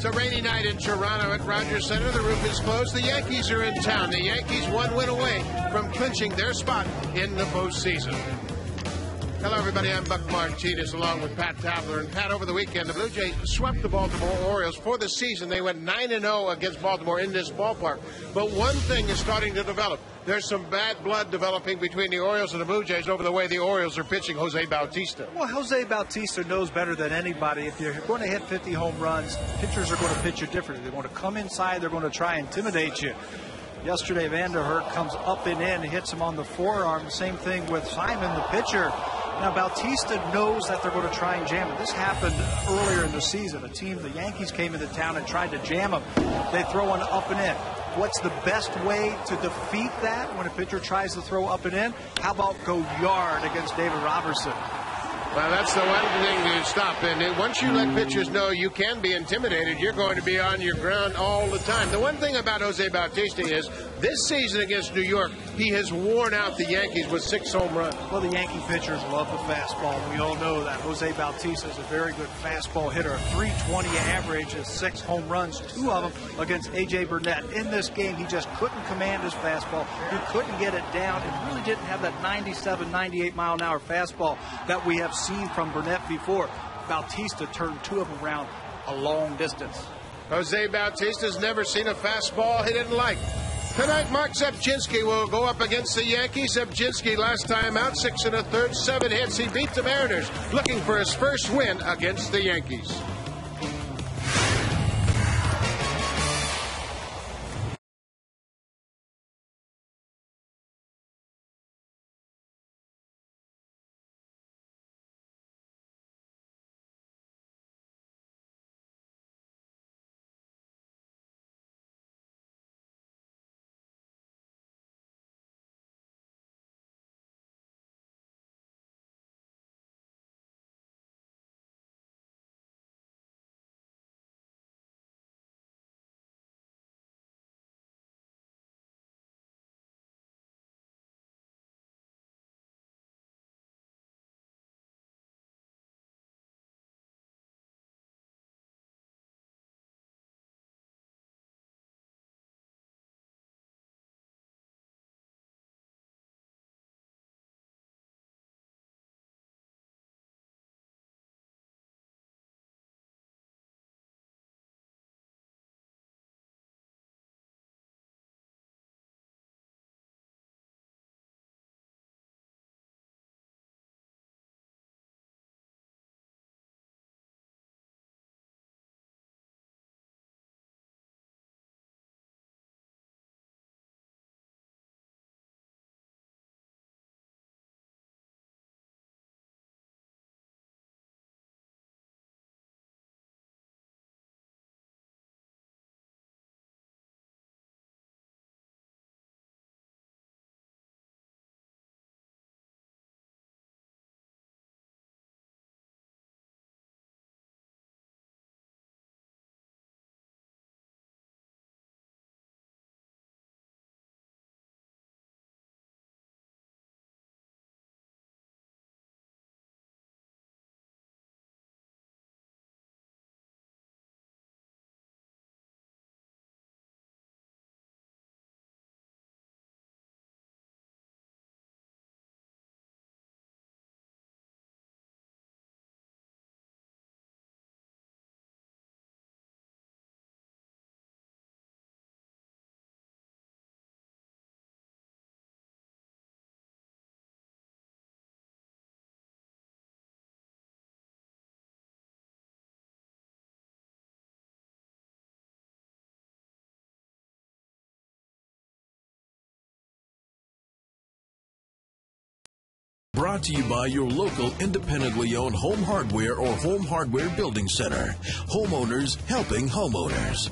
It's a rainy night in Toronto at Rogers Center. The roof is closed. The Yankees are in town. The Yankees one win away from clinching their spot in the postseason. Hello, everybody. I'm Buck Martinez along with Pat Tabler. And Pat, over the weekend, the Blue Jays swept the Baltimore Orioles. For the season, they went 9-0 against Baltimore in this ballpark. But one thing is starting to develop. There's some bad blood developing between the Orioles and the Blue Jays over the way the Orioles are pitching Jose Bautista. Well, Jose Bautista knows better than anybody. If you're going to hit 50 home runs, pitchers are going to pitch you differently. They're going to come inside. They're going to try and intimidate you. Yesterday, Vanderhurt comes up and in, hits him on the forearm. Same thing with Simon, the pitcher. Now, Bautista knows that they're going to try and jam him. This happened earlier in the season. The Yankees came into town and tried to jam him. They throw one up and in. What's the best way to defeat that when a pitcher tries to throw up and in? How about go yard against David Robertson? Well, that's the one thing to stop. And once you let pitchers know you can be intimidated, you're going to be on your ground all the time. The one thing about Jose Bautista is this season against New York, he has worn out the Yankees with 6 home runs. Well, the Yankee pitchers love the fastball. We all know that. Jose Bautista is a very good fastball hitter. A .320 average is 6 home runs, 2 of them against A.J. Burnett. In this game, he just couldn't command his fastball. He couldn't get it down and really didn't have that 97, 98 mile an hour fastball that we have seen from Burnett before. Bautista turned 2 of them around a long distance. Jose Bautista's never seen a fastball he didn't like. Tonight, Mark Zepchinski will go up against the Yankees. Zepchinski last time out, 6 1/3, 7 hits. He beat the Mariners, looking for his first win against the Yankees. Brought to you by your local independently owned home hardware or home hardware building center. Homeowners helping homeowners.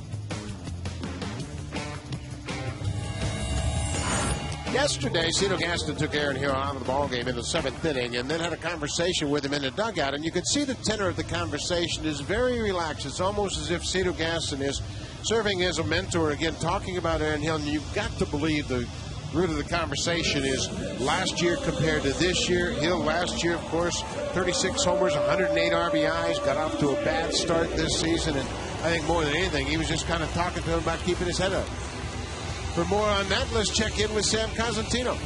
Yesterday, Cito Gaston took Aaron Hill out of the ballgame in the 7th inning and then had a conversation with him in the dugout. And you could see the tenor of the conversation is very relaxed. It's almost as if Cito Gaston is serving as a mentor again, talking about Aaron Hill. And you've got to believe the root of the conversation is last year compared to this year. Hill last year, of course, 36 homers, 108 RBIs, got off to a bad start this season, and I think more than anything, he was just kind of talking to him about keeping his head up. For more on that, let's check in with Sam Cosentino.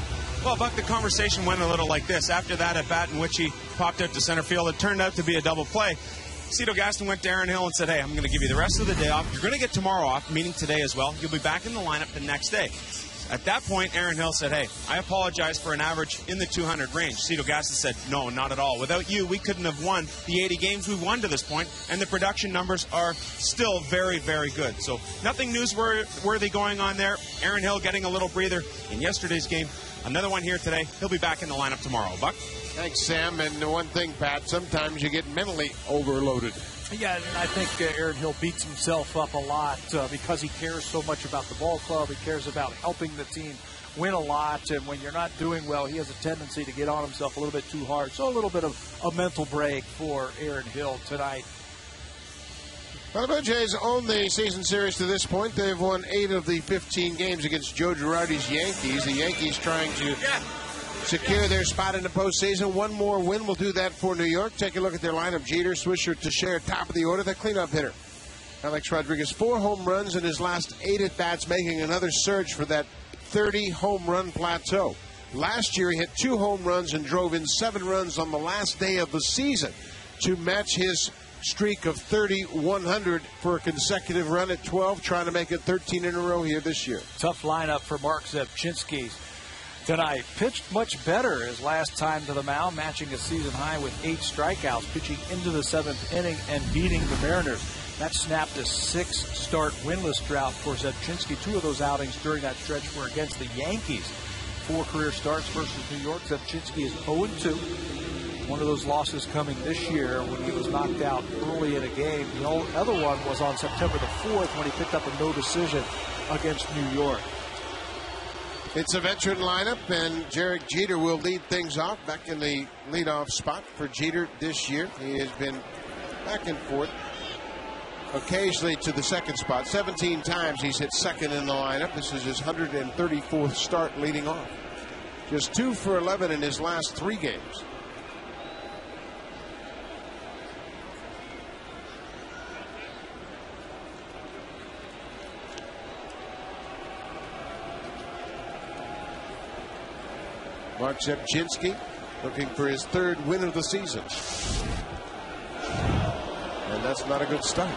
Well, Buck, the conversation went a little like this. After that at bat in which he popped out to center field, it turned out to be a double play. Cito Gaston went to Aaron Hill and said, hey, I'm going to give you the rest of the day off. You're going to get tomorrow off, meaning today as well. You'll be back in the lineup the next day. At that point, Aaron Hill said, hey, I apologize for an average in the 200 range. Cito Gaston said, no, not at all. Without you, we couldn't have won the 80 games we've won to this point, and the production numbers are still very, very good. So nothing newsworthy going on there. Aaron Hill getting a little breather in yesterday's game. Another one here today. He'll be back in the lineup tomorrow. Buck? Thanks, Sam. And the one thing, Pat, sometimes you get mentally overloaded. Yeah, and I think Aaron Hill beats himself up a lot because he cares so much about the ball club. He cares about helping the team win a lot. And when you're not doing well, he has a tendency to get on himself a little bit too hard. So a little bit of a mental break for Aaron Hill tonight. Well, the Blue Jays own the season series to this point. They've won 8 of the 15 games against Joe Girardi's Yankees. The Yankees trying to secure their spot in the postseason. One more win will do that for New York. Take a look at their lineup. Jeter, Swisher, Teixeira, top of the order. The cleanup hitter, Alex Rodriguez, 4 home runs in his last 8 at-bats, making another surge for that 30 home run plateau. Last year, he hit 2 home runs and drove in 7 runs on the last day of the season to match his streak of 3,100 for a consecutive run at 12, trying to make it 13 in a row here this year. Tough lineup for Mark Zebchinski tonight. Pitched much better his last time to the mound, matching a season high with 8 strikeouts, pitching into the 7th inning and beating the Mariners. That snapped a 6-start winless drought for Zebchinski. 2 of those outings during that stretch were against the Yankees. 4 career starts versus New York. Zebchinski is 0-2. One of those losses coming this year when he was knocked out early in a game. The other one was on September the 4th when he picked up a no decision against New York. It's a veteran lineup, and Derek Jeter will lead things off back in the leadoff spot for Jeter this year. He has been back and forth, occasionally to the second spot. 17 times he's hit second in the lineup. This is his 134th start leading off. Just 2 for 11 in his last 3 games. Mark Zebchinski looking for his 3rd win of the season. And that's not a good start.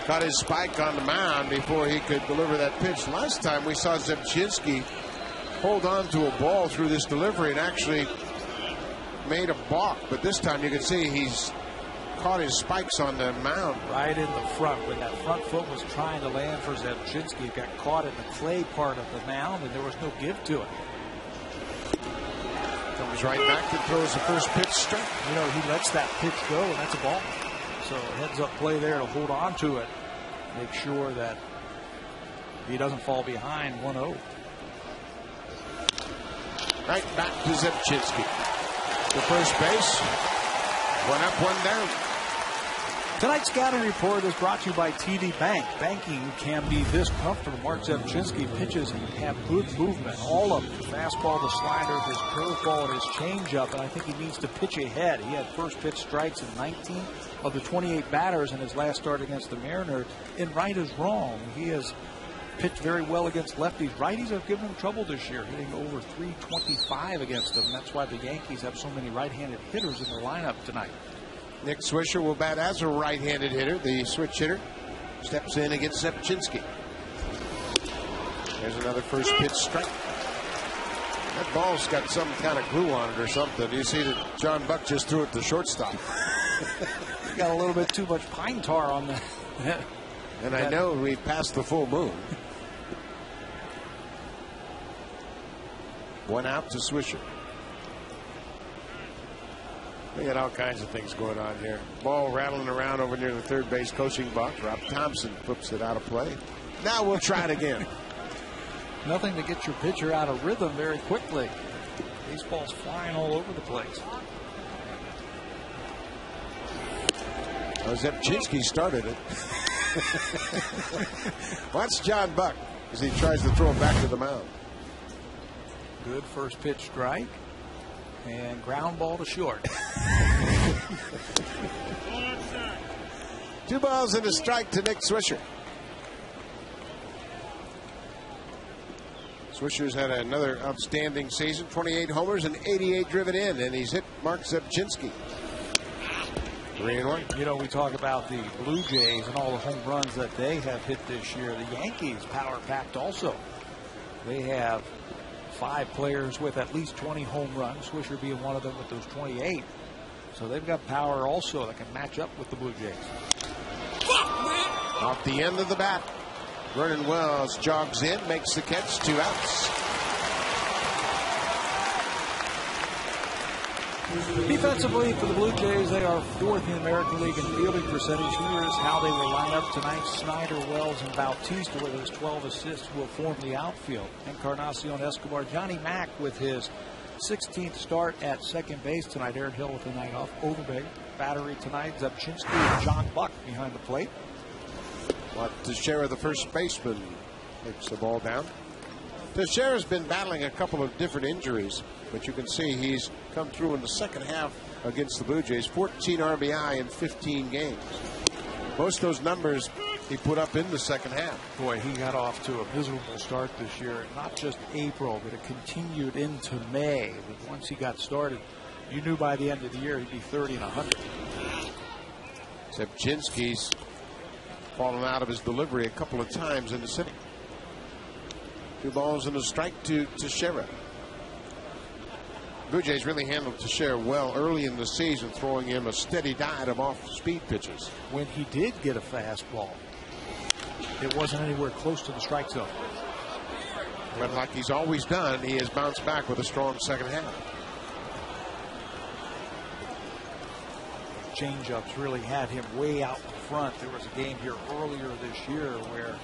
Caught his spike on the mound before he could deliver that pitch. Last time we saw Zebchinski hold on to a ball through this delivery and actually made a balk. But this time you can see he's caught his spikes on the mound. Right in the front. When that front foot was trying to land for Zebchinski, it got caught in the clay part of the mound, and there was no give to it. Comes right back and throws the first pitch straight. You know, he lets that pitch go, and that's a ball. So heads up play there to hold on to it. Make sure that he doesn't fall behind 1-0. Right back to Zebchinski. The first base. 1 up, 1 down. Tonight's scouting report is brought to you by TD Bank. Banking can be this comfortable. Mark Zebchinski pitches have good movement. All of them. Fastball, the slider, his curveball, and his changeup. And I think he needs to pitch ahead. He had first pitch strikes in 19 of the 28 batters in his last start against the Mariners. And right is wrong. He has pitched very well against lefties. Righties have given him trouble this year, hitting over 325 against them. That's why the Yankees have so many right-handed hitters in their lineup tonight. Nick Swisher will bat as a right-handed hitter. The switch hitter steps in against Zebchinski. There's another first pitch strike. That ball's got some kind of glue on it or something. You see that John Buck just threw it to shortstop. Got a little bit too much pine tar on that. And I know we passed the full moon. 1 out to Swisher. We got all kinds of things going on here. Ball rattling around over near the third base coaching box. Rob Thompson flips it out of play. Now we'll try it again. Nothing to get your pitcher out of rhythm very quickly. Baseball's flying all over the place. Zebchinski started it. Watch John Buck. as he tries to throw it back to the mound. Good first pitch strike and ground ball to short. 2 balls and a strike to Nick Swisher. Swisher's had another outstanding season, 28 homers and 88 driven in, and he's hit Mark Zepchinski. 3-1. You know, we talk about the Blue Jays and all the home runs that they have hit this year. The Yankees power packed also. They have 5 players with at least 20 home runs, Swisher being one of them with those 28. So they've got power also that can match up with the Blue Jays. Off the end of the bat, Vernon Wells jogs in, makes the catch, 2 outs. Defensively for the Blue Jays, they are 4th in the American League in fielding percentage. Here is how they will line up tonight. Snyder, Wells, and Bautista with those 12 assists will form the outfield. Encarnacion, Escobar, Johnny Mack with his 16th start at second base tonight. Aaron Hill with the night off. Overbay battery tonight. Zepchinski and John Buck behind the plate. Teixeira, the first baseman, takes the ball down. Teixeira's been battling a couple of different injuries, but you can see he's come through in the second half against the Blue Jays. 14 RBI in 15 games. Most of those numbers he put up in the second half. Boy, he got off to a miserable start this year. Not just April, but it continued into May. But once he got started, you knew by the end of the year he'd be 30 and 100. Zepchinski's fallen out of his delivery a couple of times in the inning. 2 balls and a strike to Teixeira. Blue Jays really handled Teixeira well early in the season, throwing him a steady diet of off-speed pitches. When he did get a fastball, it wasn't anywhere close to the strike zone. But like he's always done, he has bounced back with a strong second half. Changeups really had him way out in front. There was a game here earlier this year where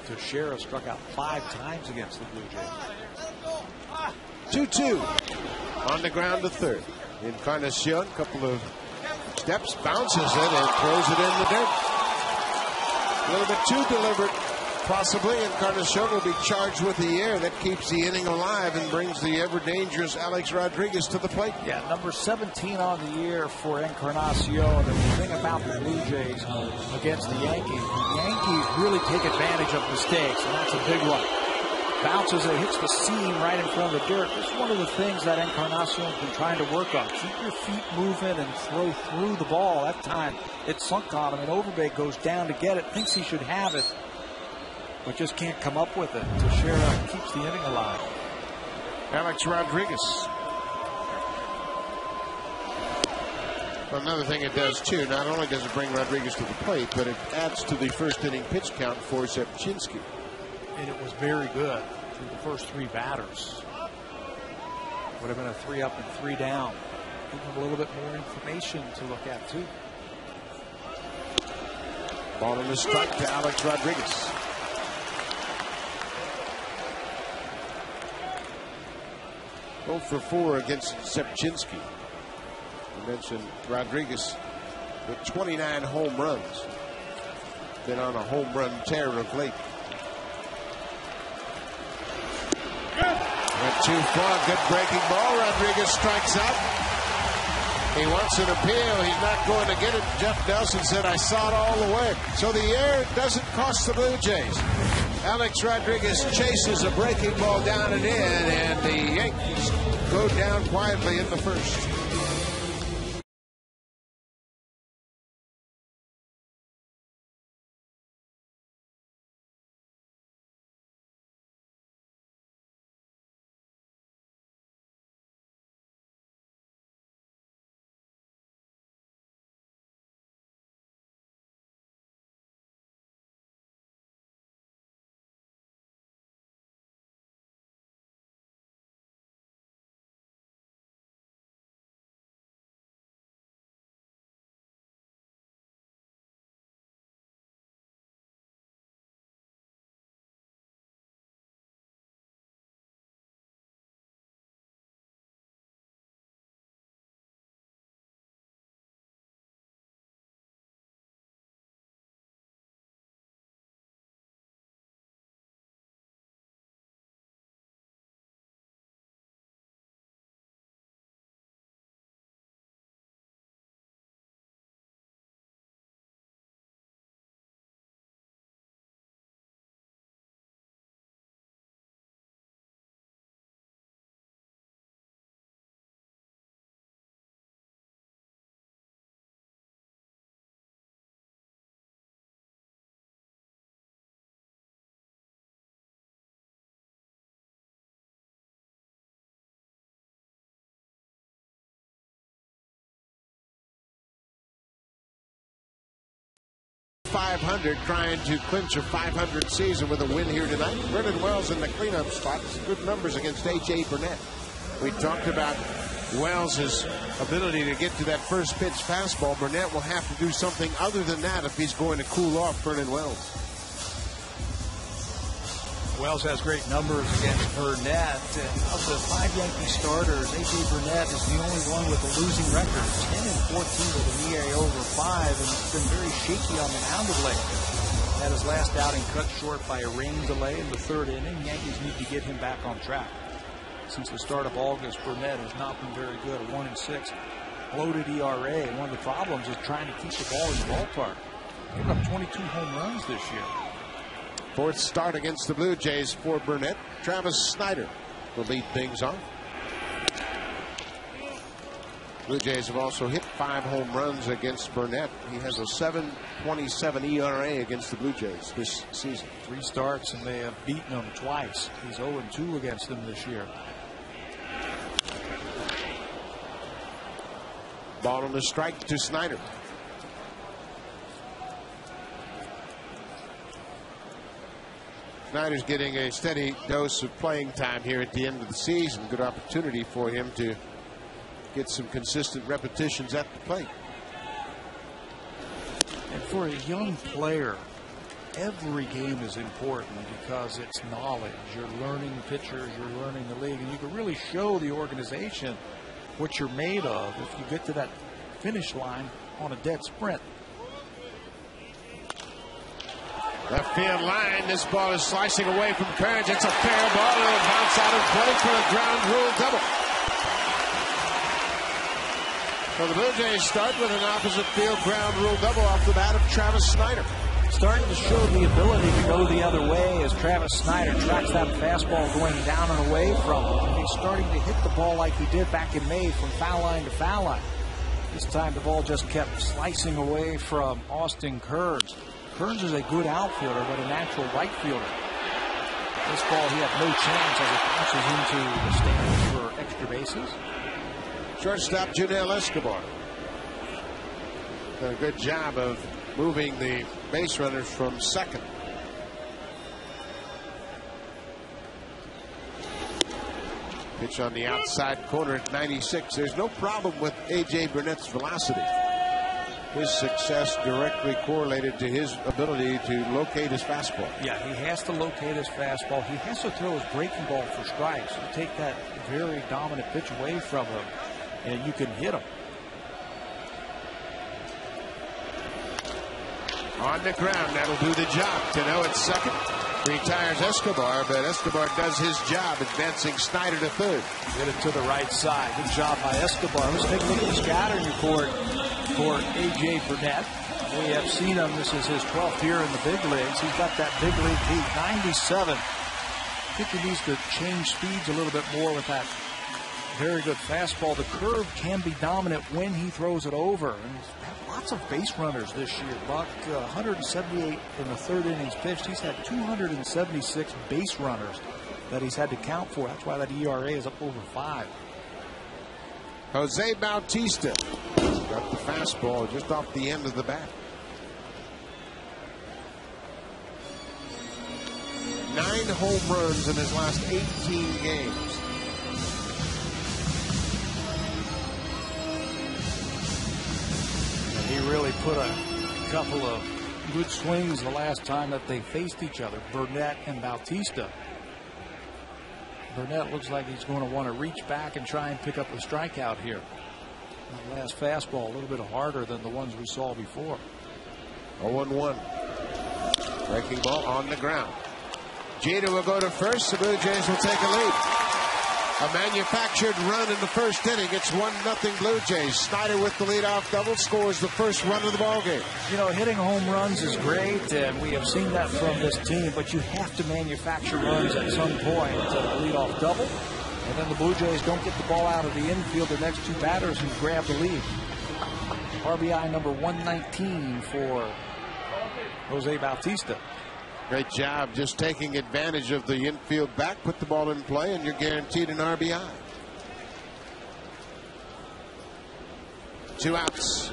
Teixeira struck out 5 times against the Blue Jays. 2-2 on the ground to third. Encarnacion, couple of steps, bounces it and throws it in the dirt. A little bit too deliberate, possibly. Encarnacion will be charged with the air. That keeps the inning alive and brings the ever dangerous Alex Rodriguez to the plate. Yeah, number 17 on the year for Encarnacion. And the thing about the Blue Jays against the Yankees really take advantage of mistakes, and that's a big one. Bounces it, hits the seam right in front of the dirt. This is one of the things that Encarnacion's been trying to work on. Keep your feet moving and throw through the ball. That time it sunk on him, and Overbay goes down to get it, thinks he should have it, but just can't come up with it. Teixeira keeps the inning alive. Alex Rodriguez. Well, another thing it does too, not only does it bring Rodriguez to the plate, but it adds to the first inning pitch count for Zepchinski. And it was very good through the first 3 batters. Would have been a 3 up and 3 down. Give him a little bit more information to look at too. Ball in the strike to Alex Rodriguez. Both for 4 against Zepchinski. You mentioned Rodriguez with 29 home runs. Been on a home run tear of late. Went too far. Good breaking ball. Rodriguez strikes out. He wants an appeal. He's not going to get it. Jeff Nelson said, I saw it all the way. So the air doesn't cost the Blue Jays. Alex Rodriguez chases a breaking ball down and in, and the Yankees go down quietly in the first. .500, trying to clinch a .500 season with a win here tonight. Vernon Wells in the cleanup spot. Good numbers against A.J. Burnett. We talked about Wells' ability to get to that first pitch fastball. Burnett will have to do something other than that if he's going to cool off Vernon Wells. Wells has great numbers against Burnett. And of the 5 Yankee starters, A.J. Burnett is the only one with a losing record. 10-14 with an ERA over 5, and it's been very shaky on the mound of late. Had his last outing cut short by a rain delay in the 3rd inning. Yankees need to get him back on track. Since the start of August, Burnett has not been very good. A 1-6 bloated ERA. And one of the problems is trying to keep the ball in the ballpark. Giving up 22 home runs this year. 4th start against the Blue Jays for Burnett. Travis Snider will lead things off. Blue Jays have also hit 5 home runs against Burnett. He has a 7.27 ERA against the Blue Jays this season. 3 starts, and they have beaten him twice. He's 0-2 against them this year. Ball on the strike to Snider. Snyder's getting a steady dose of playing time here at the end of the season. Good opportunity for him to get some consistent repetitions at the plate. And for a young player, every game is important because it's knowledge. You're learning pitchers, you're learning the league, and you can really show the organization what you're made of if you get to that finish line on a dead sprint. Left field line. This ball is slicing away from Kearns. It's a fair ball. It'll bounce out of play for a ground rule double. So the Blue Jays start with an opposite field ground rule double off the bat of Travis Snider. Starting to show the ability to go the other way as Travis Snider tracks that fastball going down and away from him. He's starting to hit the ball like he did back in May from foul line to foul line. This time the ball just kept slicing away from Austin Kearns. Kearns is a good outfielder, but a natural right fielder. This ball, he had no chance as it bounces into the stands for extra bases. Shortstop Janelle Escobar. Done a good job of moving the base runners from second. Pitch on the outside corner at 96. There's no problem with A.J. Burnett's velocity. His success directly correlated to his ability to locate his fastball. Yeah, he has to locate his fastball. He has to throw his breaking ball for strikes. You take that very dominant pitch away from him, and you can hit him. On the ground, that'll do the job. Cano at second. Retires Escobar, but Escobar does his job, advancing Snider to third. Get it to the right side. Good job by Escobar. Let's take a look at the scouting report for A.J. Burnett. We have seen him. This is his 12th year in the big leagues. He's got that big league heat, 97. I think he needs to change speeds a little bit more with that very good fastball. The curve can be dominant when he throws it over. And he's had lots of base runners this year. Buck, 178 in the 3rd innings pitched. He's had 276 base runners that he's had to count for. That's why that ERA is up over 5. Jose Bautista got the fastball just off the end of the bat. 9 home runs in his last 18 games. He really put a couple of good swings the last time that they faced each other, Burnett and Bautista. Burnett looks like he's going to want to reach back and try and pick up a strikeout here. That last fastball a little bit harder than the ones we saw before. 0-1. Breaking ball on the ground. Jeter will go to first. The Blue Jays will take a lead. A manufactured run in the first inning. It's 1-0 Blue Jays. Snider with the leadoff double scores the first run of the ballgame. You know, hitting home runs is great, and we have seen that from this team, but you have to manufacture runs at some point. A leadoff double, and then the Blue Jays don't get the ball out of the infield. The next 2 batters who grab the lead. RBI number 119 for Jose Bautista. Great job just taking advantage of the infield back, put the ball in play, and you're guaranteed an RBI. 2 outs.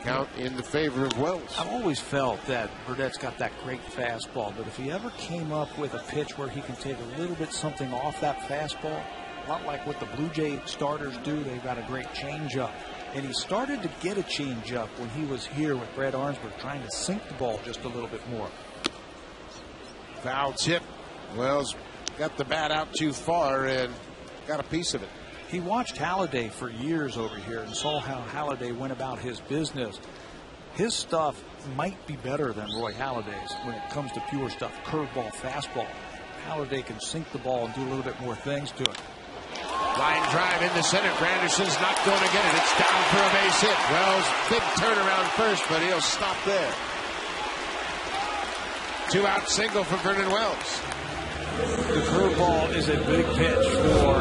Count in the favor of Wells. I've always felt that Burnett's got that great fastball, but if he ever came up with a pitch where he can take a little bit something off that fastball, a lot like what the Blue Jay starters do, they've got a great changeup. And he started to get a changeup when he was here with Brad Arnsberg, trying to sink the ball just a little bit more. Foul tip. Wells got the bat out too far and got a piece of it. He watched Halladay for years over here and saw how Halladay went about his business. His stuff might be better than Roy Halladay's when it comes to pure stuff, curveball, fastball. Halladay can sink the ball and do a little bit more things to it. Line drive in the center. Granderson's not going to get it. It's down for a base hit. Wells, big turnaround first, but he'll stop there. 2-out single for Vernon Wells. The curveball is a big pitch for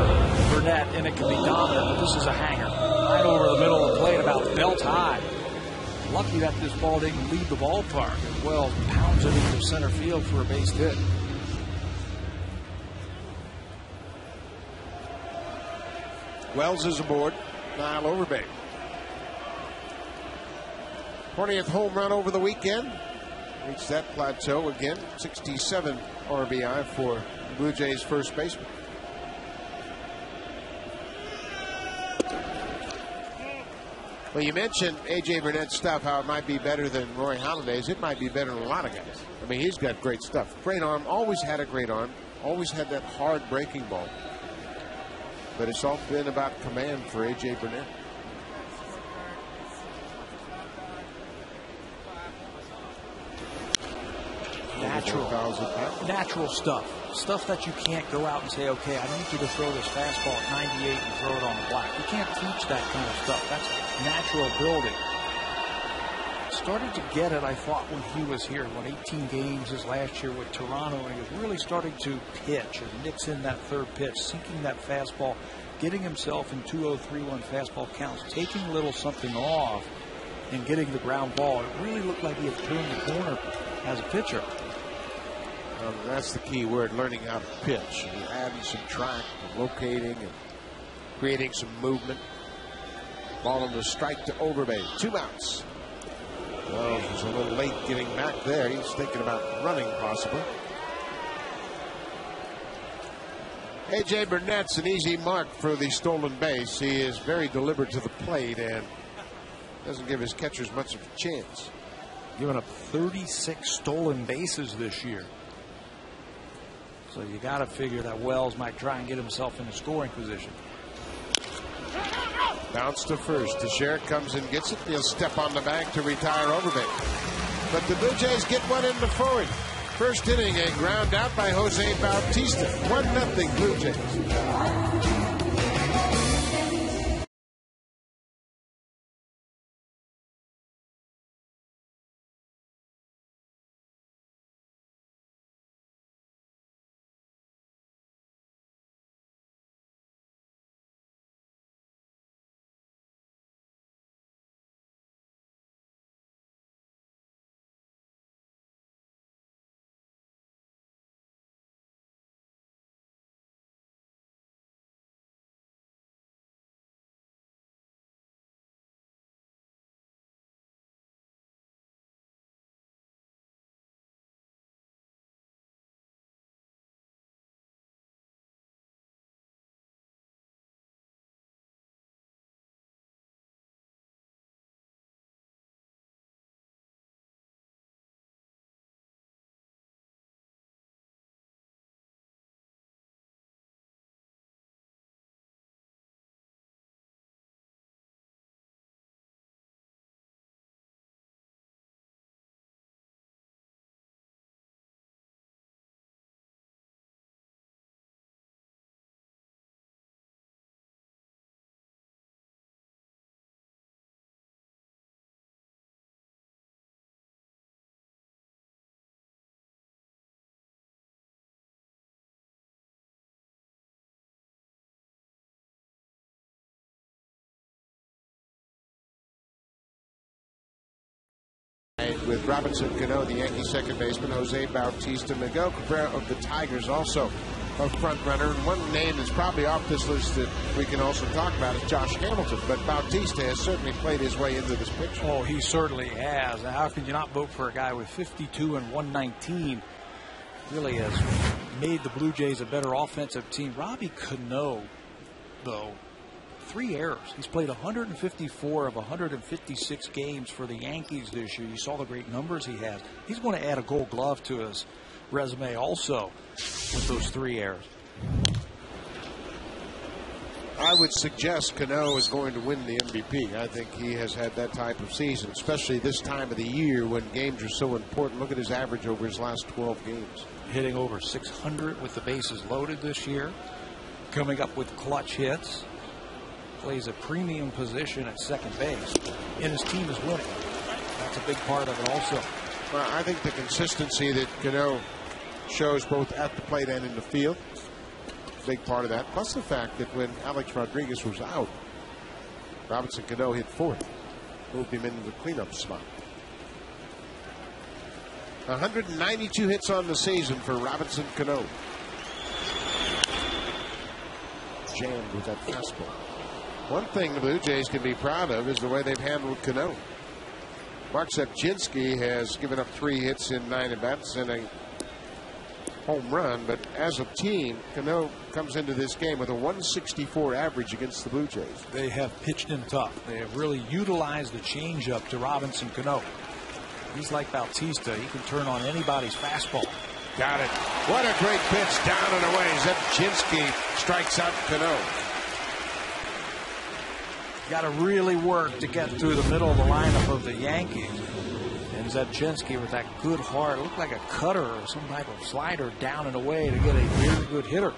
Burnett, and it can be dominant, but this is a hanger. Right over the middle of the plate, about belt high. Lucky that this ball didn't leave the ballpark. Wells pounds it into center field for a base hit. Wells is aboard. Niall Overbay. 20th home run over the weekend. Reached that plateau again. 67 RBI for Blue Jays first baseman. Well, you mentioned A.J. Burnett's stuff, how it might be better than Roy Halladay's. It might be better than a lot of guys. I mean, he's got great stuff. Great arm. Always had a great arm. Always had that hard breaking ball. But it's all been about command for A.J. Burnett. Natural stuff that you can't go out and say, okay, I need you to throw this fastball at 98 and throw it on the black. You can't teach that kind of stuff. That's natural ability. Started to get it, I thought, when he was here. Won 18 games his last year with Toronto, and he was really starting to pitch and mix in that third pitch, sinking that fastball, getting himself in 2-0-3-1 fastball counts, taking a little something off and getting the ground ball. It really looked like he had turned the corner as a pitcher. That's the key word, learning how to pitch. You're adding some track, locating, and creating some movement. Ball on the strike to Overbay. 2 outs. Well, he was a little late getting back there. He's thinking about running, possibly. A.J. Burnett's an easy mark for the stolen base. He is very deliberate to the plate and doesn't give his catchers much of a chance. Giving up 36 stolen bases this year. So you got to figure that Wells might try and get himself in a scoring position. Bounce to first. Teixeira comes and gets it. He'll step on the bag to retire Overbay. But the Blue Jays get one in the forward. First inning, a ground out by Jose Bautista. 1-0 Blue Jays. With Robinson Cano, the Yankees second baseman, Jose Bautista, Miguel Cabrera of the Tigers also a front runner. And one name that's probably off this list that we can also talk about is Josh Hamilton. But Bautista has certainly played his way into this picture. Oh, he certainly has. Now, how can you not vote for a guy with 52 and 119? Really has made the Blue Jays a better offensive team. Robbie Cano, though, 3 errors. He's played 154 of 156 games for the Yankees this year. You saw the great numbers he has. He's going to add a Gold Glove to his resume also with those 3 errors. I would suggest Cano is going to win the MVP. I think he has had that type of season, especially this time of the year when games are so important. Look at his average over his last 12 games. Hitting over 600 with the bases loaded this year. Coming up with clutch hits. Plays a premium position at second base. And his team is winning. That's a big part of it also. Well, I think the consistency that Cano shows both at the plate and in the field, big part of that. Plus the fact that when Alex Rodriguez was out, Robinson Cano hit fourth. Moved him into the cleanup spot. 192 hits on the season for Robinson Cano. Jammed with that fastball. One thing the Blue Jays can be proud of is the way they've handled Cano. Mark Sepchinski has given up 3 hits in 9 at-bats and a home run, but as a team, Cano comes into this game with a 164 average against the Blue Jays. They have pitched him tough. They have really utilized the changeup to Robinson Cano. He's like Bautista. He can turn on anybody's fastball. Got it. What a great pitch down and away. Sepchinski strikes out Cano. Got to really work to get through the middle of the lineup of the Yankees. And Sepchinski with that good heart, looked like a cutter or some type of slider down and away to get a very good hitter.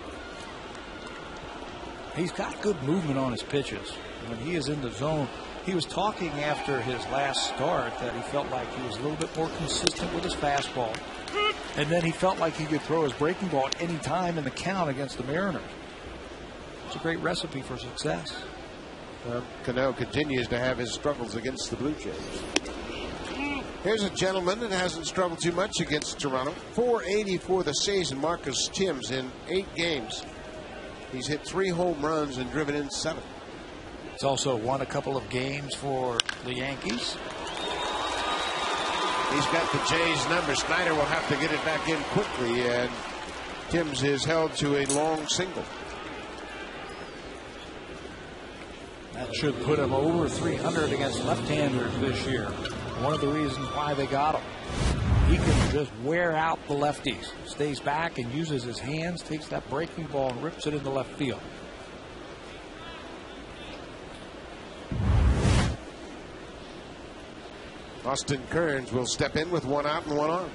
He's got good movement on his pitches. When he is in the zone, he was talking after his last start that he felt like he was a little bit more consistent with his fastball. And then he felt like he could throw his breaking ball at any time in the count against the Mariners. It's a great recipe for success. Cano continues to have his struggles against the Blue Jays. Here's a gentleman that hasn't struggled too much against Toronto. 480 for the season. Marcus Thames in 8 games. He's hit 3 home runs and driven in 7. He's also won a couple of games for the Yankees. He's got the Jays number. Snyder will have to get it back in quickly, and Thames is held to a long single. That should put him over 300 against left-handers this year. One of the reasons why they got him. He can just wear out the lefties. Stays back and uses his hands, takes that breaking ball and rips it into left field. Austin Kearns will step in with 1 out and 1 on.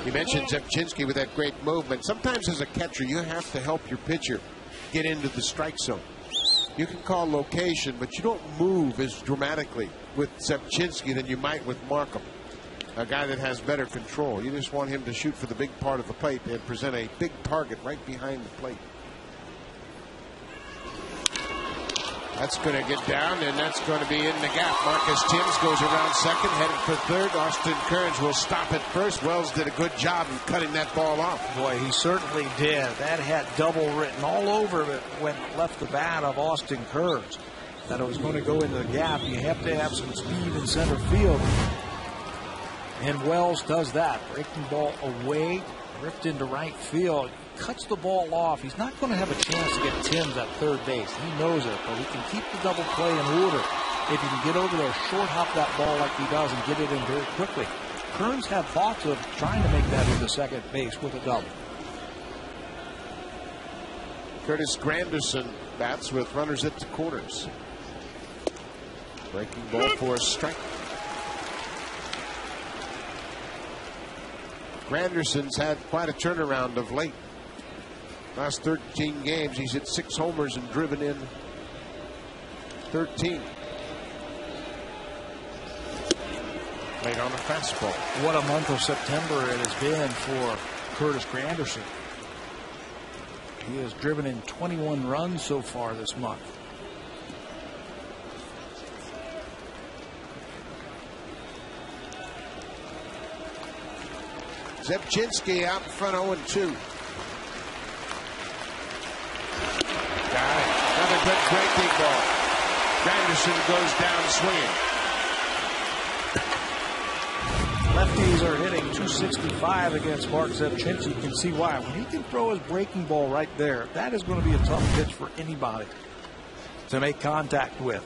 You mentioned Sepchinski with that great movement. Sometimes as a catcher, you have to help your pitcher get into the strike zone. You can call location, but you don't move as dramatically with Sepchinski than you might with Markham, a guy that has better control. You just want him to shoot for the big part of the plate and present a big target right behind the plate. That's going to get down, and that's going to be in the gap. Marcus Thames goes around second, headed for third. Austin Kearns will stop at first. Wells did a good job in cutting that ball off. Boy, he certainly did. That had double written all over it when it left the bat of Austin Kearns. That it was going to go into the gap. You have to have some speed in center field. And Wells does that. Breaking ball away, ripped into right field. Cuts the ball off. He's not going to have a chance to get Thames at third base. He knows it, but he can keep the double play in order. If he can get over there, short hop that ball like he does and get it in very quickly. Kearns had thoughts of trying to make that into second base with a double. Curtis Granderson bats with runners at the corners. Breaking ball for a strike. Granderson's had quite a turnaround of late. Last 13 games, he's hit 6 homers and driven in 13. Played on a fastball. What a month of September it has been for Curtis Granderson. He has driven in 21 runs so far this month. Zebchinski out in front 0-2. Got it. Another good breaking ball. Granderson goes down swinging. Lefties are hitting 265 against Mark Zebchinski. You can see why. When he can throw his breaking ball right there, that is going to be a tough pitch for anybody to make contact with.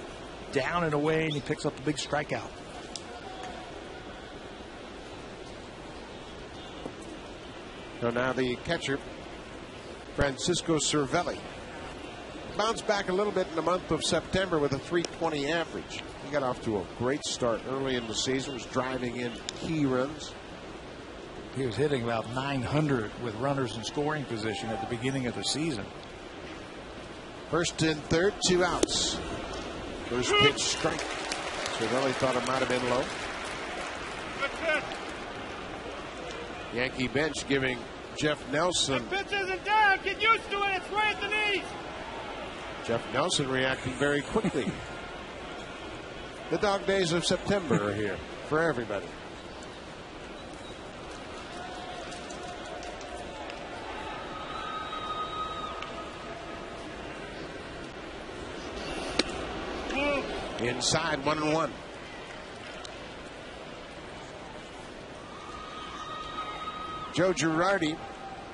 Down and away, and he picks up a big strikeout. So now the catcher, Francisco Cervelli, bounced back a little bit in the month of September with a .320 average. He got off to a great start early in the season, was driving in key runs. He was hitting about 900 with runners in scoring position at the beginning of the season. First and third, 2 outs. First pitch strike. Cervelli thought it might have been low. Yankee bench giving Jeff Nelson. The pitch isn't down. Get used to it. It's right at the knees. Jeff Nelson reacting very quickly. The dog days of September are here for everybody. Inside, 1-1. Joe Girardi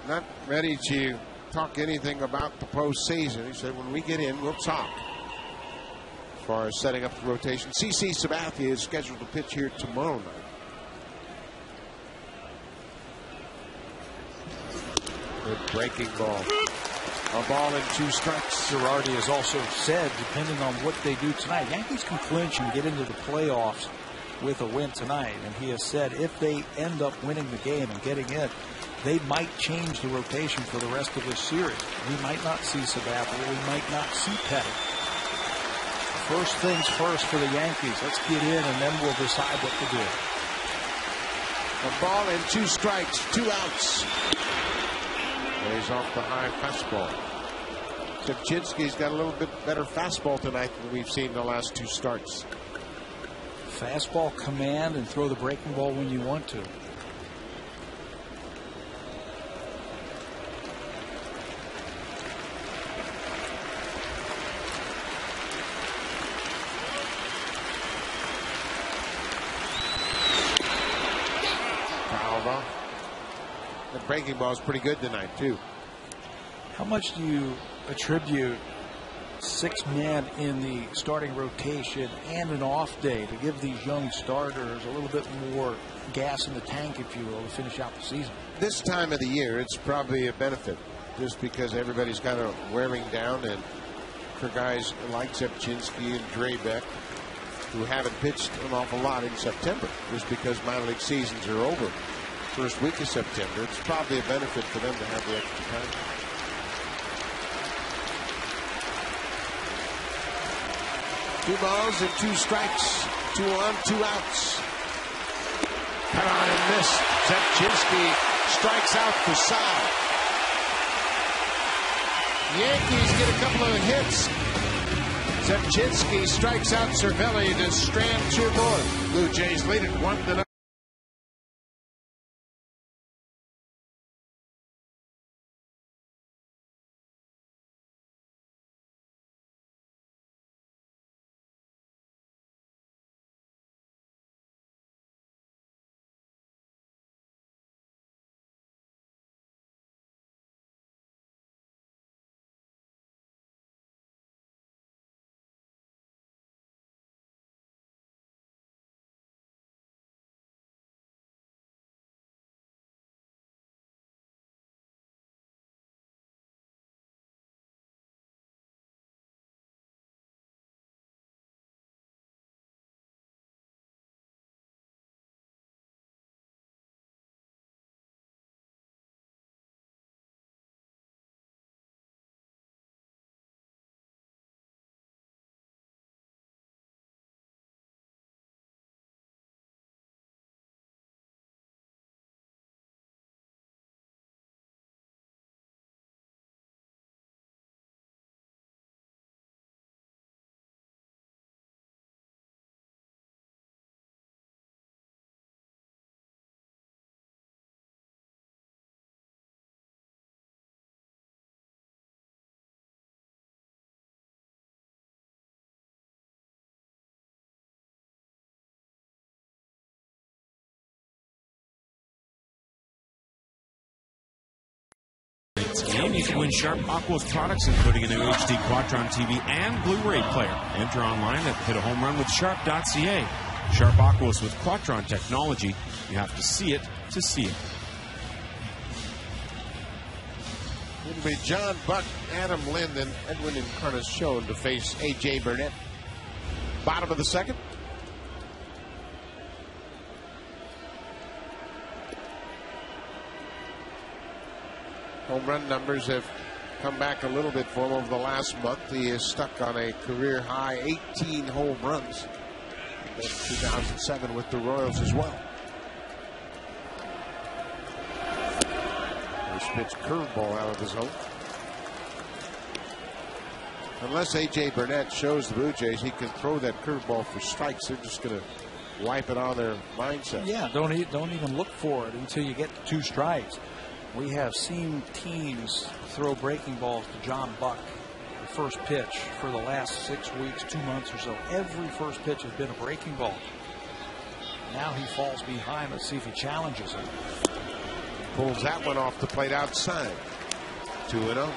not ready to talk anything about the postseason. He said, when we get in, we'll talk. As far as setting up the rotation, CC Sabathia is scheduled to pitch here tomorrow night. Good breaking ball. A ball and 2 strikes. Girardi has also said, depending on what they do tonight, Yankees can clinch and get into the playoffs with a win tonight. And he has said if they end up winning the game and getting in, they might change the rotation for the rest of this series. We might not see Sabathia. We might not see Petty. First things first for the Yankees. Let's get in, and then we'll decide what to do. A ball and 2 strikes, 2 outs. Lays off the high fastball. Zebchinski's got a little bit better fastball tonight than we've seen in the last 2 starts. Fastball command and throw the breaking ball when you want to. Fouled off. The breaking ball is pretty good tonight, too. How much do you attribute 6 men in the starting rotation and an off day to give these young starters a little bit more gas in the tank, if you will, to finish out the season? This time of the year, it's probably a benefit, just because everybody's kind of wearing down, and for guys like Zebchinski and Drabek, who haven't pitched an awful lot in September, just because minor league seasons are over. First week of September, it's probably a benefit for them to have the extra time. Two balls and 2 strikes. 2 on, 2 outs. Cut on and miss. Zebchinski strikes out for Sal. Yankees get a couple of hits. Zebchinski strikes out Cervelli to strand 2 more. Blue Jays lead it 1-0. game, you can win Sharp Aquos products, including a new HD Quadron TV and Blu-ray player. Enter online at hitahomerunwithsharp.ca. Sharp Aquos with Quadron technology. You have to see it to see it. It'll be John Buck, Adam Lind, and Edwin Encarnacion to face A.J. Burnett. Bottom of the second. Home run numbers have come back a little bit for him over the last month. He is stuck on a career high 18 home runs in 2007 with the Royals as well. First pitch curveball out of the zone. Unless A.J. Burnett shows the Blue Jays he can throw that curveball for strikes, they're just going to wipe it on their mindset. Yeah, don't even look for it until you get 2 strikes. We have seen teams throw breaking balls to John Buck, the first pitch, for the last 6 weeks, 2 months or so. Every first pitch has been a breaking ball. Now he falls behind. Let's see if he challenges him. Pulls that one off the plate outside. 2-0.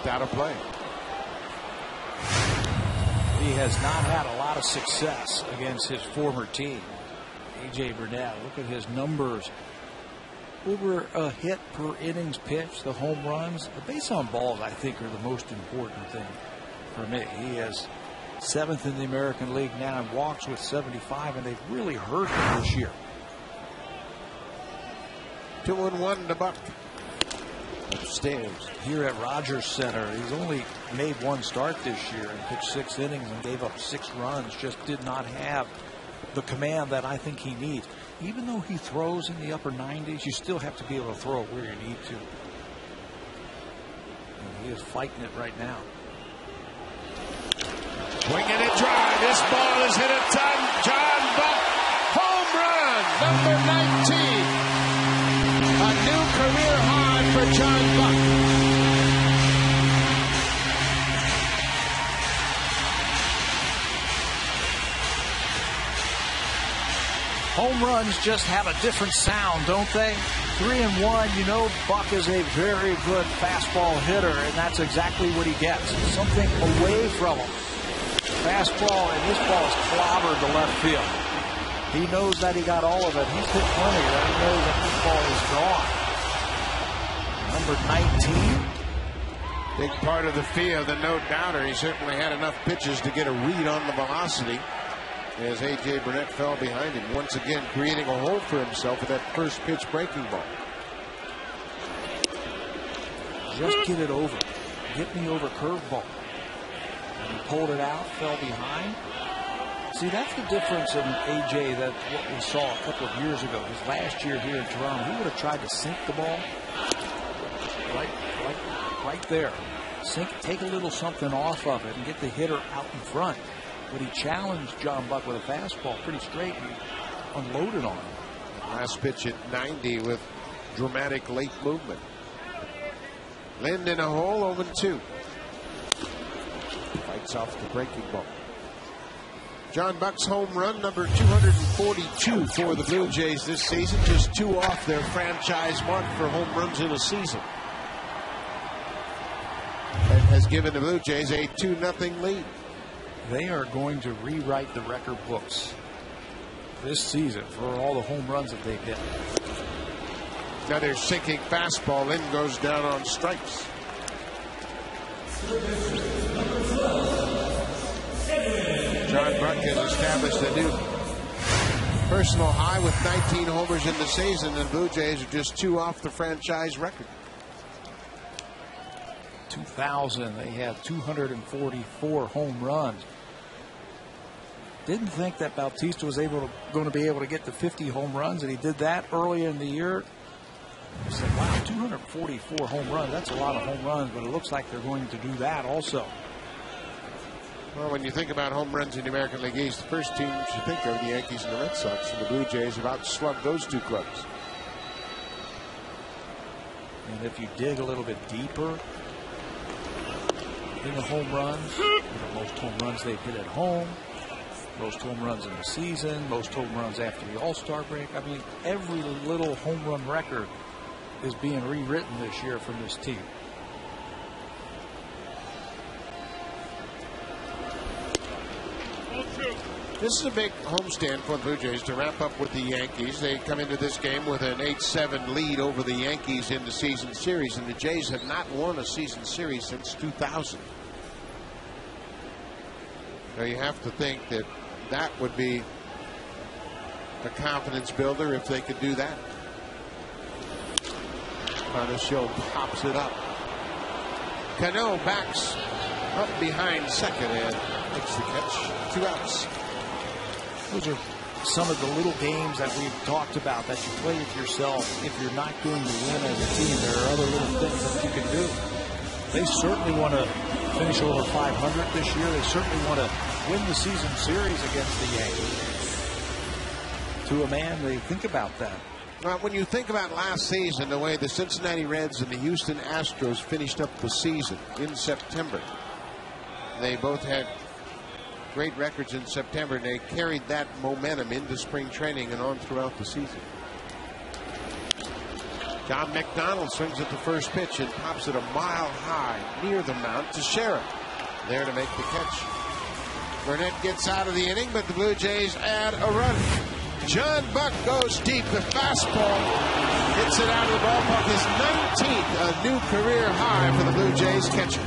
Out of play. He has not had a lot of success against his former team. A.J. Burnett, look at his numbers. Over a hit per innings pitched, the home runs. The base on balls, I think, are the most important thing for me. He is 7th in the American League now and walks with 75, and they've really hurt him this year. 2-1 to Buck. Upstairs. Here at Rogers Center, he's only made 1 start this year and pitched 6 innings and gave up 6 runs. Just did not have the command that I think he needs. Even though he throws in the upper 90s, you still have to be able to throw it where you need to. And he is fighting it right now. Swinging it dry. This ball is hit a ton. John Buck, home run, number 19. A new career high for John Buck. Home runs just have a different sound, don't they? 3-1, you know Buck is a very good fastball hitter, and that's exactly what he gets. Something away from him. Fastball, and this ball is clobbered to left field. He knows that he got all of it. He's hit plenty. That he knows that this ball is gone. Number 19. Big part of the field, the no-doubter. He certainly had enough pitches to get a read on the velocity as A.J. Burnett fell behind him, once again creating a hole for himself with that first pitch breaking ball. Just get it over. Get me over curveball. And he pulled it out, fell behind. See, that's the difference in A.J. that what we saw a couple of years ago. His last year here in Toronto, he would have tried to sink the ball right there. Sink, take a little something off of it and get the hitter out in front. But he challenged John Buck with a fastball pretty straight and unloaded on him. Last pitch at 90 with dramatic late movement. Lind in a hole, 0-2. Fights off the breaking ball. John Buck's home run, number 242 for the Blue Jays this season. Just 2 off their franchise mark for home runs in a season. That has given the Blue Jays a 2-0 lead. They are going to rewrite the record books this season for all the home runs that they've hit. Another sinking fastball. Lind goes down on strikes. John Buck has established a new personal high with 19 homers in the season, and Blue Jays are just 2 off the franchise record. 2000, they had 244 home runs. Didn't think that Bautista was going to be able to get to 50 home runs, and he did that earlier in the year. I said, wow, 244 home runs. That's a lot of home runs, but it looks like they're going to do that also. Well, when you think about home runs in the American League East, the first teams you think of are the Yankees and the Red Sox, and the Blue Jays have outslugged those 2 clubs. And if you dig a little bit deeper in the home runs, most home runs they've hit at home, most home runs in the season, most home runs after the All-Star break. I mean, every little home run record is being rewritten this year from this team. This is a big homestand for the Blue Jays to wrap up with the Yankees. They come into this game with an 8-7 lead over the Yankees in the season series, and the Jays have not won a season series since 2000. So you have to think that that would be a confidence builder if they could do that. Show pops it up. Cano backs up behind second and makes the catch. 2 outs. Those are some of the little games that we've talked about that you play with yourself. If you're not going to win as a team, there are other little things that you can do. They certainly want to finish over 500 this year. They certainly want to win the season series against the Yankees. To a man, they think about that. Well, when you think about last season, the way the Cincinnati Reds and the Houston Astros finished up the season in September, they both had great records in September, and they carried that momentum into spring training and on throughout the season. John McDonald swings at the first pitch and pops it a mile high near the mound to Sheriff. There to make the catch. Burnett gets out of the inning, but the Blue Jays add a run. John Buck goes deep. The fastball hits it out of the ballpark. His 19th, a new career high for the Blue Jays catcher.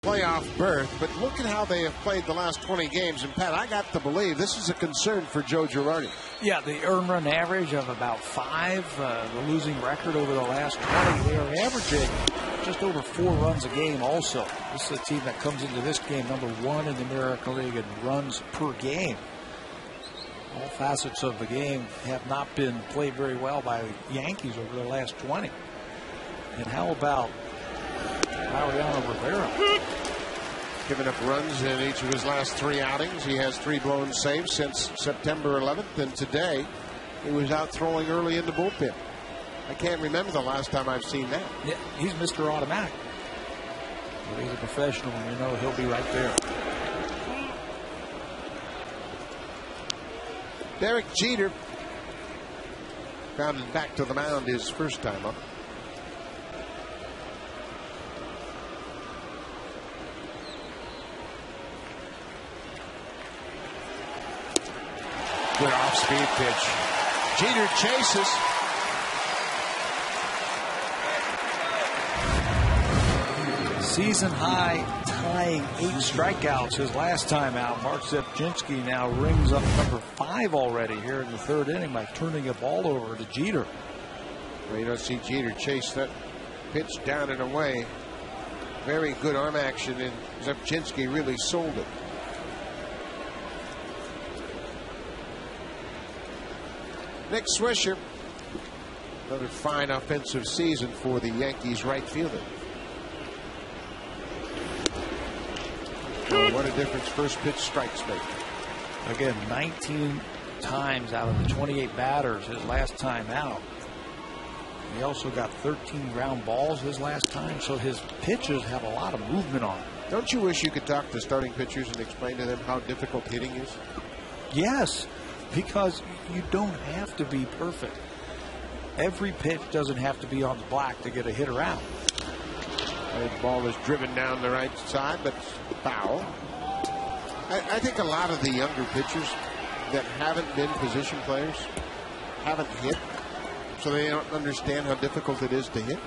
Playoff berth, but look at how they have played the last 20 games. And Pat, I got to believe this is a concern for Joe Girardi. Yeah, the earned run average of about 5, the losing record over the last 20. They are averaging just over 4 runs a game also. This is a team that comes into this game number 1 in the American League in runs per game. All facets of the game have not been played very well by the Yankees over the last 20. And how about Mariano Rivera? Given up runs in each of his last 3 outings. He has 3 blown saves since September 11th, and today he was out throwing early in the bullpen. I can't remember the last time I've seen that. Yeah, he's Mr. Automatic. But he's a professional, and you know he'll be right there. Derek Jeter grounded back to the mound his first time up. Good off-speed pitch. Jeter chases. Season high, tying 8 strikeouts his last time out. Mark Zepchinski now rings up number 5 already here in the 3rd inning by turning a ball over to Jeter. Well, you don't see Jeter chase that pitch down and away. Very good arm action, and Zepchinski really sold it. Nick Swisher, another fine offensive season for the Yankees right fielder. Oh, what a difference first pitch strikes make. Again, 19 times out of the 28 batters his last time out. He also got 13 ground balls his last time, so his pitches have a lot of movement on them. Don't you wish you could talk to starting pitchers and explain to them how difficult hitting is? Yes, because you don't have to be perfect. Every pitch doesn't have to be on the block to get a hitter out. The ball is driven down the right side, but foul. I think a lot of the younger pitchers that haven't been position players haven't hit, so they don't understand how difficult it is to hit.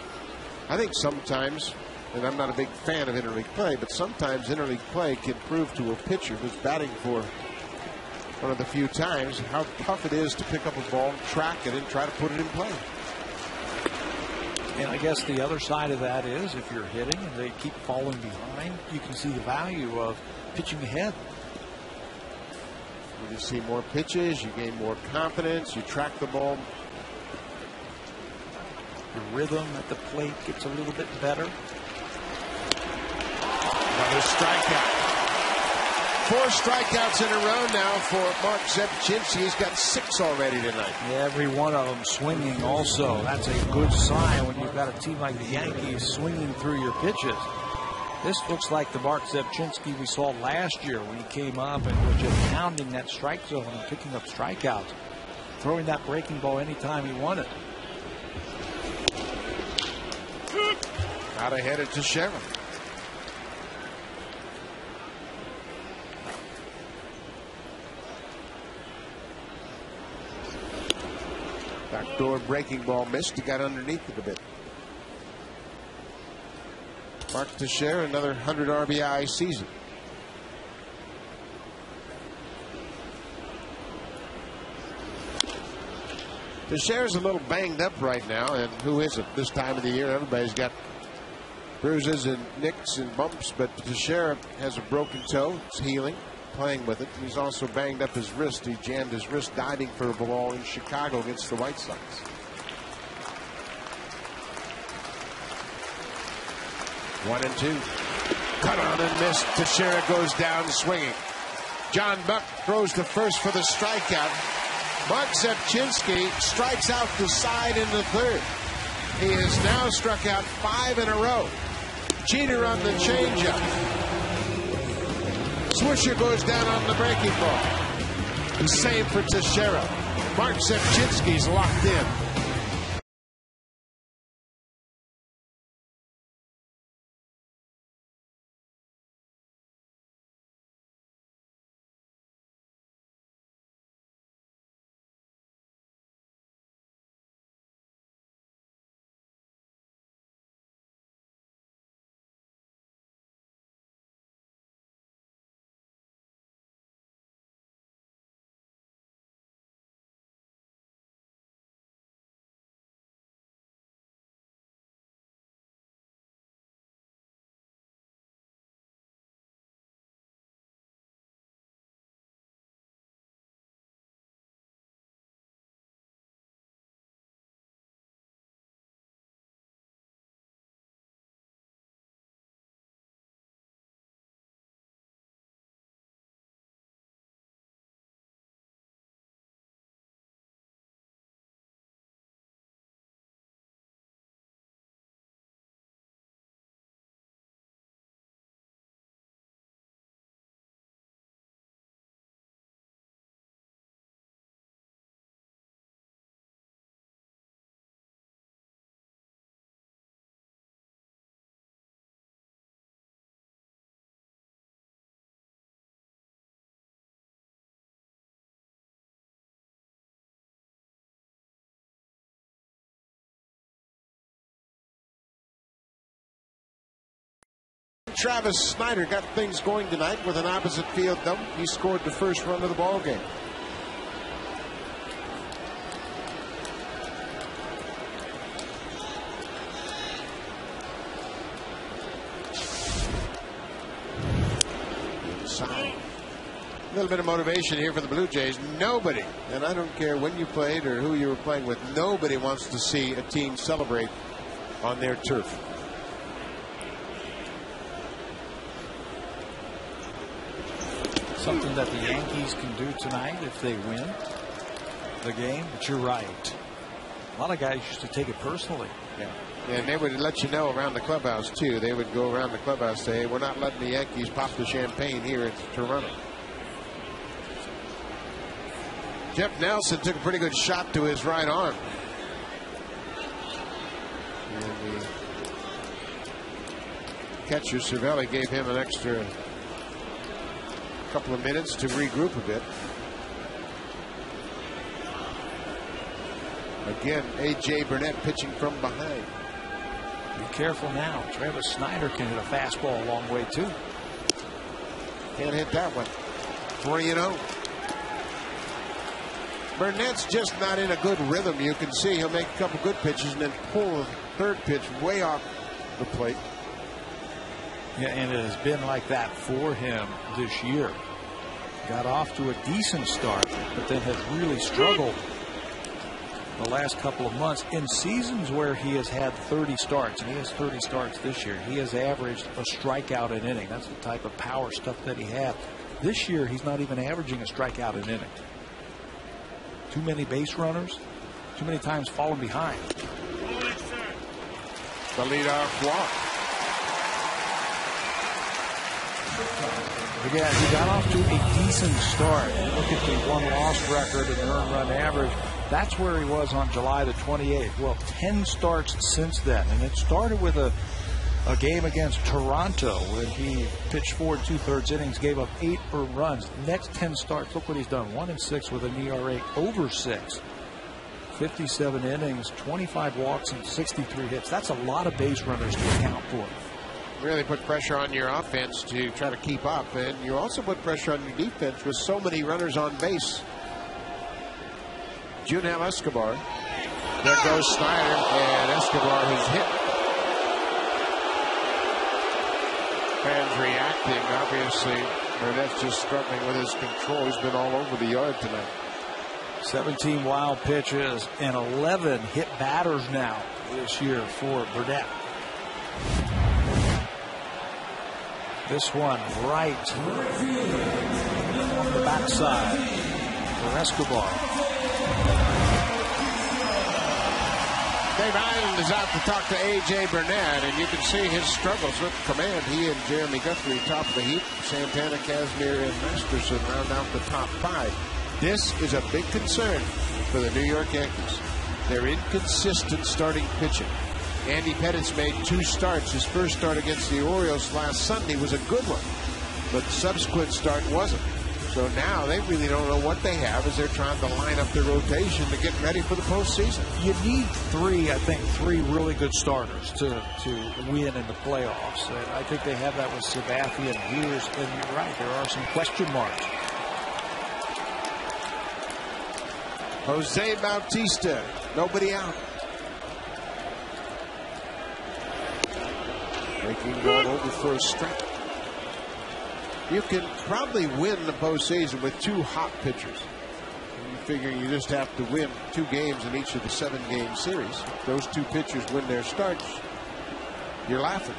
I think sometimes, and I'm not a big fan of interleague play, but sometimes interleague play can prove to a pitcher who's batting for one of the few times how tough it is to pick up a ball, track it, and try to put it in play. And I guess the other side of that is if you're hitting and they keep falling behind, you can see the value of pitching ahead. You just see more pitches, you gain more confidence, you track the ball. The rhythm at the plate gets a little bit better. Another strikeout. 4 strikeouts in a row now for Mark Zepchinski. He's got 6 already tonight. Every one of them swinging also. That's a good sign when you've got a team like the Yankees swinging through your pitches. This looks like the Mark Zepchinski we saw last year when he came up and was just pounding that strike zone and picking up strikeouts. Throwing that breaking ball anytime he wanted. Out ahead to Teixeira. Backdoor breaking ball missed. He got underneath it a bit. Mark Teixeira, another 100 RBI season. Teixeira's a little banged up right now, and who isn't this time of the year? Everybody's got bruises and nicks and bumps, but Teixeira has a broken toe. It's healing, playing with it. He's also banged up his wrist. He jammed his wrist diving for a ball in Chicago against the White Sox. One and two. Cut on and missed. Teixeira goes down swinging. John Buck throws to first for the strikeout. Mark Zepchinski strikes out the side in the third. He has now struck out 5 in a row. Jeter on the changeup. Swisher goes down on the breaking ball. The same for Teixeira. Mark Zepchinski's locked in. Travis Snyder got things going tonight with an opposite field double. He scored the first run of the ball game. Inside. A little bit of motivation here for the Blue Jays. Nobody, and I don't care when you played or who you were playing with, nobody wants to see a team celebrate on their turf. Something that the Yankees can do tonight if they win the game. But you're right. A lot of guys used to take it personally. Yeah. And they would let you know around the clubhouse, too. They would go around the clubhouse and say, hey, we're not letting the Yankees pop the champagne here in Toronto. Jeff Nelson took a pretty good shot to his right arm. And the catcher, Cervelli, gave him an extra couple of minutes to regroup a bit. Again, A.J. Burnett pitching from behind. Be careful now. Travis Snyder can hit a fastball a long way, too. Can't hit that one. 3-0. Burnett's just not in a good rhythm. You can see he'll make a couple good pitches and then pull the third pitch way off the plate. Yeah, and it has been like that for him this year. Got off to a decent start, but then has really struggled the last couple of months. In seasons where he has had 30 starts, and he has 30 starts this year, he has averaged a strikeout an inning. That's the type of power stuff that he had. This year, he's not even averaging a strikeout an inning. Too many base runners, too many times falling behind. The leadoff walk. Again, he got off to a decent start. Look at the one-loss record and the earned run average. That's where he was on July the 28th. Well, 10 starts since then. And it started with a game against Toronto when he pitched 4 2/3 innings, gave up 8 earned runs. Next 10 starts, look what he's done. 1-6 with an ERA over 6. 57 innings, 25 walks, and 63 hits. That's a lot of base runners to account for. Really put pressure on your offense to try to keep up, and you also put pressure on your defense with so many runners on base. Junel Escobar. There goes Snyder, and Escobar has hit. Fans reacting, obviously. Burnett's just struggling with his control. He's been all over the yard tonight. 17 wild pitches and 11 hit batters now this year for Burnett. This one right on the backside for Escobar. Dave Island is out to talk to A.J. Burnett, and you can see his struggles with command. He and Jeremy Guthrie top of the heap. Santana, Casimir, and Masterson round out the top 5. This is a big concern for the New York Yankees. Their inconsistent starting pitching. Andy Pettit's made 2 starts. His first start against the Orioles last Sunday was a good one, but the subsequent start wasn't. So now they really don't know what they have as they're trying to line up their rotation to get ready for the postseason. You need 3 really good starters to win in the playoffs. And I think they have that with Sabathia and Hughes. And you're right, there are some question marks. Jose Bautista, nobody out. Breaking ball over for a strike. You can probably win the postseason with 2 hot pitchers. You figure you just have to win 2 games in each of the 7-game series. If those 2 pitchers win their starts, you're laughing.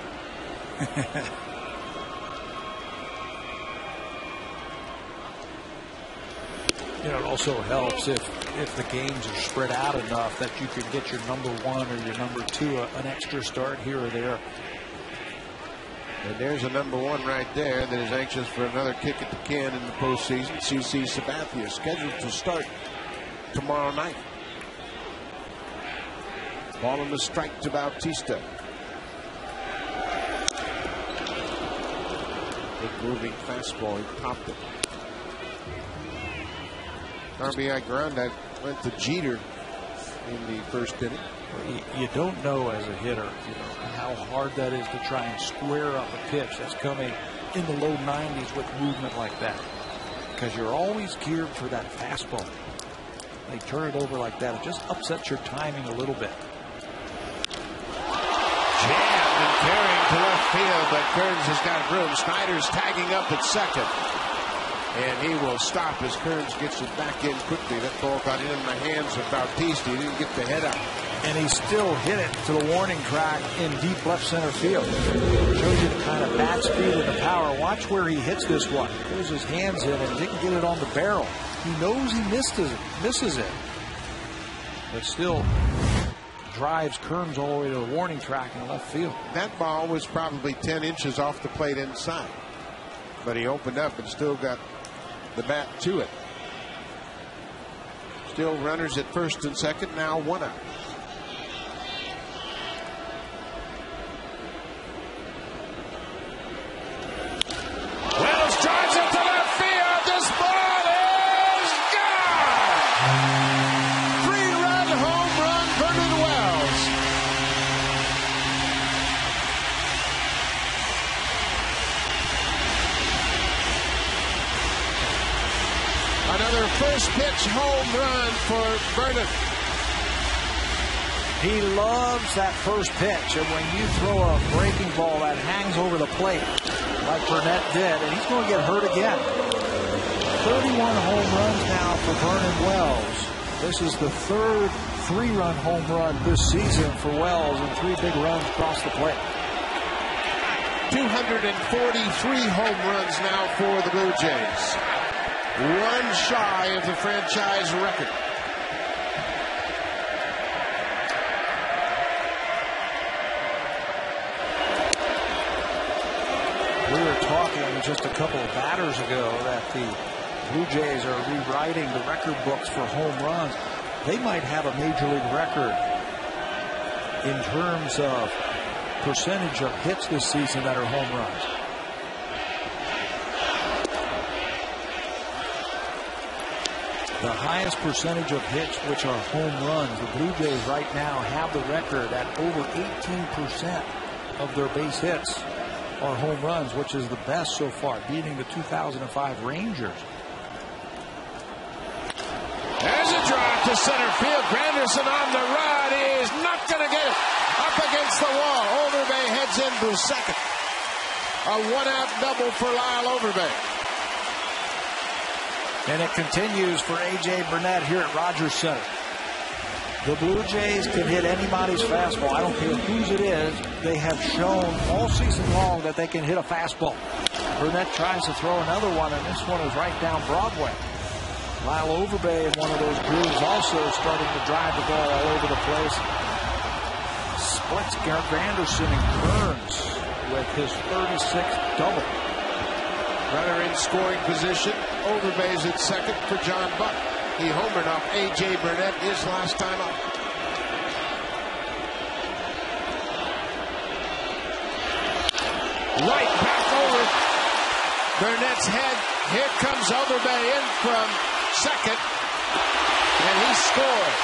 You know, it also helps if the games are spread out enough that you can get your number 1 or your number 2 an extra start here or there. And there's a number 1 right there that is anxious for another kick at the can in the postseason. CC Sabathia scheduled to start tomorrow night. Ball on the strike to Bautista. Big moving fastball. He popped it. RBI ground that went to Jeter in the first inning. You don't know as a hitter, how hard that is to try and square up a pitch that's coming in the low 90s with movement like that, because you're always geared for that fastball. They turn it over like that, it just upsets your timing a little bit. Jammed and carrying to left field, but Kearns has got room. Snyder's tagging up at second. And he will stop as Kearns gets it back in quickly. That ball got in the hands of Bautista. He didn't get the head up. And he still hit it to the warning track in deep left center field. Shows you the kind of bat speed and the power. Watch where he hits this one. Pulls his hands in and didn't get it on the barrel. He knows he misses it. But still drives Kearns all the way to the warning track in left field. That ball was probably 10 inches off the plate inside. But he opened up and still got the bat to it. Still runners at first and second, now 1 out. Wells drives it to left field. This ball is gone. 3-run home run, Vernon Wells. Another first pitch home run for Vernon. He loves that first pitch, and when you throw a breaking ball that hangs over the plate, like Burnett did, and he's going to get hurt again. 31 home runs now for Vernon Wells. This is the third 3-run home run this season for Wells, and 3 big runs across the plate. 243 home runs now for the Blue Jays. 1 shy of the franchise record. We were talking just a couple of batters ago that the Blue Jays are rewriting the record books for home runs. They might have a major league record in terms of percentage of hits this season that are home runs. The highest percentage of hits, which are home runs. The Blue Jays right now have the record at over 18% of their base hits are home runs, which is the best so far, beating the 2005 Rangers. There's a drive to center field. Granderson on the run. He is not going to get it. Up against the wall. Overbay heads into second. A 1-out double for Lyle Overbay. And it continues for A.J. Burnett here at Rogers Center. The Blue Jays can hit anybody's fastball. I don't care whose it is. They have shown all season long that they can hit a fastball. Burnett tries to throw another one, and this one is right down Broadway. Lyle Overbay in one of those grooves also starting to drive the ball all over the place. Splits Granderson and Kearns with his 36th double. Runner in scoring position. Overbay's at second for John Buck. He homered off A.J. Burnett his last time up. Right back over Burnett's head. Here comes Overbay in from second. And he scores.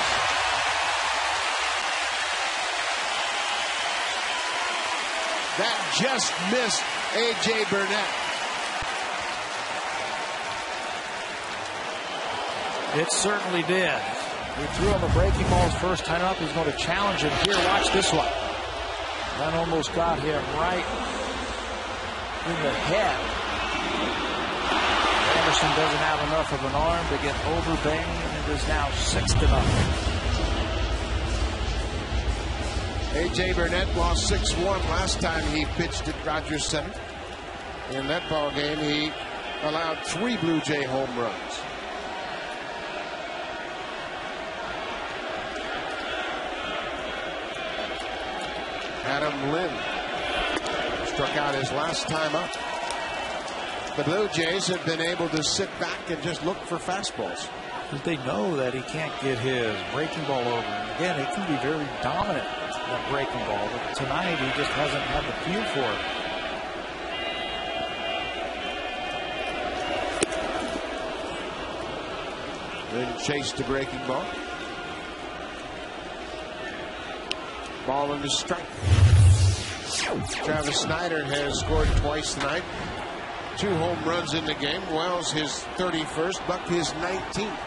That just missed A.J. Burnett. It certainly did. He threw him a breaking ball his first time up. He's going to challenge him here. Watch this one. That almost got him right in the head. Anderson doesn't have enough of an arm to get Overbay, and it is now 6-0. A.J. Burnett lost 6-1 last time he pitched at Rogers Center. In that ball game, he allowed 3 Blue Jay home runs. Adam Lynn struck out his last time up. The Blue Jays have been able to sit back and just look for fastballs. Because they know that he can't get his breaking ball over. And again, it can be very dominant, that breaking ball. But tonight, he just hasn't had the feel for it. Then chased the breaking ball. Ball into strike. Travis Snyder has scored twice tonight. 2 home runs in the game. Wells his 31st, Buck his 19th.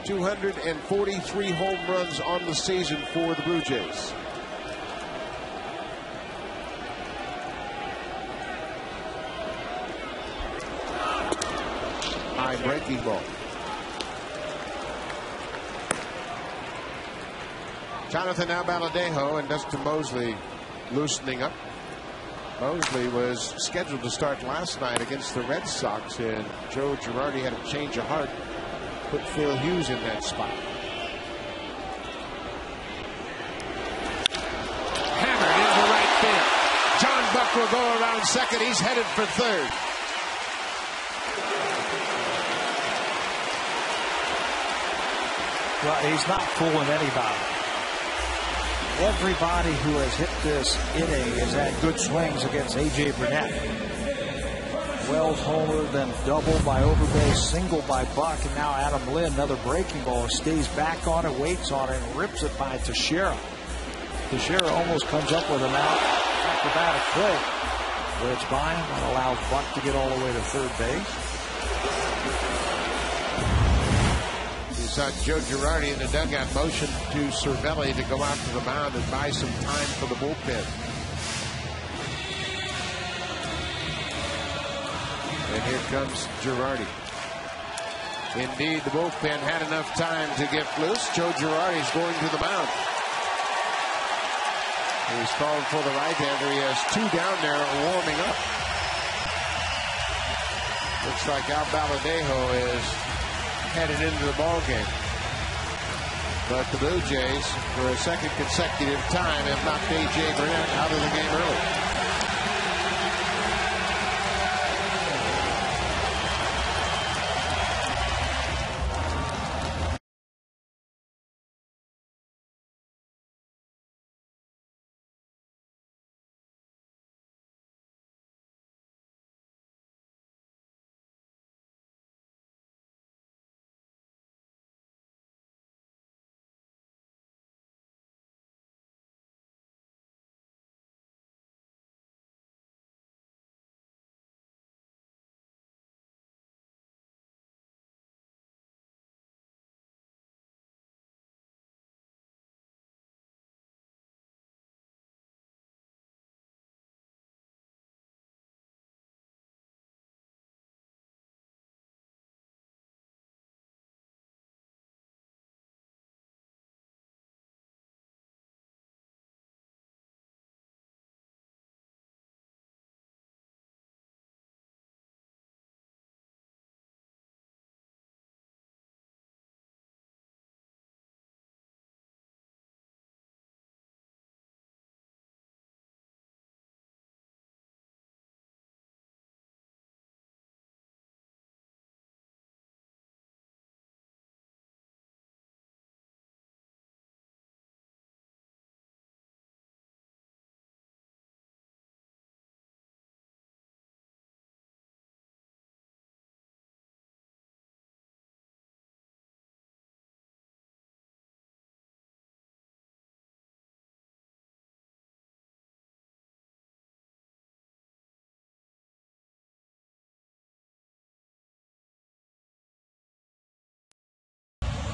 243 home runs on the season for the Blue Jays. high breaking ball. Jonathan Albaladejo and Dustin Mosley loosening up. Mosley was scheduled to start last night against the Red Sox, and Joe Girardi had a change of heart, put Phil Hughes in that spot. Hammered into right field. John Buck will go around second. He's headed for third. Well, he's not fooling anybody. Everybody who has hit this inning has had good swings against A.J. Burnett. Wells homer, then double by Overbay, single by Buck, and now Adam Lynn, another breaking ball, stays back on it, waits on it, and rips it by Teixeira. Teixeira almost comes up with an acrobatic play. But it's by him and allows Buck to get all the way to third base. You saw Joe Girardi in the dugout motion to Cervelli to go out to the mound and buy some time for the bullpen. And here comes Girardi. Indeed, the bullpen had enough time to get loose. Joe Girardi's going to the mound. He's called for the right-hander. He has two down there warming up. Looks like Albaladejo is headed into the ball game. But the Blue Jays, for a second consecutive time, have knocked A.J. Burnett out of the game early.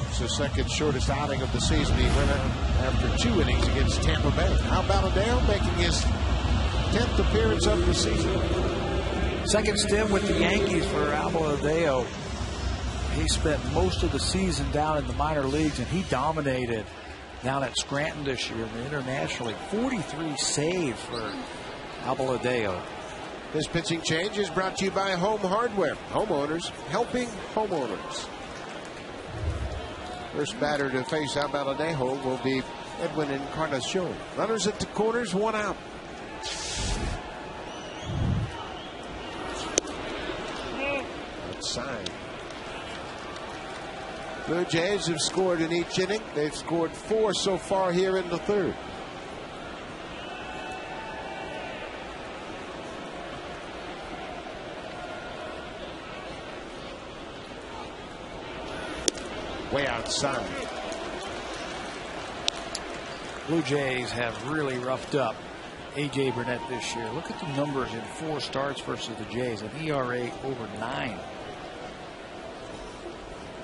It's the second shortest outing of the season. He went out after 2 innings against Tampa Bay. Albaladejo making his 10th appearance of the season. Second stint with the Yankees for Albaladejo. He spent most of the season down in the minor leagues, and he dominated down at Scranton this year internationally. 43 saves for Albaladejo. This pitching change is brought to you by Home Hardware. Homeowners helping homeowners. First batter to face Albaladejo will be Edwin Encarnacion. Runners at the corners, 1 out. Outside. Blue Jays have scored in each inning. They've scored 4 so far here in the third. Way outside. Blue Jays have really roughed up A.J. Burnett this year. Look at the numbers in 4 starts versus the Jays. An ERA over 9.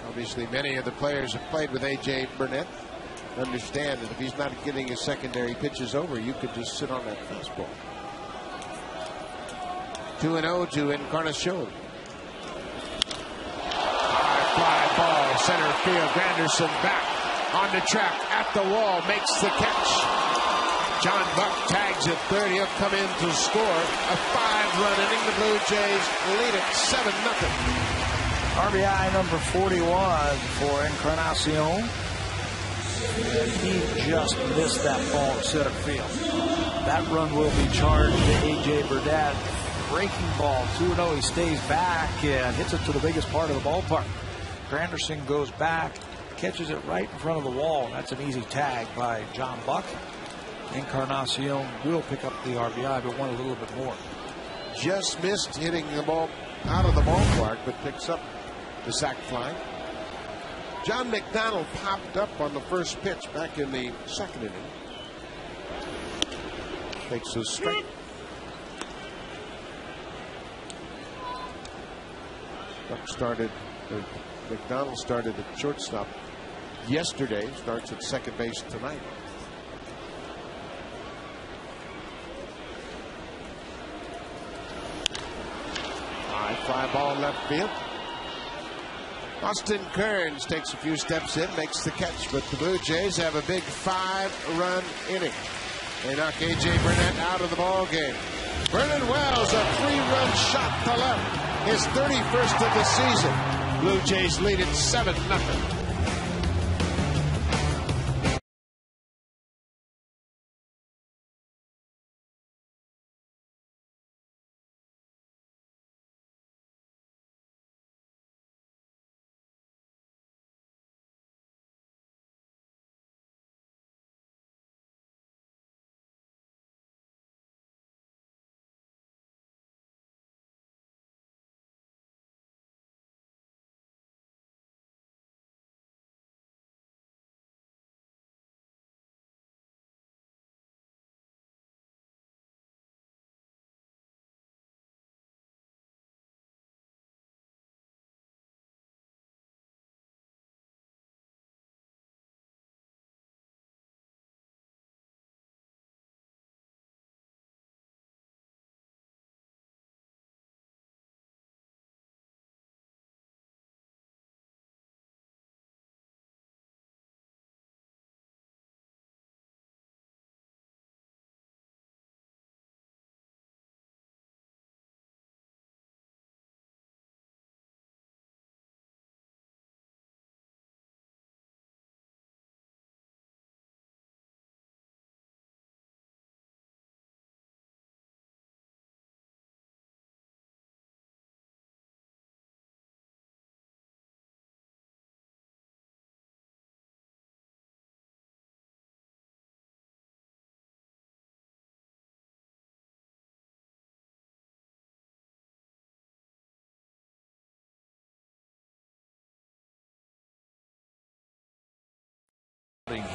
Obviously, many of the players have played with A.J. Burnett. Understand that if he's not getting his secondary pitches over, you could just sit on that fastball. 2-0 to Encarnacion. center field. Granderson back on the track at the wall, makes the catch. John Buck tags at third. He'll come in to score a 5-run inning. The Blue Jays lead it 7-0. RBI number 41 for Encarnacion. He just missed that ball in center field. That run will be charged to A.J. Burnett. Breaking ball, 2-0. He stays back and hits it to the biggest part of the ballpark. Granderson goes back, catches it right in front of the wall. That's an easy tag by John Buck. Encarnacion will pick up the RBI, but want a little bit more. Just missed hitting the ball out of the ballpark, but picks up the sac fly. John McDonald popped up on the first pitch back in the second inning. Takes a strike. McDonald started at shortstop yesterday, starts at second base tonight. High fly ball left field. Austin Kearns takes a few steps in, makes the catch, but the Blue Jays have a big 5-run inning. They knock A.J. Burnett out of the ball game. Vernon Wells, a 3-run shot to left. His 31st of the season. Blue Jays lead it 7-0.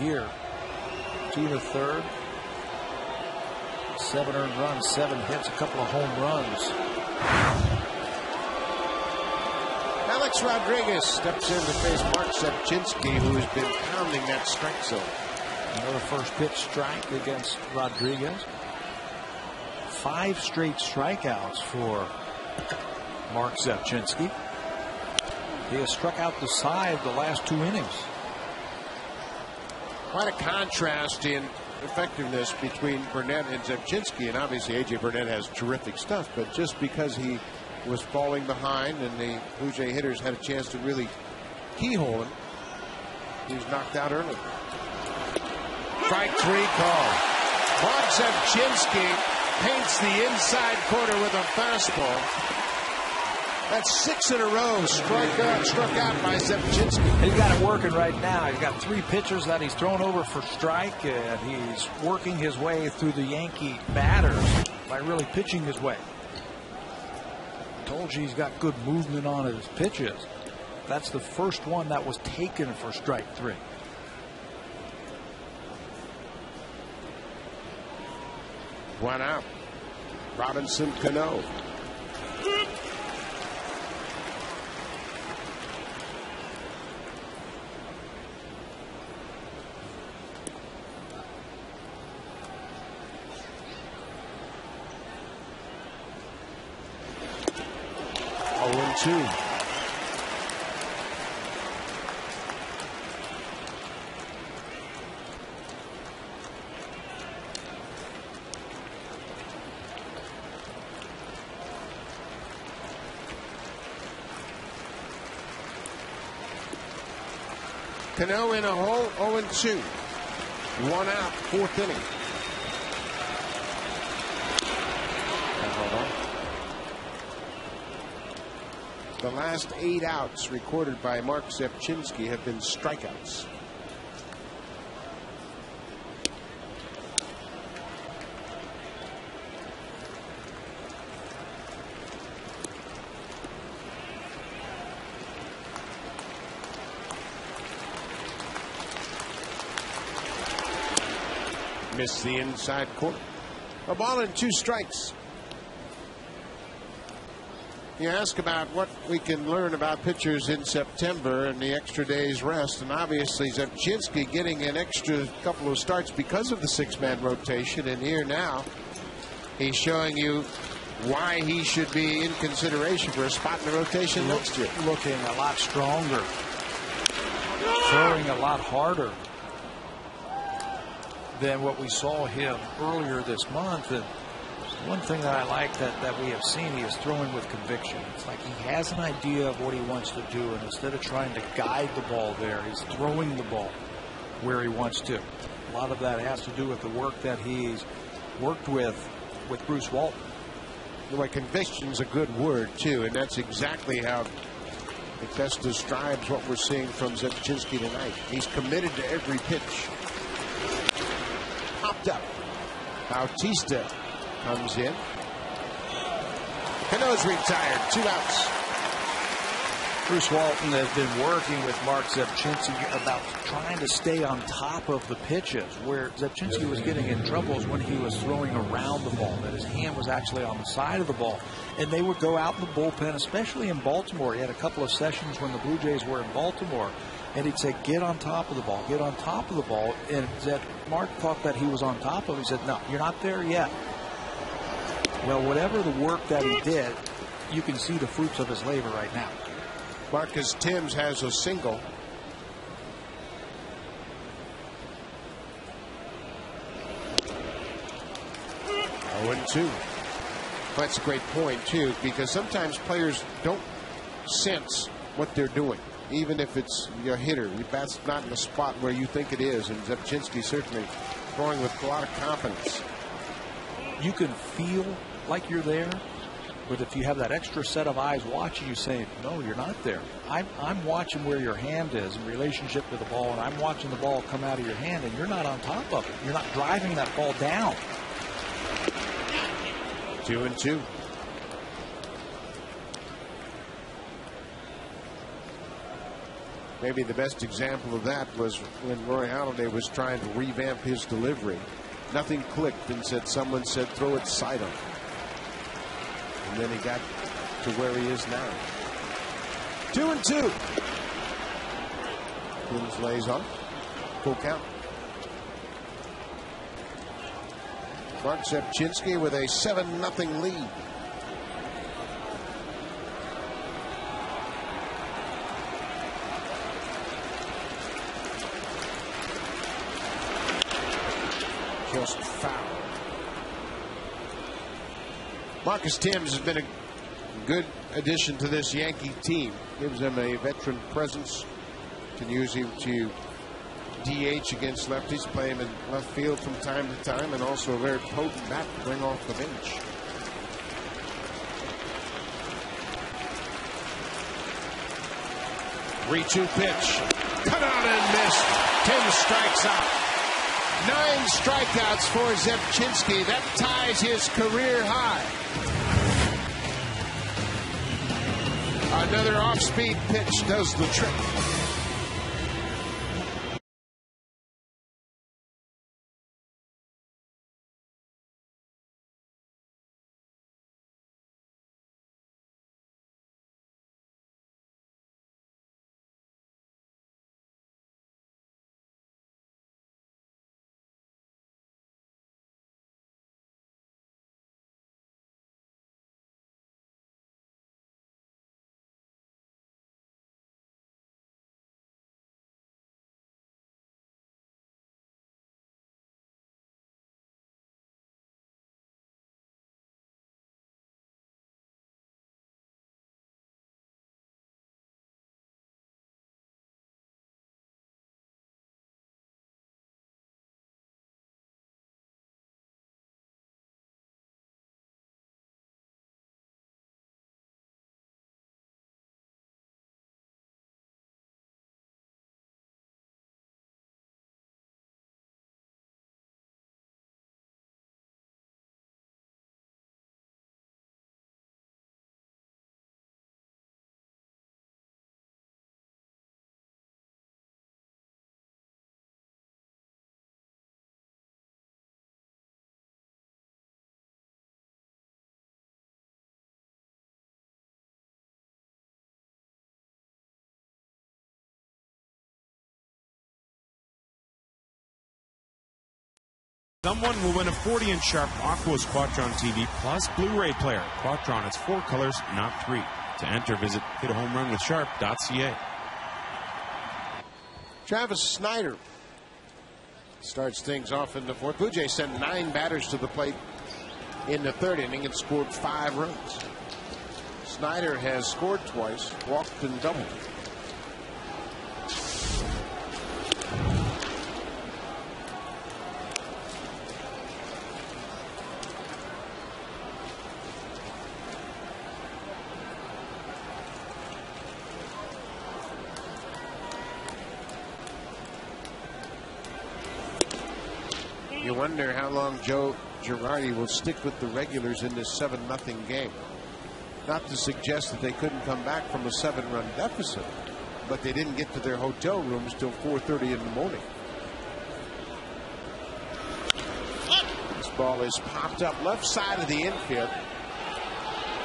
Here, 2 to third, 7 earned runs, 7 hits, a couple of home runs. Alex Rodriguez steps in to face Mark Sepchinski, who has been pounding that strike zone. Another first pitch strike against Rodriguez. 5 straight strikeouts for Mark Sepchinski. He has struck out the side the last 2 innings. Quite a contrast in effectiveness between Burnett and Sepchinski, and obviously A.J. Burnett has terrific stuff, but just because he was falling behind and the Blue Jay hitters had a chance to really keyhole him, he was knocked out early. Strike 3 call. Mark Sepchinski paints the inside corner with a fastball. That's 6 in a row struck out by Sepchinski. He's got it working right now. He's got 3 pitchers that he's thrown over for strike, and he's working his way through the Yankee batters by really pitching his way. I told you he's got good movement on his pitches. That's the first one that was taken for strike 3. One out. Robinson Cano. Cano in a hole, 0-2. 1 out, 4th inning. The last 8 outs recorded by Mark Zepchinski have been strikeouts. Missed the inside corner. A ball and 2 strikes. You ask about what we can learn about pitchers in September and the extra day's rest, and obviously Zepchinski getting an extra couple of starts because of the 6-man rotation, and here now he's showing you why he should be in consideration for a spot in the rotation next year. Looking a lot stronger, throwing a lot harder than what we saw him earlier this month. And one thing that I like that we have seen, he is throwing with conviction. It's like he has an idea of what he wants to do, and instead of trying to guide the ball there, he's throwing the ball where he wants to. A lot of that has to do with the work that he's worked with Bruce Walton. Boy, conviction's a good word, too, and that's exactly how it best describes what we're seeing from Zepchinski tonight. He's committed to every pitch. Popped up. Bautista comes in. Cano's retired. 2 outs. Bruce Walton has been working with Mark Zepchinski about trying to stay on top of the pitches. Where Zepchinski was getting in trouble is when he was throwing around the ball, that his hand was actually on the side of the ball. And they would go out in the bullpen, especially in Baltimore. He had a couple of sessions when the Blue Jays were in Baltimore, and he'd say, get on top of the ball, get on top of the ball. And Mark thought that he was on top of it. He said, no, you're not there yet. Well, whatever the work that he did, you can see the fruits of his labor right now. Marcus Timms has a single. Oh, and 2. That's a great point, too, because sometimes players don't sense what they're doing, even if it's your hitter. That's not in the spot where you think it is, and Zepchinski certainly throwing with a lot of confidence. You can feel like you're there, but if you have that extra set of eyes watching you, saying, no, you're not there. I'm watching where your hand is in relationship to the ball, and I'm watching the ball come out of your hand, and you're not on top of it. You're not driving that ball down. 2-2. Maybe the best example of that was when Roy Halladay was trying to revamp his delivery. Nothing clicked, and someone said, throw it side on. And then he got to where he is now. 2-2. Williams lays off. Full count. Mark Zepchinski with a 7-0 lead. Just foul. Marcus Timms has been a good addition to this Yankee team. Gives them a veteran presence. Can use him to DH against lefties, play him in left field from time to time, and also a very potent bat to bring off the bench. Three-two pitch. Cut out and missed. Tim strikes out. 9 strikeouts for Zepchinski. That ties his career high. Another off-speed pitch does the trick. Someone will win a 40-inch Sharp Aquos Quadron TV plus Blu-ray player. Quadron, it's 4 colors, not 3. To enter, visit hitahomerunwithsharp.ca. Travis Snyder starts things off in the fourth. Blue Jays sent 9 batters to the plate in the third inning and scored 5 runs. Snyder has scored twice, walked and doubled. You wonder how long Joe Girardi will stick with the regulars in this 7-0 game. Not to suggest that they couldn't come back from a 7-run deficit, but they didn't get to their hotel rooms till 4:30 in the morning. This ball is popped up left side of the infield.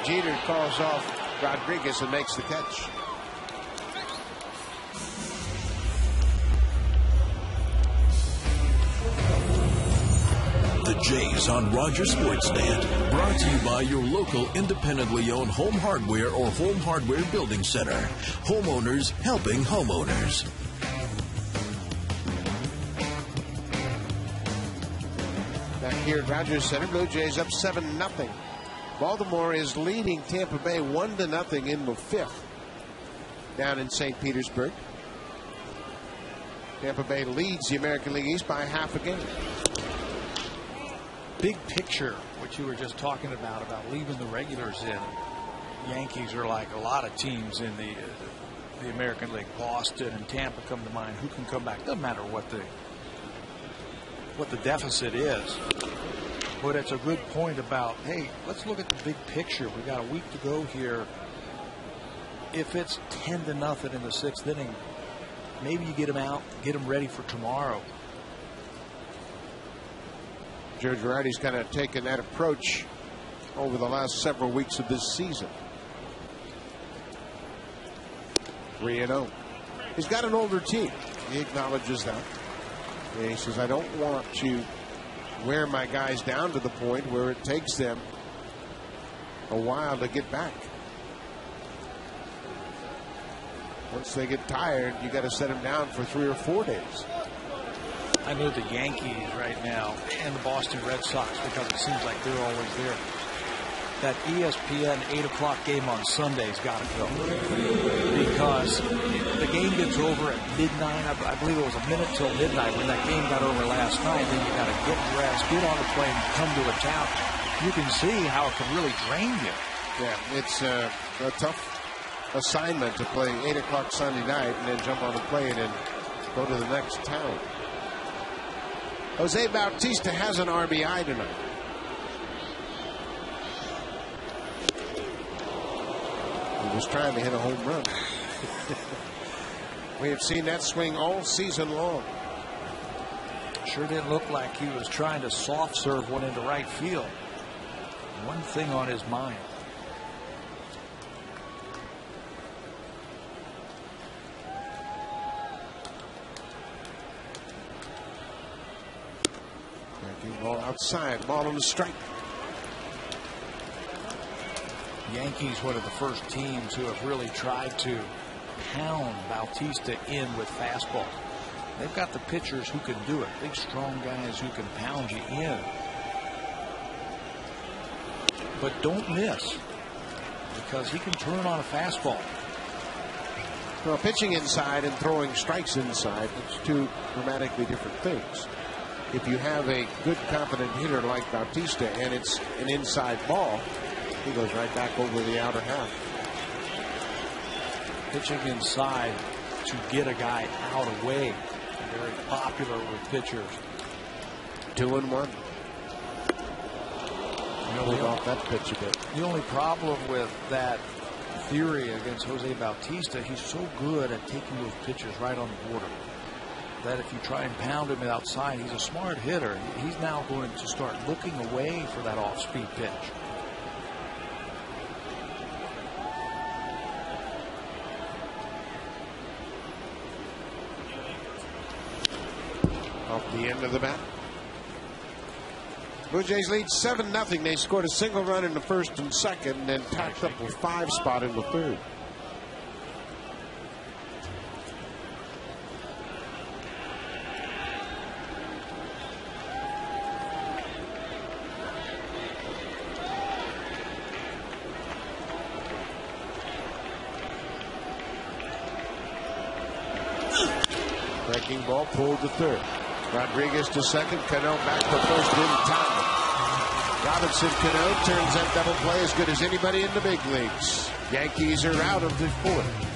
Jeter calls off Rodriguez and makes the catch. The Jays on Rogers Sportsnet, brought to you by your local independently owned home hardware or home hardware building center. Homeowners helping homeowners. Back here at Rogers Center, Blue Jays up 7-0. Baltimore is leading Tampa Bay 1-0 in the fifth down in St. Petersburg. Tampa Bay leads the American League East by half a game. Big picture, what you were just talking about leaving the regulars in. Yankees are like a lot of teams in the American League. Boston and Tampa come to mind. Who can come back? Doesn't matter what the deficit is. But it's a good point about, hey, let's look at the big picture. We got a week to go here. If it's 10-0 in the 6th inning, maybe you get them out, get them ready for tomorrow. Joe Girardi's kind of taken that approach over the last several weeks of this season. 3-0. He's got an older team. He acknowledges that. And he says, I don't want to wear my guys down to the point where it takes them a while to get back. Once they get tired, you got to set them down for 3 or 4 days. I know the Yankees right now and the Boston Red Sox, because it seems like they're always there. That ESPN 8 o'clock game on Sunday's got to go, because the game gets over at midnight. I believe it was a minute till midnight when that game got over last night. Then you got to get dressed, get on the plane, come to a town. You can see how it can really drain you. Yeah, it's a tough assignment to play 8 o'clock Sunday night and then jump on a plane and go to the next town. Jose Bautista has an RBI tonight. He was trying to hit a home run. We have seen that swing all season long. Sure didn't look like he was trying to soft serve one into right field. One thing on his mind. Ball outside, ball on the strike. Yankees, one of the first teams who have really tried to pound Bautista in with fastball. They've got the pitchers who can do it. Big, strong guys who can pound you in. But don't miss, because he can turn on a fastball. Well, pitching inside and throwing strikes inside, it's two dramatically different things. If you have a good, competent hitter like Bautista and it's an inside ball, he goes right back over the outer half. Pitching inside to get a guy out away. Very popular with pitchers. 2-1. Hold off that pitch a bit. The only problem with that theory against Jose Bautista, he's so good at taking those pitches right on the border, that if you try and pound him outside, he's a smart hitter. He's now going to start looking away for that off-speed pitch. Off the end of the bat. Blue Jays lead 7-0. They scored a single run in the first and second, and then tacked up a 5 spot in the third. Breaking ball pulled to third. Rodriguez to second. Cano back to first in time. Robinson Cano turns that double play as good as anybody in the big leagues. Yankees are out of the fourth.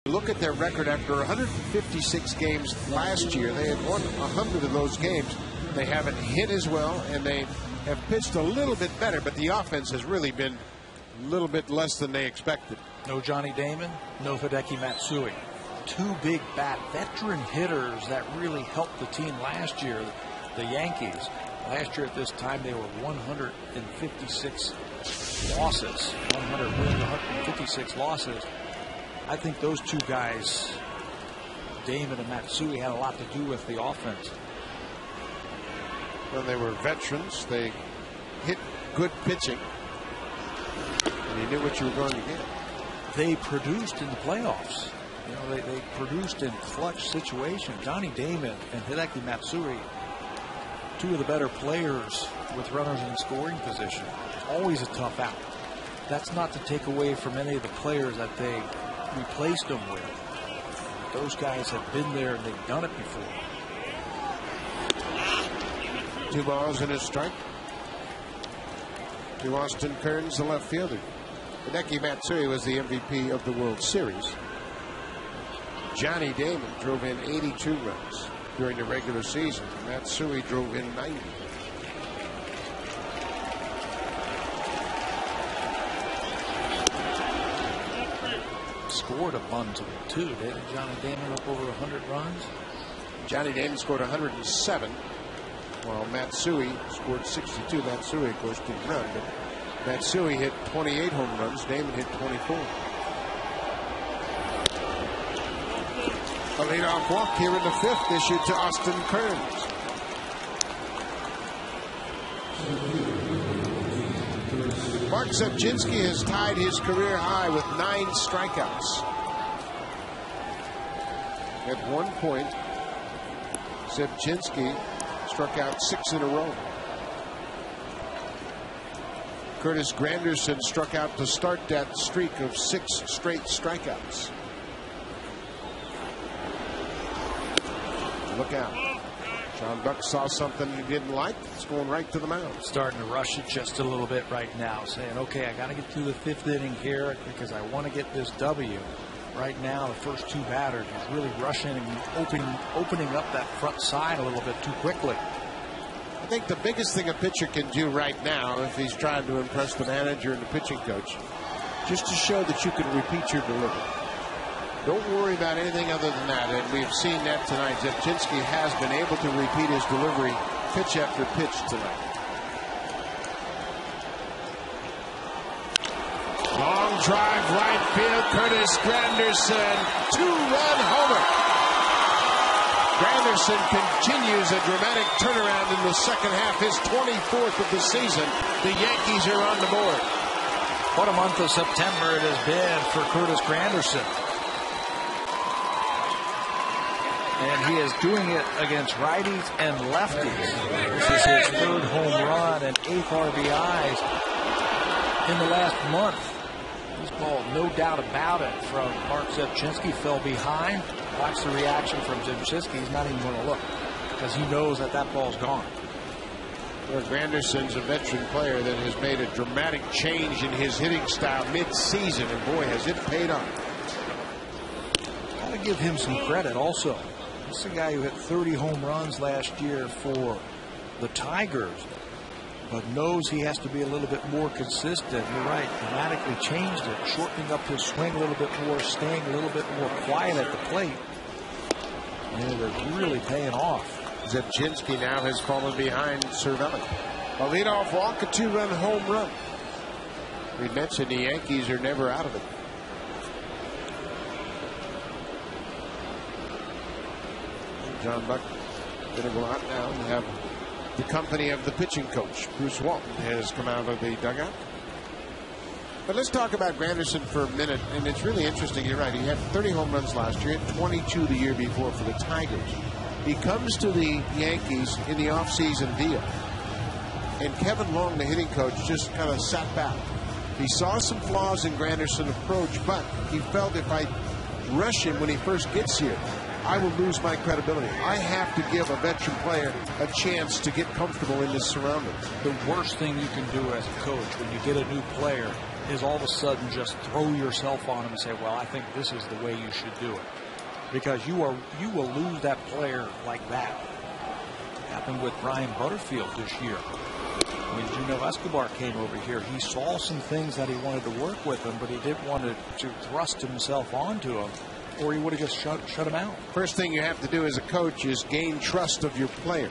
Look at their record after 156 games last year. They had won 100 of those games. They haven't hit as well, and they have pitched a little bit better, but the offense has really been a little bit less than they expected. No Johnny Damon, no Hideki Matsui. Two big bat veteran hitters that really helped the team last year, the Yankees. Last year at this time, they were 156 losses. 100 wins, 156 losses. I think those two guys, Damon and Matsui, had a lot to do with the offense. Well, they were veterans. They hit good pitching, and you knew what you were going to get. They produced in the playoffs. You know, they produced in clutch situations. Johnny Damon and Hideki Matsui, two of the better players with runners in scoring position. Always a tough out. That's not to take away from any of the players that they replaced them with. Those guys have been there and they've done it before. 2 balls and a strike to Austin Kearns, the left fielder. Hideki Matsui was the MVP of the World Series. Johnny Damon drove in 82 runs during the regular season. Matsui drove in 90. Scored a bunch of them too, didn't Johnny Damon up over 100 runs? Johnny Damon scored 107, while Matsui scored 62. Matsui, of course, didn't run, but Matsui hit 28 home runs. Damon hit 24. A leadoff walk here in the 5th, issued to Austin Kearns. Mark Zebczynski has tied his career high with 9 strikeouts. At one point, Zebczynski struck out 6 in a row. Curtis Granderson struck out to start that streak of 6 straight strikeouts. Look out. John Buck saw something he didn't like. It's going right to the mound. Starting to rush it just a little bit right now, saying, okay, I got to get through the 5th inning here because I want to get this W. Right now, the first 2 batters is really rushing and opening up that front side a little bit too quickly. I think the biggest thing a pitcher can do right now, if he's trying to impress the manager and the pitching coach, just to show that you can repeat your delivery. Don't worry about anything other than that. And we've seen that tonight. Zepchinski has been able to repeat his delivery pitch after pitch tonight. Long drive right field. Curtis Granderson, 2-run homer. Granderson continues a dramatic turnaround in the second half. His 24th of the season. The Yankees are on the board. What a month of September it has been for Curtis Granderson. And he is doing it against righties and lefties. This is his third home run and 8th RBIs in the last month. This ball, no doubt about it, from Mark Zepchinski, fell behind. Watch the reaction from Zepchinski. He's not even going to look because he knows that that ball's gone. Well, Granderson's a veteran player that has made a dramatic change in his hitting style mid-season, and boy, has it paid off. Got to give him some credit also. This is a guy who hit 30 home runs last year for the Tigers, but knows he has to be a little bit more consistent. You're right, dramatically changed it, shortening up his swing a little bit more, staying a little bit more quiet at the plate. And they're really paying off. Zepchinski now has fallen behind Cervelli. A leadoff walk, a 2-run home run. We mentioned the Yankees are never out of it. John Buck going to go out now and have the company of the pitching coach. Bruce Walton has come out of the dugout. But let's talk about Granderson for a minute. And it's really interesting. You're right. He had 30 home runs last year, 22 the year before for the Tigers. He comes to the Yankees in the offseason deal. And Kevin Long, the hitting coach, just kind of sat back. He saw some flaws in Granderson's approach, but he felt if I rush him when he first gets here, I will lose my credibility. I have to give a veteran player a chance to get comfortable in this surrounding. The worst thing you can do as a coach when you get a new player is all of a sudden just throw yourself on him and say, well, I think this is the way you should do it. Because you will lose that player like that. It happened with Brian Butterfield this year. When Gino Escobar came over here, he saw some things that he wanted to work with him, but he didn't want to thrust himself onto him, or he would have just shut him out. First thing you have to do as a coach is gain trust of your player.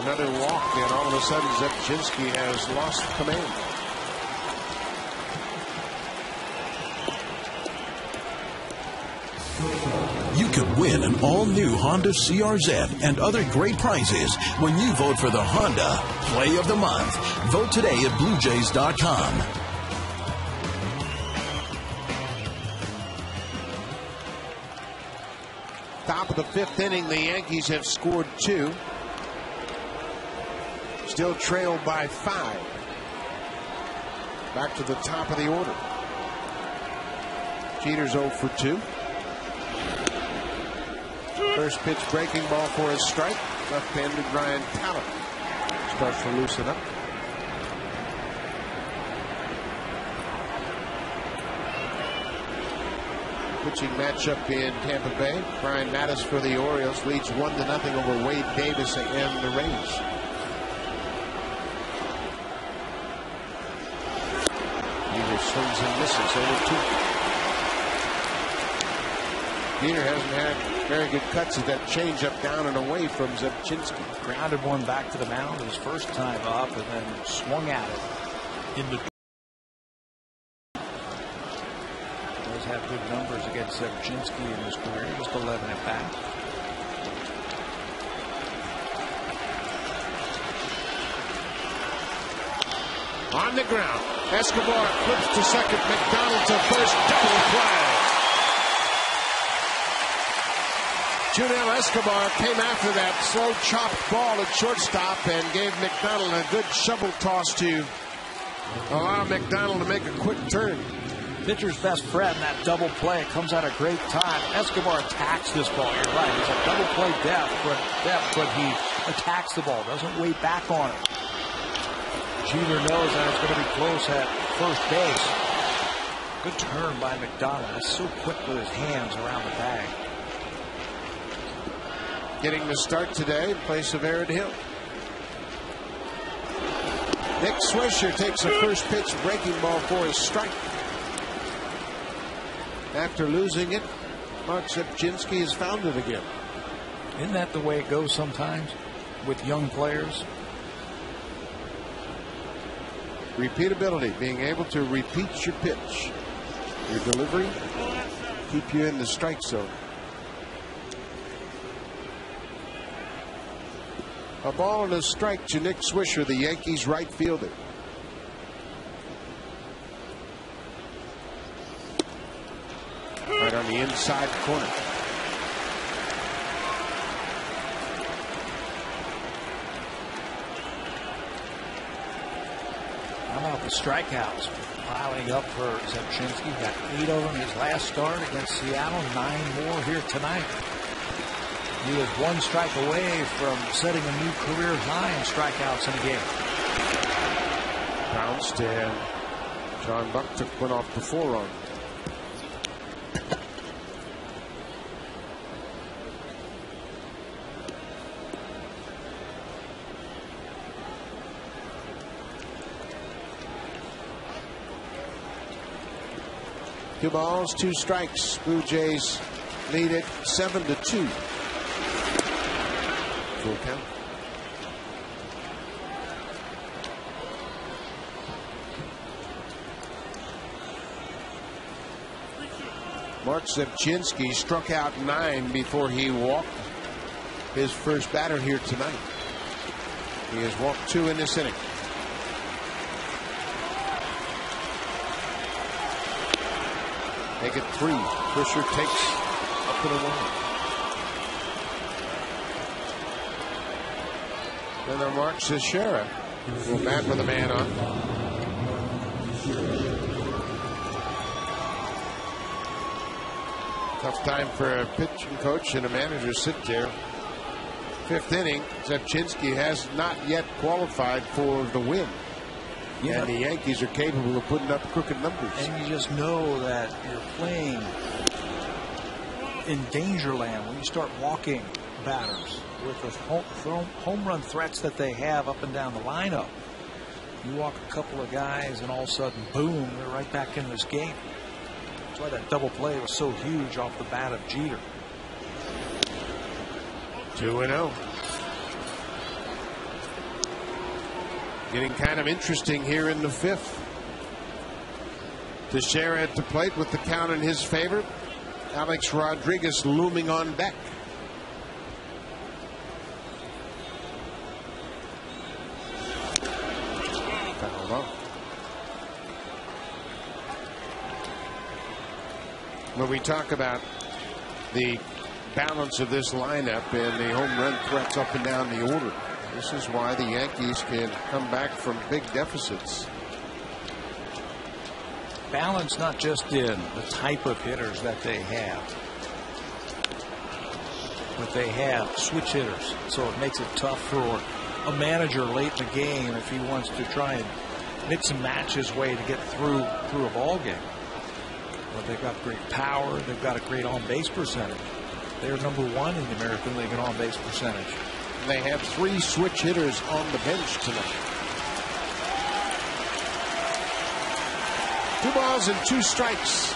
Another walk, and all of a sudden Zepchinski has lost command. You could win an all-new Honda CRZ and other great prizes when you vote for the Honda Play of the Month. Vote today at BlueJays.com. Top of the 5th inning, the Yankees have scored 2. Still trailed by 5. Back to the top of the order. Jeter's 0 for 2. First pitch breaking ball for a strike. Left-handed Ryan Talent starts to loosen up. Pitching matchup in Tampa Bay. Brian Mattis for the Orioles leads 1-0 over Wade Davis and the Rays. Jeter swings and misses over 2. Jeter hasn't had very good cuts at that changeup down and away from Zepchinski. Grounded one back to the mound his first time up and then swung at it in the. Does have good numbers against Zepchinski in his career, just 11 at bat. On the ground, Escobar flips to second, McDonald to first, double play. Junel Escobar came after that slow chopped ball at shortstop and gave McDonald a good shovel toss to allow McDonald to make a quick turn. Pitcher's best friend, that double play, comes at a great time. Escobar attacks this ball. You're right. It's a double play depth, but he attacks the ball, doesn't wait back on it. Jeter knows that it's going to be close at first base. Good turn by McDonald. He's so quick with his hands around the bag. Getting the start today in place of Aaron Hill. Nick Swisher takes a first pitch breaking ball for his strike. After losing it, Mark Zepchinski has found it again. Isn't that the way it goes sometimes with young players? Repeatability, being able to repeat your pitch, your delivery, keep you in the strike zone. A ball and a strike to Nick Swisher, the Yankees right fielder. Right on the inside corner. How about the strikeouts piling up for Zepchinski? Got 8 of them his last start against Seattle, 9 more here tonight. He was 1 strike away from setting a new career high in strikeouts in a game. Bounced, and John Buck took one off the forearm. Two balls, 2 strikes. Blue Jays lead it 7-2. Full count. Mark Zepchinski struck out 9 before he walked his first batter here tonight. He has walked 2 in this inning. Make it 3. Fisher takes up and away. Then Mark Teixeira will bat with a man on. Tough time for a pitching coach and a manager to sit there. 5th inning, Zepchinski has not yet qualified for the win. Yeah. And the Yankees are capable of putting up crooked numbers. And you just know that you're playing in danger land when you start walking batters with the home run threats that they have up and down the lineup. You walk a couple of guys and all of a sudden, boom, they're right back in this game. That's why that double play was so huge off the bat of Jeter. 2-0. Getting kind of interesting here in the 5th. Teixeira at the plate with the count in his favor. Alex Rodriguez looming on deck. Fouled off. When we talk about the balance of this lineup and the home run threats up and down the order, this is why the Yankees can come back from big deficits. Balance not just in the type of hitters that they have, but they have switch hitters. So it makes it tough for a manager late in the game if he wants to try and mix and match his way to get through a ball game. But they've got great power. They've got a great on-base percentage. They're number 1 in the American League in on-base percentage. They have 3 switch hitters on the bench tonight. 2 balls and 2 strikes.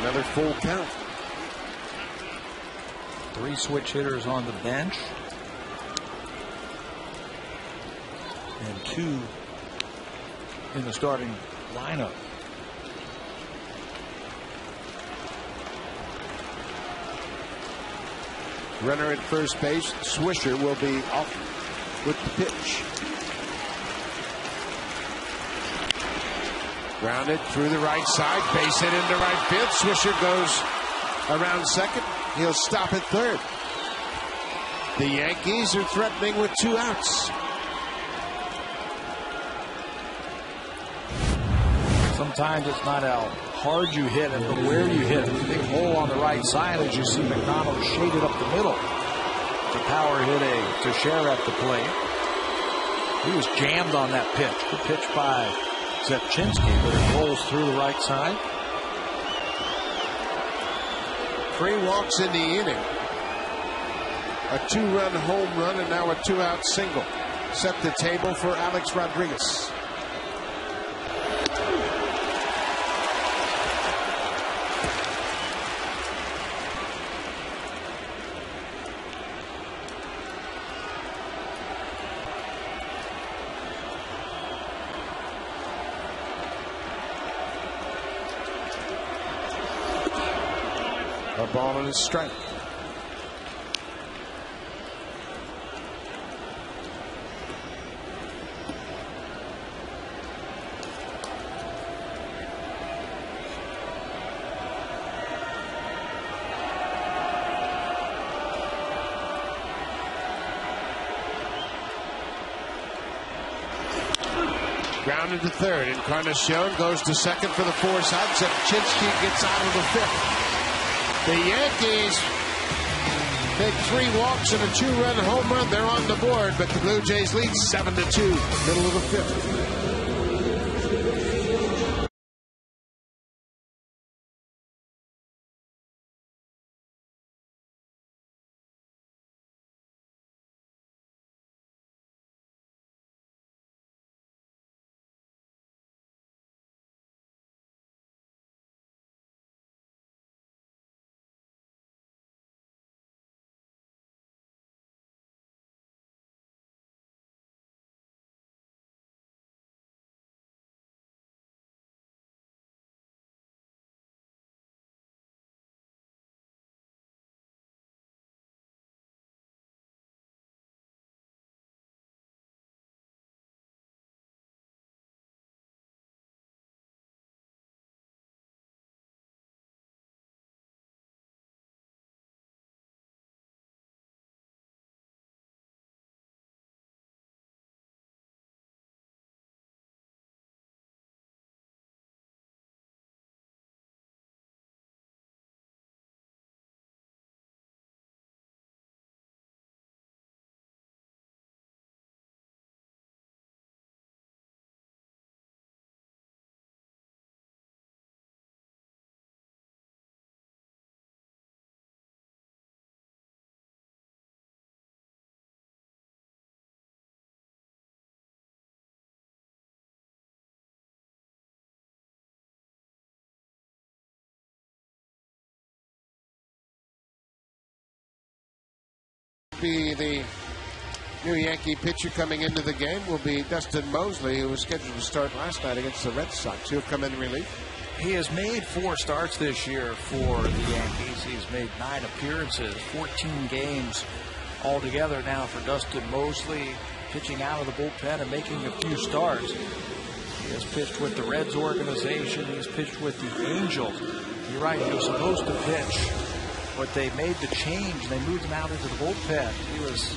Another full count. 3 switch hitters on the bench. And 2 in the starting lineup. Runner at first base. Swisher will be off with the pitch. Grounded through the right side. Base hit into right field. Swisher goes around second. He'll stop at third. The Yankees are threatening with 2 outs. Sometimes it's not how hard you hit it, but where you hit it. The big hole on the right side, as you see McDonald shaded up the middle. The power hit a Teixeira at the plate. He was jammed on that pitch. Good pitch by Zepchinski, but it rolls through the right side. 3 walks in the inning. A 2-run home run and now a 2-out single. Set the table for Alex Rodriguez. ball and a strike. Grounded to third. Encarnacion goes to second for the force out. Sapchinski gets out of the fifth. The Yankees make 3 walks and a 2-run home run. They're on the board, but the Blue Jays lead 7-2, middle of the fifth. The new Yankee pitcher coming into the game will be Dustin Mosley, who was scheduled to start last night against the Red Sox. He'll come in relief. He has made 4 starts this year for the Yankees. He's made 9 appearances, 14 games altogether now for Dustin Mosley, pitching out of the bullpen and making a few starts. He has pitched with the Reds organization. He's pitched with the Angels. You're right, he was supposed to pitch, but they made the change. They moved him out into the bullpen. He was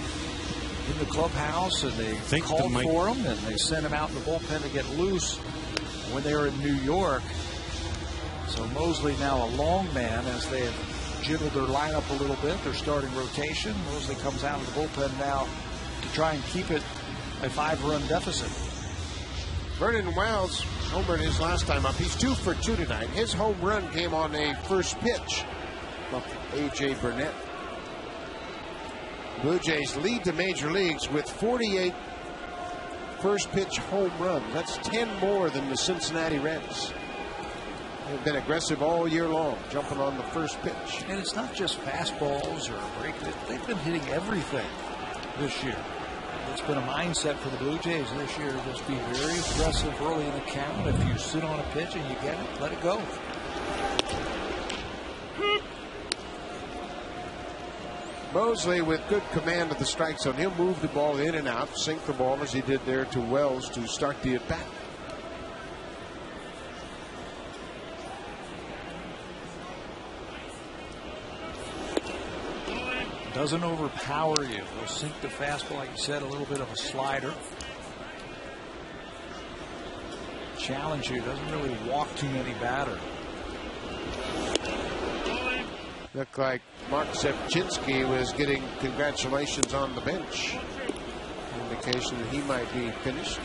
in the clubhouse, and they called for him, and they sent him out in the bullpen to get loose when they were in New York. So Mosley now a long man as they have jiggled their lineup a little bit, their starting rotation. Mosley comes out of the bullpen now to try and keep it a 5-run deficit. Vernon Wells homered his last time up. He's 2 for 2 tonight. His home run came on a first pitch from A.J. Burnett. Blue Jays lead the major leagues with 48 first pitch home runs. That's 10 more than the Cincinnati Reds. They've been aggressive all year long, jumping on the first pitch. And it's not just fastballs or break. They've been hitting everything this year. It's been a mindset for the Blue Jays this year to just be very aggressive early in the count. If you sit on a pitch and you get it, let it go. Mosley with good command of the strike zone. He'll move the ball in and out, sink the ball as he did there to Wells to start the at-bat. Doesn't overpower you. Will sink the fastball, like you said, a little bit of a slider. Challenge you. Doesn't really walk too many batters. Looked like Mark Sapchinski was getting congratulations on the bench. Indication that he might be finished.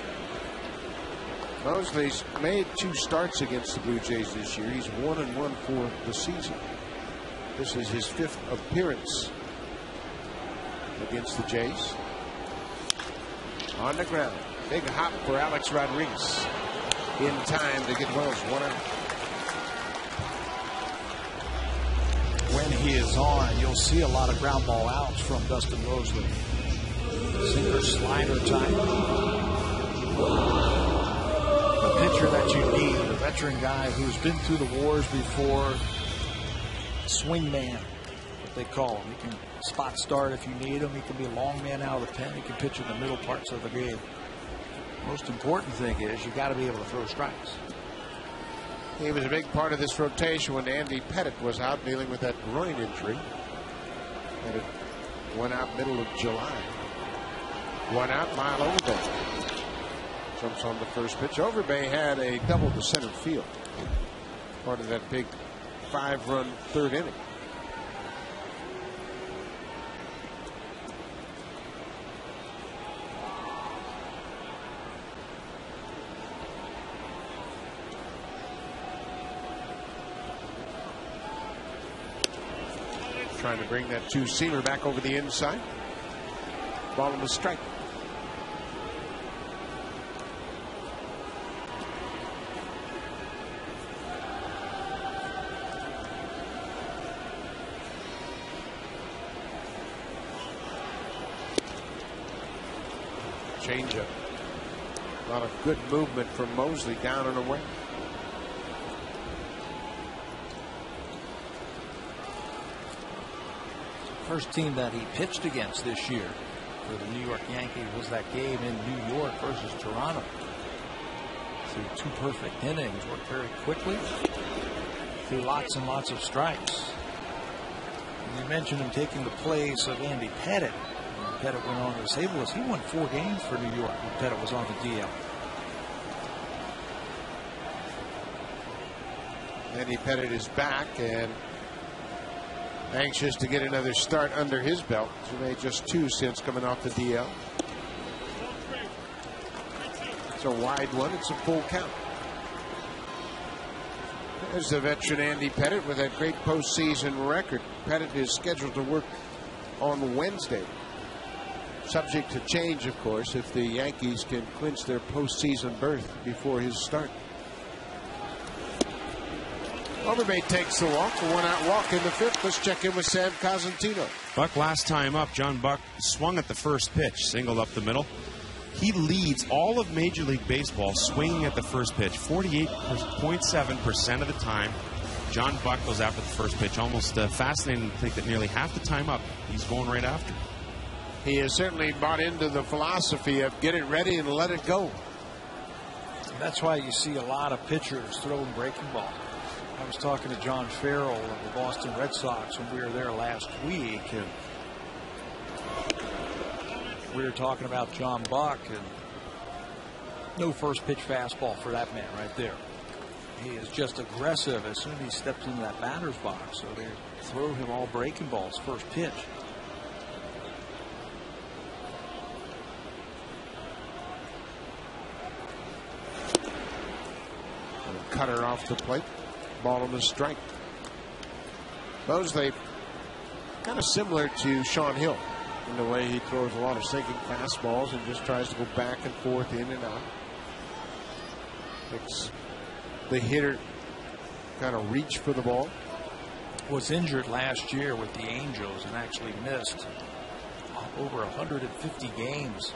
Mosley's made 2 starts against the Blue Jays this year. He's 1-1 for the season. This is his 5th appearance against the Jays. On the ground. Big hop for Alex Rodriguez. In time to get Wells 1 out. When he is on, you'll see a lot of ground ball outs from Dustin Mosley. Sinker slider type. A pitcher that you need, a veteran guy who's been through the wars before. swing man, what they call him. He can spot start if you need him. He can be a long man out of the pen. He can pitch in the middle parts of the game. Most important thing is you got to be able to throw strikes. He was a big part of this rotation when Andy Pettit was out dealing with that groin injury. And it went out middle of July. 1 out, Lyle Overbay jumps on the first pitch. Overbay had a double to center field. Part of that big 5-run third inning. Trying to bring that two-seamer back over the inside. Ball on the strike. Changeup. A lot of good movement from Mosley down and away. First team that he pitched against this year for the New York Yankees was that game in New York versus Toronto. Through 2 perfect innings, worked very quickly, threw lots and lots of strikes. And you mentioned him taking the place of Andy Pettit. When Pettit went on to the St. Louis, he won 4 games for New York when Pettit was on the DL. Andy Pettit is back and anxious to get another start under his belt. He's made just 2 since coming off the DL. It's a wide one. It's a full count. There's the veteran Andy Pettit with that great postseason record. Pettit is scheduled to work on Wednesday. Subject to change, of course, if the Yankees can clinch their postseason berth before his start. Overbay takes the walk, a 1-out walk in the 5th. Let's check in with Sam Cosentino. Buck last time up, John Buck swung at the first pitch, singled up the middle. He leads all of Major League Baseball swinging at the first pitch, 48.7% of the time. John Buck goes after the first pitch. Almost fascinating to think that nearly half the time up, he's going right after. He has certainly bought into the philosophy of get it ready and let it go. That's why you see a lot of pitchers throwing breaking balls. I was talking to John Farrell of the Boston Red Sox when we were there last week, and we were talking about John Buck, and no first pitch fastball for that man right there. He is just aggressive as soon as he steps into that batter's box, so they throw him all breaking balls first pitch. Cutter off the plate. Ball on the strike. Mosley kind of similar to Sean Hill in the way he throws a lot of sinking fastballs and just tries to go back and forth, in and out. Makes the hitter kind of reach for the ball. Was injured last year with the Angels and actually missed over 150 games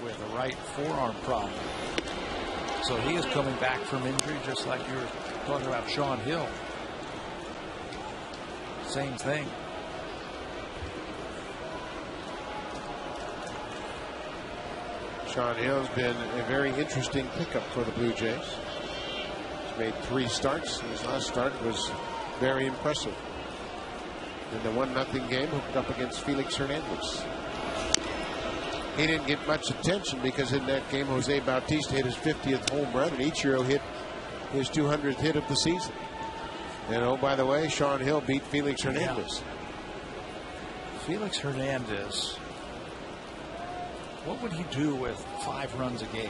with a right forearm problem. So he is coming back from injury, just like you were talking about Sean Hill. Same thing. Sean Hill's been a very interesting pickup for the Blue Jays. He's made 3 starts. His last start was very impressive. In the 1-0 game, hooked up against Felix Hernandez. He didn't get much attention because in that game, Jose Bautista hit his 50th home run, and Ichiro hit his 200th hit of the season. And oh, by the way, Sean Hill beat Felix Hernandez. Yeah. Felix Hernandez, what would he do with 5 runs a game?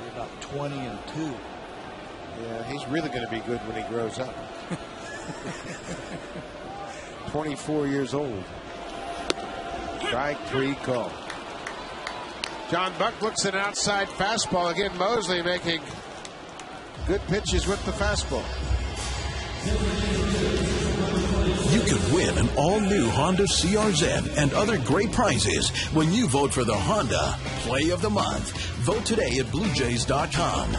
Be about 20-2. Yeah, he's really going to be good when he grows up. 24 years old. Strike 3 call. John Buck looks at an outside fastball. Again, Mosley making good pitches with the fastball. You could win an all-new Honda CRZ and other great prizes when you vote for the Honda Play of the Month. Vote today at BlueJays.com.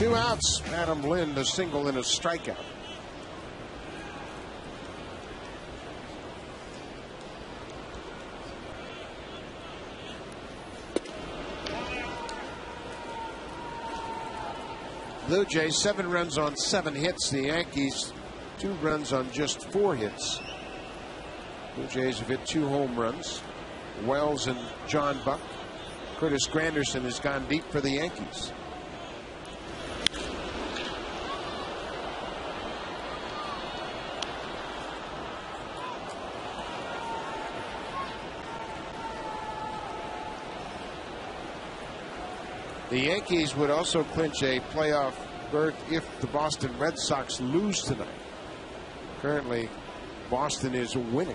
2 outs. Adam Lind, a single and a strikeout. Blue Jays 7 runs on 7 hits. The Yankees 2 runs on just 4 hits. Blue Jays have hit 2 home runs. Wells and John Buck. Curtis Granderson has gone deep for the Yankees. The Yankees would also clinch a playoff berth if the Boston Red Sox lose tonight. Currently, Boston is winning.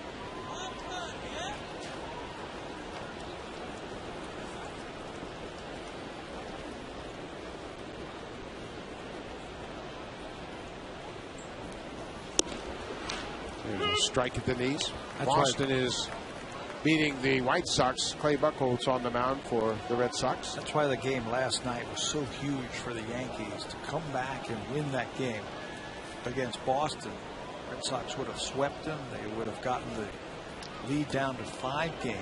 There's a strike at the knees. Boston is beating the White Sox. Clay Buchholz on the mound for the Red Sox. That's why the game last night was so huge for the Yankees to come back and win that game against Boston. Red Sox would have swept them. They would have gotten the lead down to 5 games.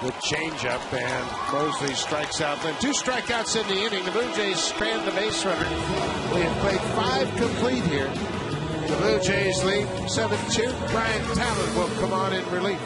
The changeup, and Mosley strikes out. Then 2 strikeouts in the inning. The Blue Jays strand the base runner. We have played 5 complete here. The Blue Jays lead 7-2. Brian Talon will come on in relief.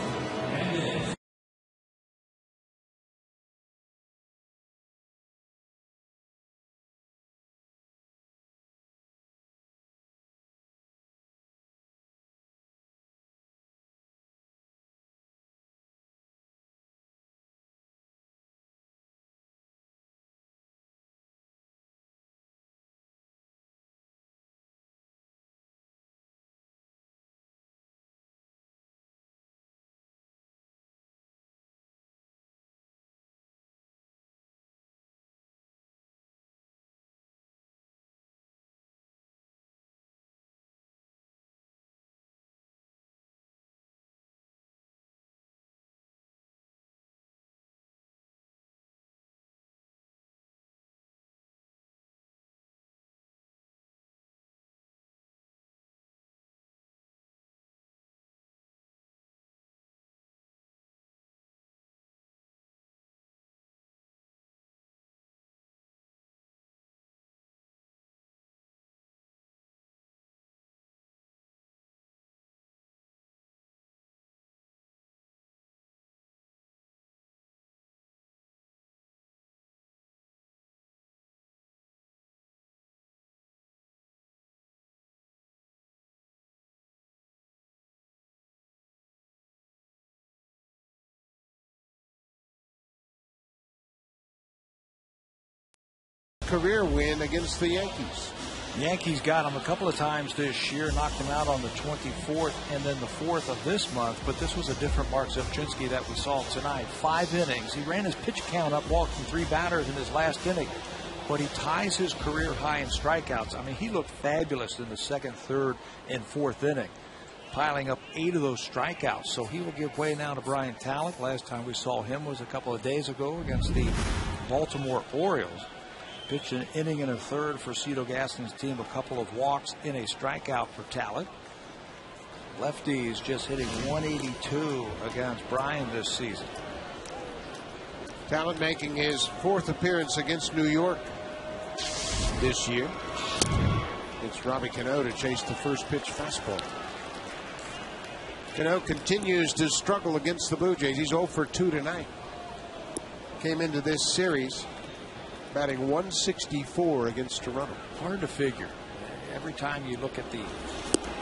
Career win against the Yankees. Yankees got him a couple of times this year, knocked him out on the 24th and then the 4th of this month, but this was a different Mark Zepchinski that we saw tonight. 5 innings. He ran his pitch count up, walking 3 batters in his last inning, but he ties his career high in strikeouts. I mean, he looked fabulous in the 2nd, 3rd, and 4th inning, piling up 8 of those strikeouts. So he will give way now to Brian Talon. Last time we saw him was a couple of days ago against the Baltimore Orioles. Pitched an inning and a third for Cito Gaston's team, a couple of walks in a strikeout for Talon. Lefties just hitting 182 against Brian this season. Talon making his 4th appearance against New York this year. It's Robbie Cano to chase the first pitch fastball. Cano continues to struggle against the Blue Jays. He's 0 for 2 tonight. Came into this series batting 164 against Toronto. Hard to figure. Every time you look at the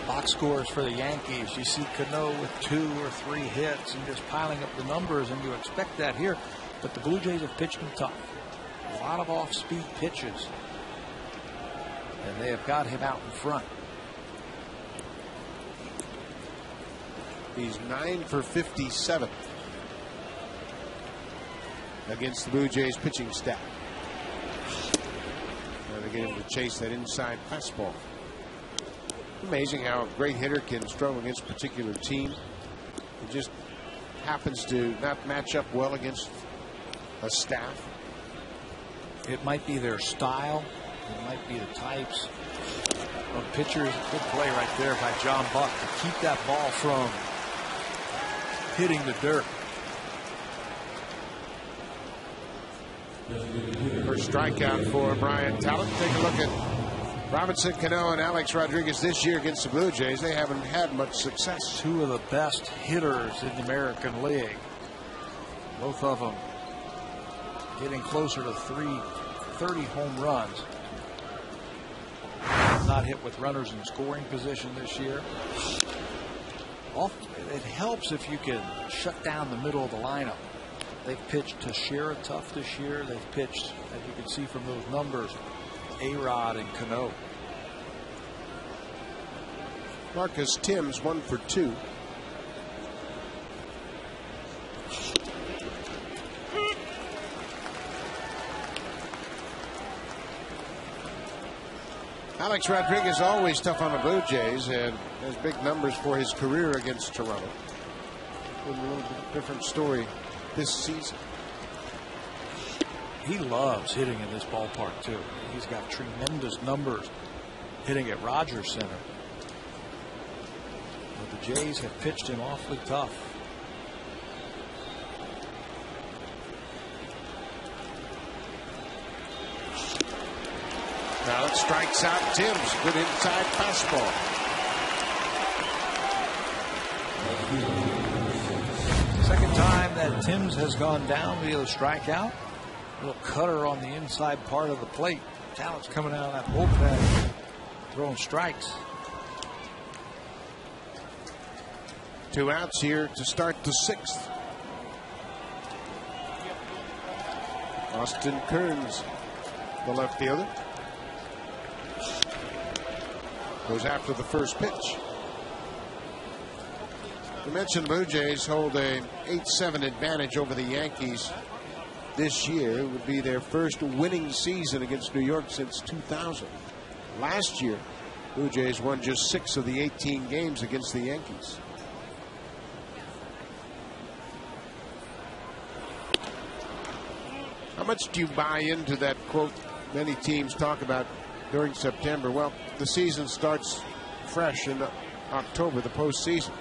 box scores for the Yankees, you see Cano with 2 or 3 hits and just piling up the numbers, and you expect that here. But the Blue Jays have pitched him tough. A lot of off-speed pitches, and they have got him out in front. He's 9 for 57 against the Blue Jays pitching staff. Get him to chase that inside fastball. Amazing how a great hitter can struggle against a particular team. It just happens to not match up well against a staff. It might be their style. It might be the types of pitchers. Good play right there by John Buck to keep that ball from hitting the dirt. First strikeout for Brian Talent. Take a look at Robinson Cano and Alex Rodriguez this year against the Blue Jays. They haven't had much success. Two of the best hitters in the American League. Both of them getting closer to 330 home runs. Not hit with runners in scoring position this year. It helps if you can shut down the middle of the lineup. They've pitched Teixeira tough this year. They've pitched, as you can see from those numbers, A-Rod and Cano. Marcus Timms 1 for 2. Alex Rodriguez always tough on the Blue Jays and has big numbers for his career against Toronto. A little bit different story this season. He loves hitting in this ballpark too. He's got tremendous numbers hitting at Rogers Center. But the Jays have pitched him awfully tough. Now it strikes out Timms. Good inside fastball. Second time that Timms has gone down via the strikeout. A little cutter on the inside part of the plate. Talent's coming out of that bullpen, throwing strikes. 2 outs here to start the 6th. Austin Kearns, the left fielder, goes after the first pitch. You mentioned Blue Jays hold a 8-7 advantage over the Yankees this year. It would be their first winning season against New York since 2000. Last year, Blue Jays won just 6 of the 18 games against the Yankees. How much do you buy into that quote many teams talk about during September? Well, the season starts fresh in October, the postseason.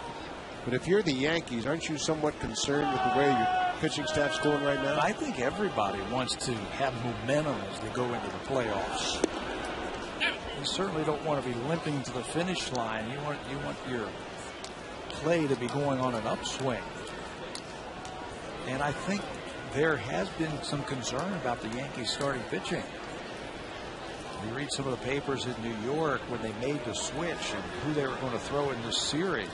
But if you're the Yankees, aren't you somewhat concerned with the way your pitching staff's going right now? I think everybody wants to have momentum as they go into the playoffs. You certainly don't want to be limping to the finish line. You want your play to be going on an upswing. And I think there has been some concern about the Yankees starting pitching. You read some of the papers in New York when they made the switch and who they were going to throw in this series.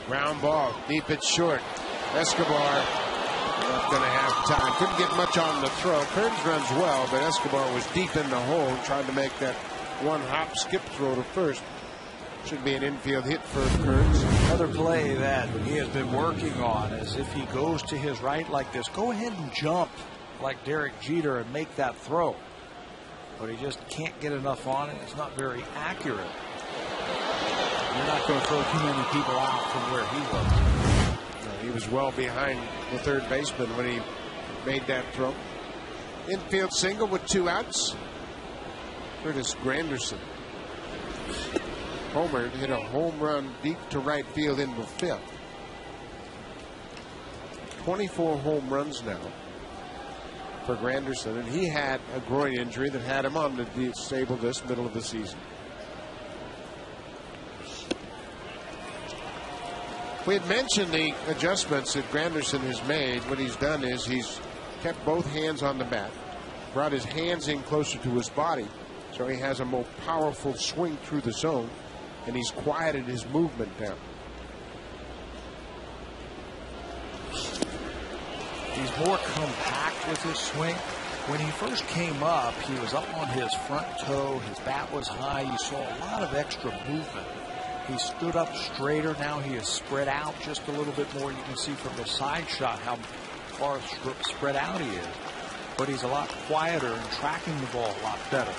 Ground ball, deep and short. Escobar not going to have time. Couldn't get much on the throw. Kearns runs well, but Escobar was deep in the hole, trying to make that one hop skip throw to first. Should be an infield hit for Kearns. Another play that he has been working on is if he goes to his right like this, go ahead and jump like Derek Jeter and make that throw. But he just can't get enough on it. It's not very accurate. You're not going to throw too many people out from where he was. He was well behind the third baseman when he made that throw. Infield single with 2 outs. Curtis Granderson homered, hit a home run deep to right field in the 5th. 24 home runs now for Granderson, and he had a groin injury that had him on the disabled list middle of the season. We had mentioned the adjustments that Granderson has made. What he's done is he's kept both hands on the bat, brought his hands in closer to his body, so he has a more powerful swing through the zone, and he's quieted his movement down. He's more compact with his swing. When he first came up, he was up on his front toe. His bat was high. You saw a lot of extra movement. He stood up straighter. Now he is spread out just a little bit more. You can see from the side shot how far spread out he is. But he's a lot quieter and tracking the ball a lot better.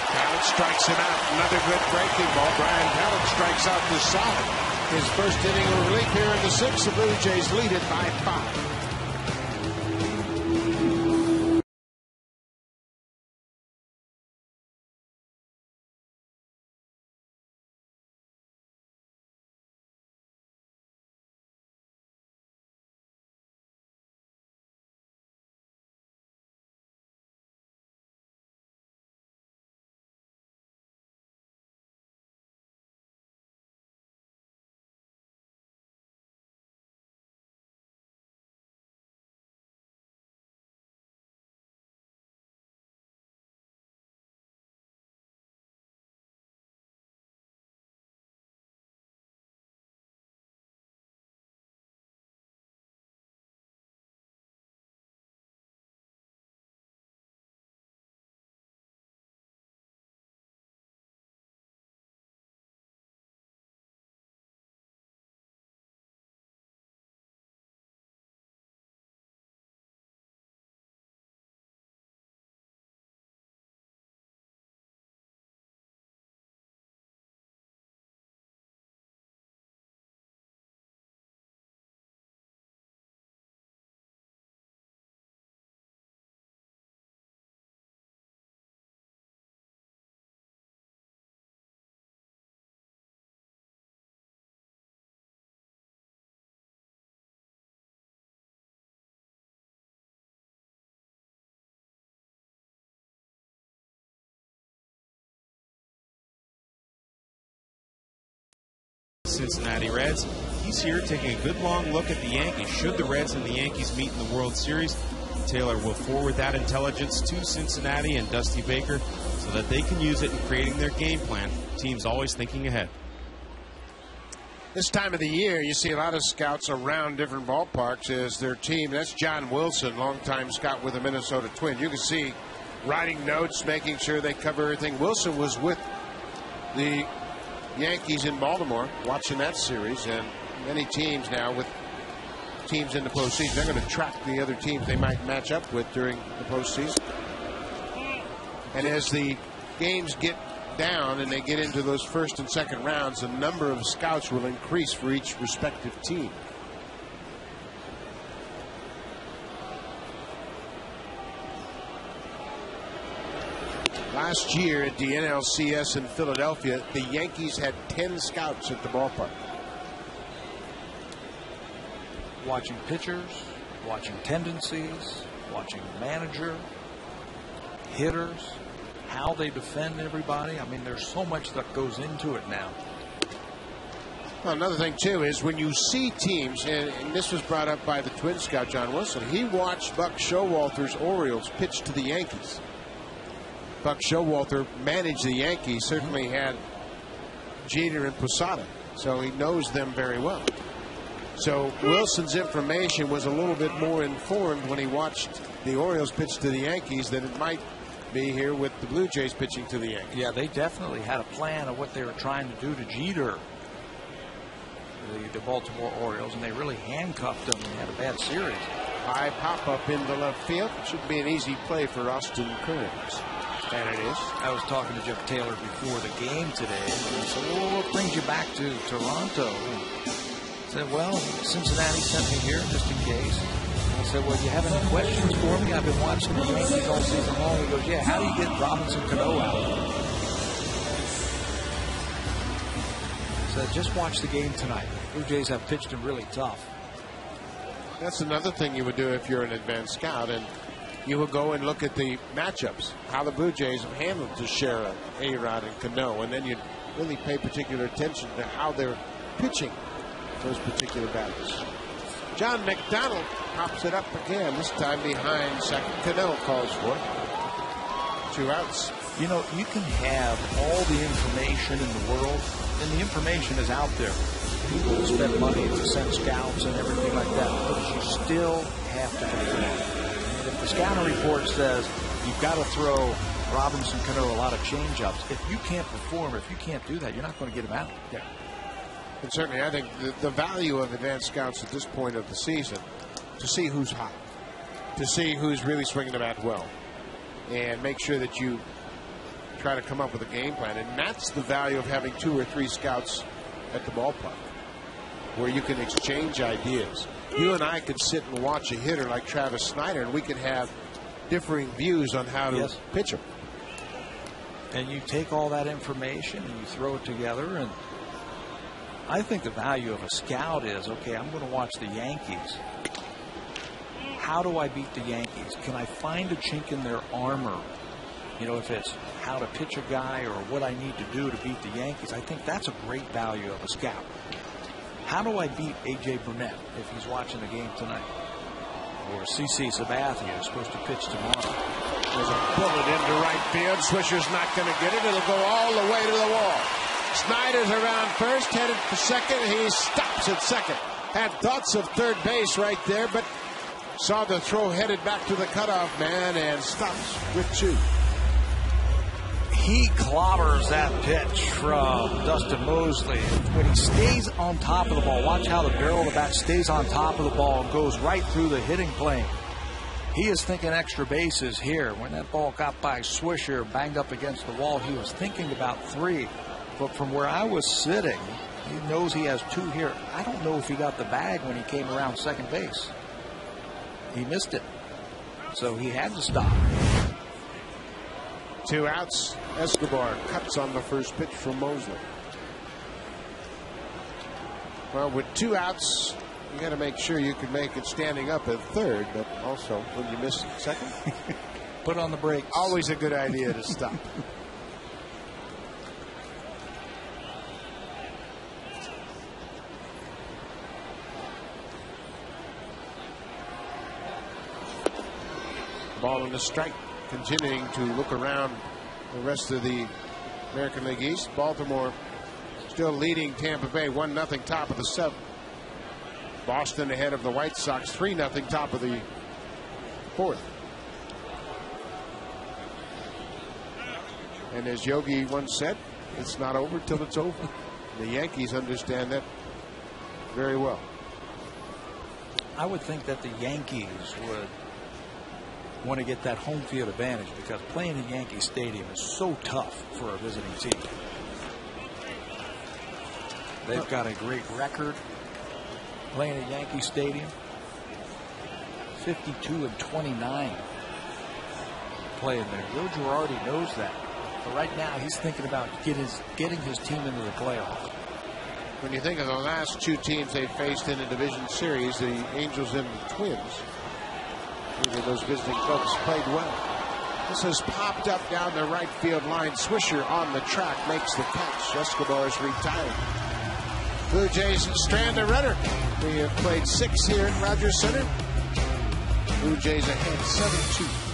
Talent strikes him out. Another good breaking ball. Brian Talent strikes out to solid. His first inning of relief here in the 6th. The Blue Jays lead it by 5. Cincinnati Reds. He's here taking a good long look at the Yankees. Should the Reds and the Yankees meet in the World Series, Taylor will forward that intelligence to Cincinnati and Dusty Baker so that they can use it in creating their game plan. Team's always thinking ahead. This time of the year, you see a lot of scouts around different ballparks as their team. That's John Wilson, longtime scout with the Minnesota Twins. You can see writing notes, making sure they cover everything. Wilson was with the Yankees in Baltimore watching that series, and many teams now with teams in the postseason, they're going to track the other teams they might match up with during the postseason. And as the games get down and they get into those first and second rounds, the number of scouts will increase for each respective team. Last year at the NLCS in Philadelphia, the Yankees had 10 scouts at the ballpark. Watching pitchers, watching tendencies, watching the manager, hitters, how they defend everybody. I mean, there's so much that goes into it now. Well, another thing, too, is when you see teams, and this was brought up by the Twin scout, John Wilson, he watched Buck Showalter's Orioles pitch to the Yankees. Buck Showalter managed the Yankees, certainly had Jeter and Posada, so he knows them very well. So Wilson's information was a little bit more informed when he watched the Orioles pitch to the Yankees than it might be here with the Blue Jays pitching to the Yankees. Yeah, they definitely had a plan of what they were trying to do to Jeter, the Baltimore Orioles, and they really handcuffed them and had a bad series. High pop-up in the left field. Should be an easy play for Austin Kearns. And it is. I was talking to Jeff Taylor before the game today, and he said, well, what brings you back to Toronto? And I said, well, Cincinnati sent me here just in case. I said, well, do you have any questions for me? I've been watching the Yankees all season long. He goes, yeah, how do you get Robinson Cano out? I said, just watch the game tonight. The Blue Jays have pitched him really tough. That's another thing you would do if you're an advanced scout, and you would go and look at the matchups, how the Blue Jays have handled Teixeira, A-Rod, and Cano, and then you'd really pay particular attention to how they're pitching those particular battles. John McDonald pops it up again, this time behind second. Cano calls for it. 2 outs. You know, you can have all the information in the world, and the information is out there. People spend money to send scouts and everything like that, but you still have to perform. And if the scouting report says you've got to throw Robinson Cano a lot of changeups, if you can't perform, if you can't do that, you're not going to get him out. Yeah. And certainly, I think the value of advanced scouts at this point of the season, to see who's hot, to see who's really swinging the bat well, and make sure that you try to come up with a game plan. And that's the value of having 2 or 3 scouts at the ballpark, where you can exchange ideas. You and I could sit and watch a hitter like Travis Snyder, and we could have differing views on how to pitch him. And you take all that information and you throw it together, and I think the value of a scout is, okay, I'm going to watch the Yankees. How do I beat the Yankees? Can I find a chink in their armor? You know, if it's how to pitch a guy or what I need to do to beat the Yankees, I think that's a great value of a scout. How do I beat A.J. Burnett if he's watching the game tonight? Or C.C. Sabathia is supposed to pitch tomorrow. There's a bullet into right field. Swisher's not going to get it. It'll go all the way to the wall. Snyder's around first, headed for second. He stops at second. Had thoughts of third base right there, but saw the throw headed back to the cutoff man and stops with 2. He clobbers that pitch from Dustin Mosley. When he stays on top of the ball, watch how the barrel of the bat stays on top of the ball and goes right through the hitting plane. He is thinking extra bases here. When that ball got by Swisher, banged up against the wall, he was thinking about 3. But from where I was sitting, he knows he has 2 here. I don't know if he got the bag when he came around second base. He missed it. So he had to stop. 2 outs. Escobar cuts on the first pitch from Mosley. Well, with 2 outs, you got to make sure you can make it standing up at third, but also when you miss second, put on the brakes. Always a good idea to stop. Ball and a strike. Continuing to look around the rest of the American League East. Baltimore still leading Tampa Bay 1-0 top of the 7th. Boston ahead of the White Sox 3-0 top of the 4th. And as Yogi once said, it's not over till it's over. The Yankees understand that very well. I would think that the Yankees would want to get that home field advantage because playing in Yankee Stadium is so tough for a visiting team. They've got a great record playing at Yankee Stadium. 52-29 playing there. Joe Girardi knows that. But right now he's thinking about getting his team into the playoffs. When you think of the last two teams they faced in a division series, the Angels and the Twins, either of those visiting folks played well. This has popped up down the right field line. Swisher on the track makes the catch. Escobar's retired. Blue Jays strand a runner. We have played 6 here at Rogers Center. Blue Jays ahead 7-2.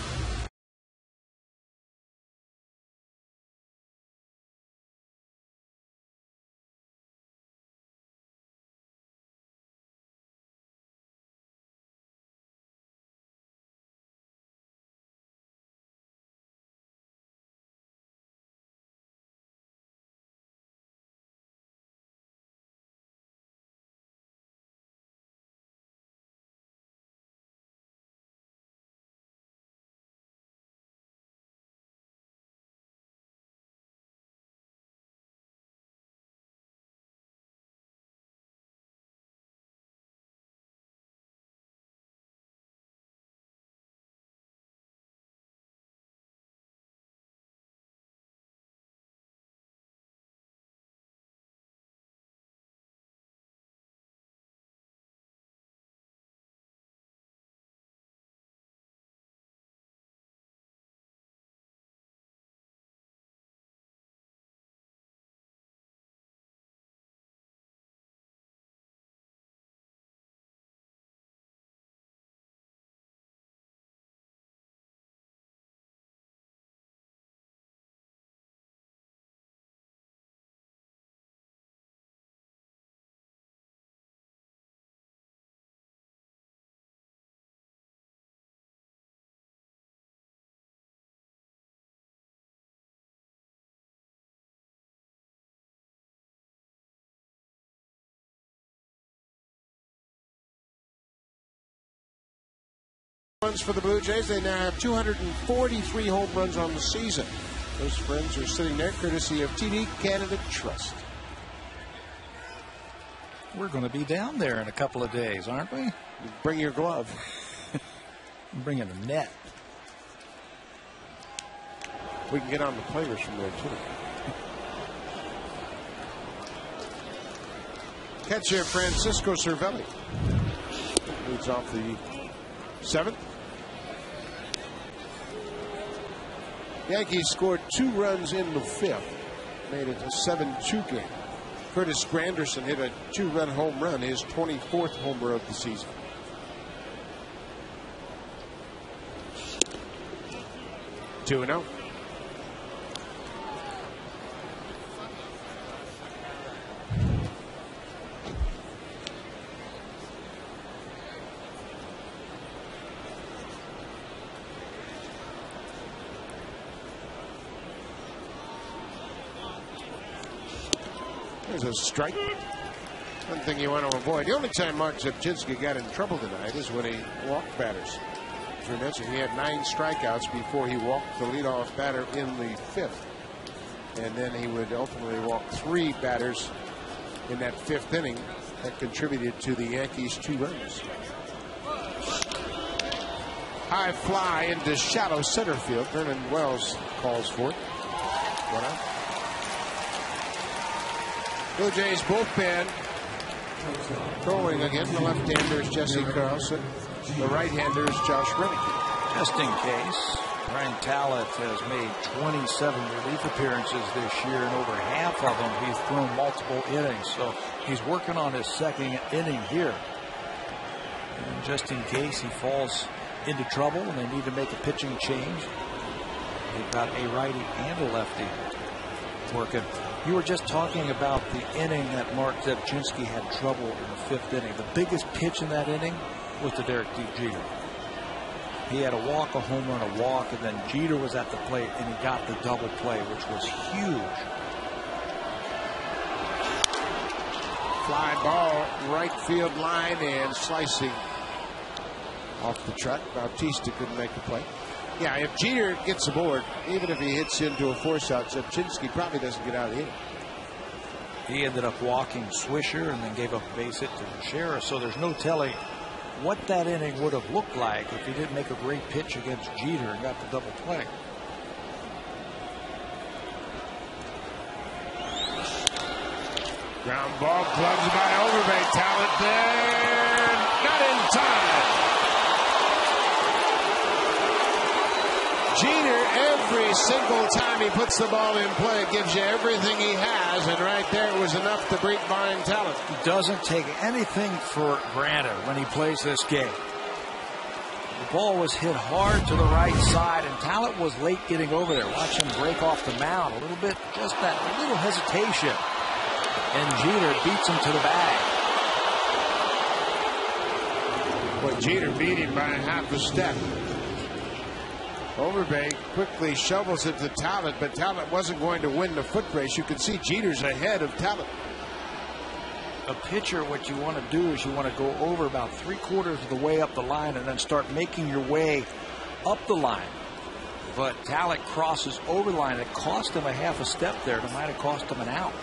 For the Blue Jays, they now have 243 home runs on the season. Those friends are sitting there courtesy of TD Canada Trust. We're going to be down there in a couple of days, aren't we? Bring your glove. I'm bringing a net. We can get on the players from there, too. Catcher Francisco Cervelli leads off the 7th. Yankees scored 2 runs in the 5th. Made it a 7-2 game. Curtis Granderson hit a 2-run home run, his 24th homer of the season. 2-0. There's a strike. One thing you want to avoid. The only time Mark Zepchinski got in trouble tonight is when he walked batters. As we mentioned, he had 9 strikeouts before he walked the leadoff batter in the 5th. And then he would ultimately walk 3 batters in that 5th inning that contributed to the Yankees' 2 runs. High fly into shallow center field. Vernon Wells calls for it. 1 out. Blue Jays bullpen throwing again. The left-hander is Jesse Carlson. The right-hander is Josh Reddick. Just in case, Brian Talent has made 27 relief appearances this year, and over half of them he's thrown multiple innings. So he's working on his 2nd inning here. And just in case he falls into trouble and they need to make a pitching change. They've got a righty and a lefty working. You were just talking about the inning that Mark Zebchinski had trouble in the 5th inning. The biggest pitch in that inning was to Derek Jeter. He had a walk, a home run, a walk, and then Jeter was at the plate and he got the double play, which was huge. Fly ball, right field line, and slicing off the truck. Bautista couldn't make the play. Yeah, if Jeter gets aboard, even if he hits into a force out, Zebchinski probably doesn't get out of the inning. He ended up walking Swisher and then gave up a base hit to Teixeira, so there's no telling what that inning would have looked like if he didn't make a great pitch against Jeter and got the double play. Ground ball, plugs by Overbay. Talent there, not in time. Jeter, every single time he puts the ball in play, gives you everything he has, and right there it was enough to beat Brian Talent. He doesn't take anything for granted when he plays this game. The ball was hit hard to the right side, and Talent was late getting over there. Watch him break off the mound a little bit, just that little hesitation, and Jeter beats him to the bag. Well, Jeter beat him by half a step. Overbay quickly shovels it to Talent, but Talent wasn't going to win the foot race. You could see Jeter's ahead of Talent. A pitcher, what you want to do is you want to go over about 3/4 of the way up the line and then start making your way up the line. But Talent crosses over the line. It cost him a half a step there. It might have cost him an out.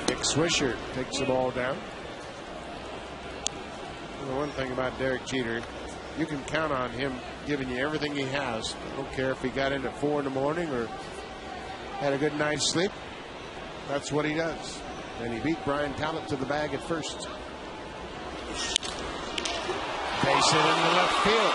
Nick Swisher takes the ball down. The one thing about Derek Jeter, you can count on him giving you everything he has. I don't care if he got in at 4 in the morning or had a good night's sleep. That's what he does. And he beat Brian Talent to the bag at first. Base hit into left field.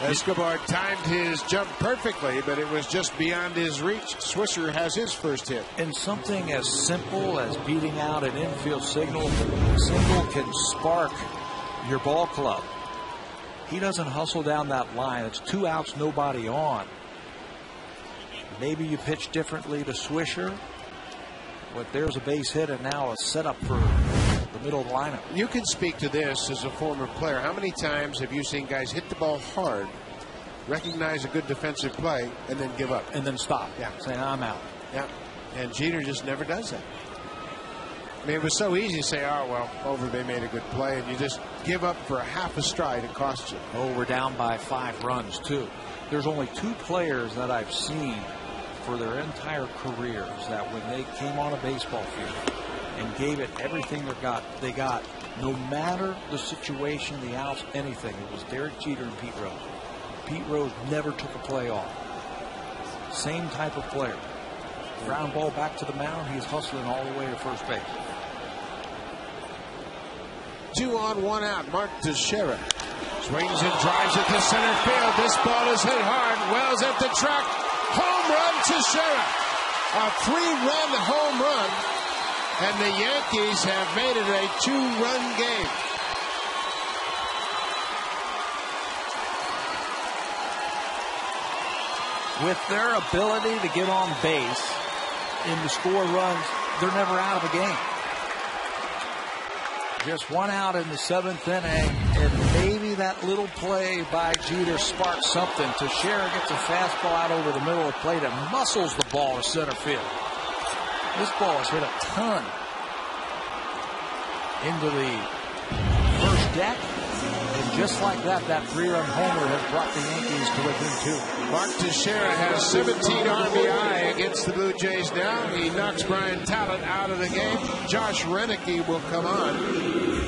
Escobar timed his jump perfectly, but it was just beyond his reach. Swisher has his first hit. And something as simple as beating out an infield single can spark your ball club. He doesn't hustle down that line. It's 2 outs, nobody on. Maybe you pitch differently to Swisher, but there's a base hit and now a setup for the middle of the lineup. You can speak to this as a former player. How many times have you seen guys hit the ball hard, recognize a good defensive play, and then give up? And then stop. Yeah. Saying, I'm out. Yeah. And Jeter just never does that. I mean, it was so easy to say, oh, well, Overbay made a good play, and you just give up for a half a stride. It costs you. Oh, we're down by 5 runs, too. There's only 2 players that I've seen for their entire careers that when they came on a baseball field and gave it everything they got, no matter the situation, the outs, anything. It was Derek Jeter and Pete Rose. Pete Rose never took a play off. Same type of player. Ground ball back to the mound, he's hustling all the way to first base. 2 on, 1 out. Mark Teixeira swings and drives it to center field. This ball is hit hard. Wells at the track. Home run, Teixeira. A 3-run home run. And the Yankees have made it a 2-run game. With their ability to get on base and to score runs, they're never out of a game. Just 1 out in the 7th inning, and maybe that little play by Jeter sparks something. Teixeira gets a fastball out over the middle of the plate and muscles the ball to center field. This ball has hit a ton into the first deck, and just like that, that 3-run homer has brought the Yankees to within 2. Mark Teixeira has 17 RBI against the Blue Jays now. He knocks Brian Talent out of the game. Josh Renicky will come on.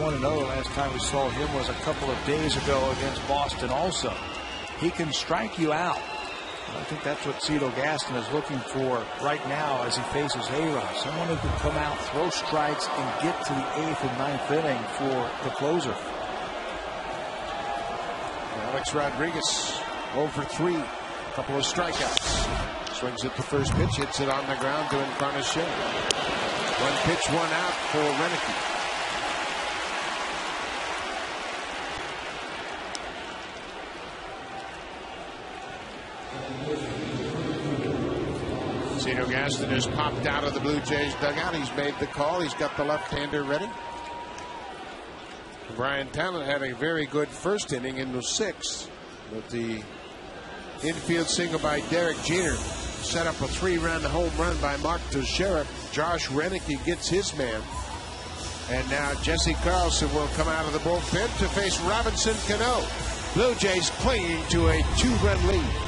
1-0. Last time we saw him was a couple of days ago against Boston also. He can strike you out. I think that's what Cito Gaston is looking for right now as he faces A-Rod. Someone who can come out, throw strikes, and get to the 8th and 9th inning for the closer. Alex Rodriguez, 0 for 3. A couple of strikeouts. Swings at the first pitch, hits it on the ground to Encarnacion. 1 pitch, 1 out for Renicky. Cito Gaston has popped out of the Blue Jays dugout. He's made the call. He's got the left-hander ready. Brian Talent had a very good first inning in the 6th, but the infield single by Derek Jeter set up a 3-run home run by Mark Teixeira. Josh Renicky gets his man. And now Jesse Carlson will come out of the bullpen to face Robinson Cano. Blue Jays clinging to a 2-run lead.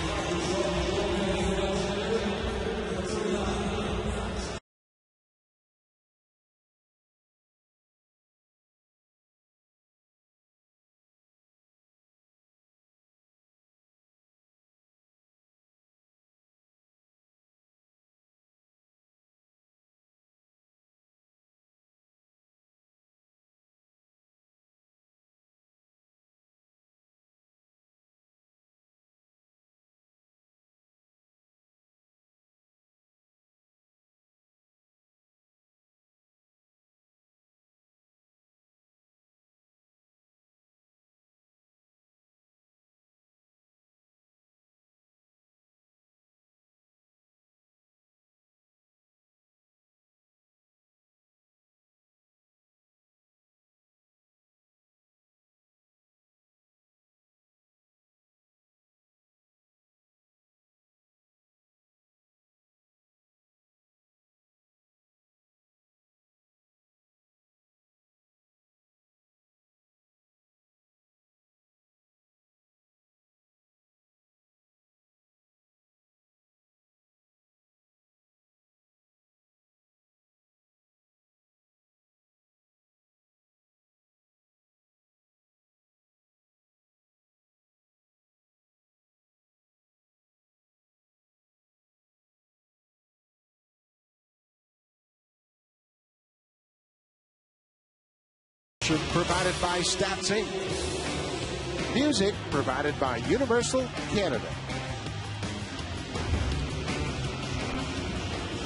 Provided by Stats Inc. Music provided by Universal Canada.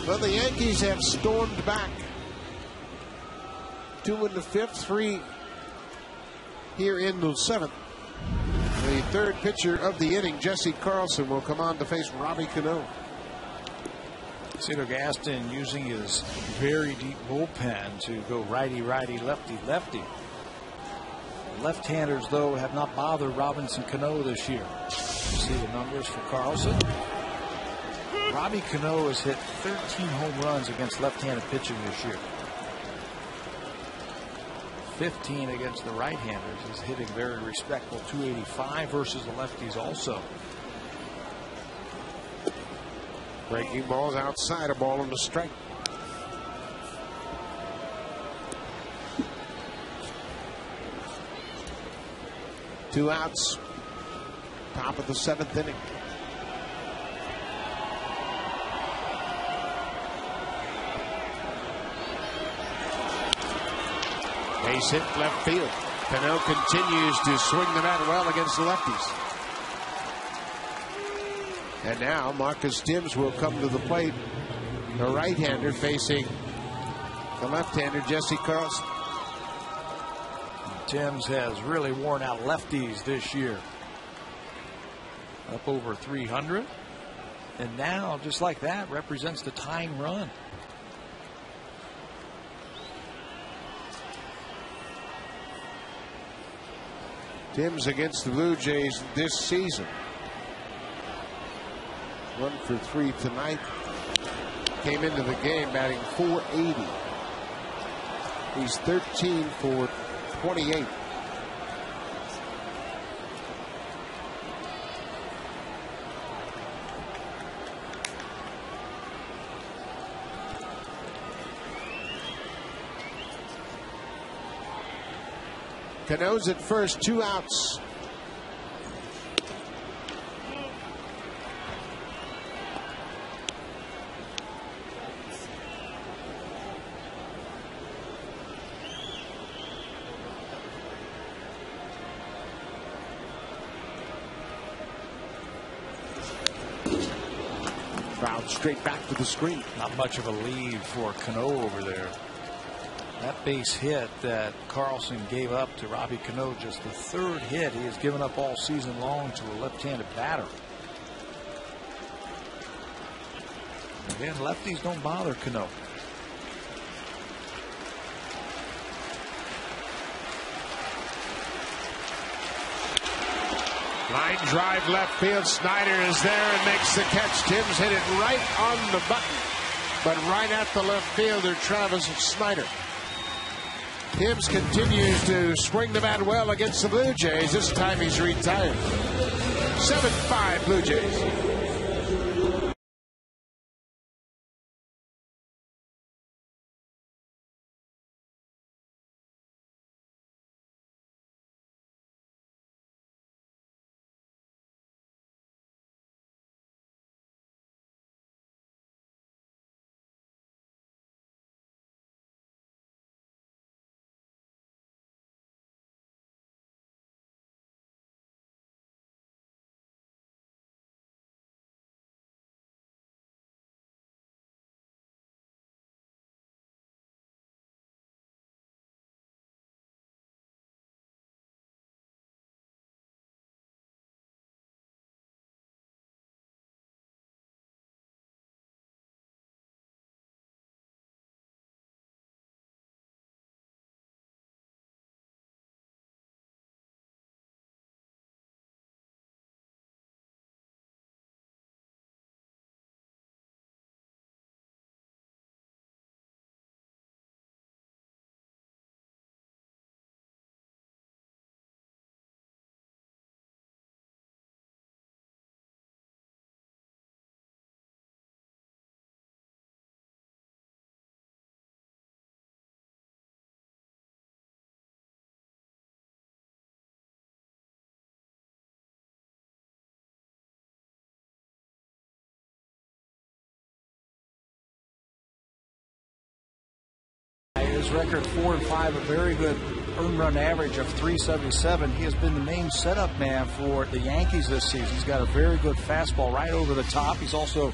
Well, the Yankees have stormed back. 2 in the 5th, 3 here in the 7th. The third pitcher of the inning, Jesse Carlson, will come on to face Robbie Cano. Cito Gaston using his very deep bullpen to go righty-righty, lefty-lefty. Left-handers, though, have not bothered Robinson Cano this year. You see the numbers for Carlson. Robbie Cano has hit 13 home runs against left-handed pitching this year. 15 against the right-handers. He's hitting very respectable 285 versus the lefties also. Breaking balls outside, a ball on the strike. Two outs. Top of the 7th inning. Base hit left field. Cano continues to swing the bat well against the lefties. And now Marcus Timms will come to the plate. The right-hander facing the left-hander, Jesse Carlson. Timms has really worn out lefties this year. Up over 300. And now, just like that, represents the tying run. Timms against the Blue Jays this season. 1 for 3 tonight. Came into the game batting .480. He's 13 for 28. Cano's at first, 2 outs. Fouled straight back to the screen. Not much of a lead for Cano over there. That base hit that Carlson gave up to Robbie Cano, just the 3rd hit he has given up all season long to a left-handed batter. Again, lefties don't bother Cano. Line drive left field. Snyder is there and makes the catch. Timms hit it right on the button, but right at the left fielder, Travis Snyder. Timms continues to swing the bat well against the Blue Jays. This time he's retired. 7-5 Blue Jays. His record 4-5, a very good earned run average of 377. He has been the main setup man for the Yankees this season. He's got a very good fastball right over the top. He's also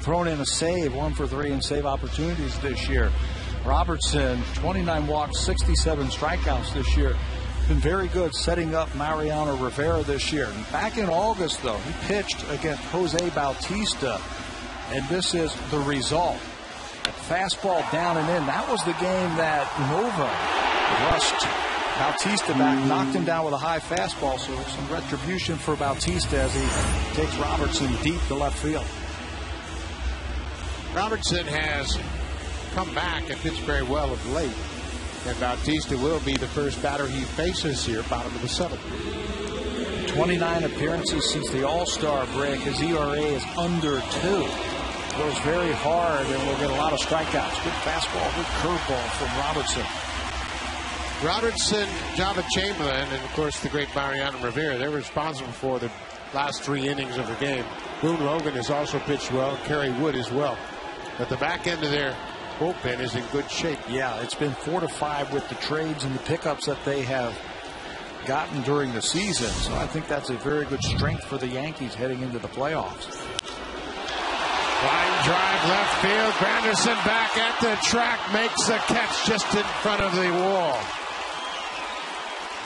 thrown in a save, 1 for 3 in save opportunities this year. Robertson, 29 walks, 67 strikeouts this year. Been very good setting up Mariano Rivera this year. And back in August, though, he pitched against Jose Bautista, and this is the result. Fastball down and in. That was the game that Nova rushed Bautista back, knocked him down with a high fastball. So some retribution for Bautista as he takes Robertson deep to left field. Robertson has come back and pitched very well of late. And Bautista will be the first batter he faces here, bottom of the 7th. 29 appearances since the All-Star break. His ERA is under 2. Goes very hard and will get a lot of strikeouts. Good fastball, good curveball from Robertson. Robertson, Java Chamberlain, and of course the great Mariano Rivera, they're responsible for the last 3 innings of the game. Boone Logan has also pitched well, Kerry Wood as well. But the back end of their bullpen is in good shape. Yeah, it's been 4-5 with the trades and the pickups that they have gotten during the season. So I think that's a very good strength for the Yankees heading into the playoffs. Line drive left field. Granderson back at the track, makes the catch just in front of the wall.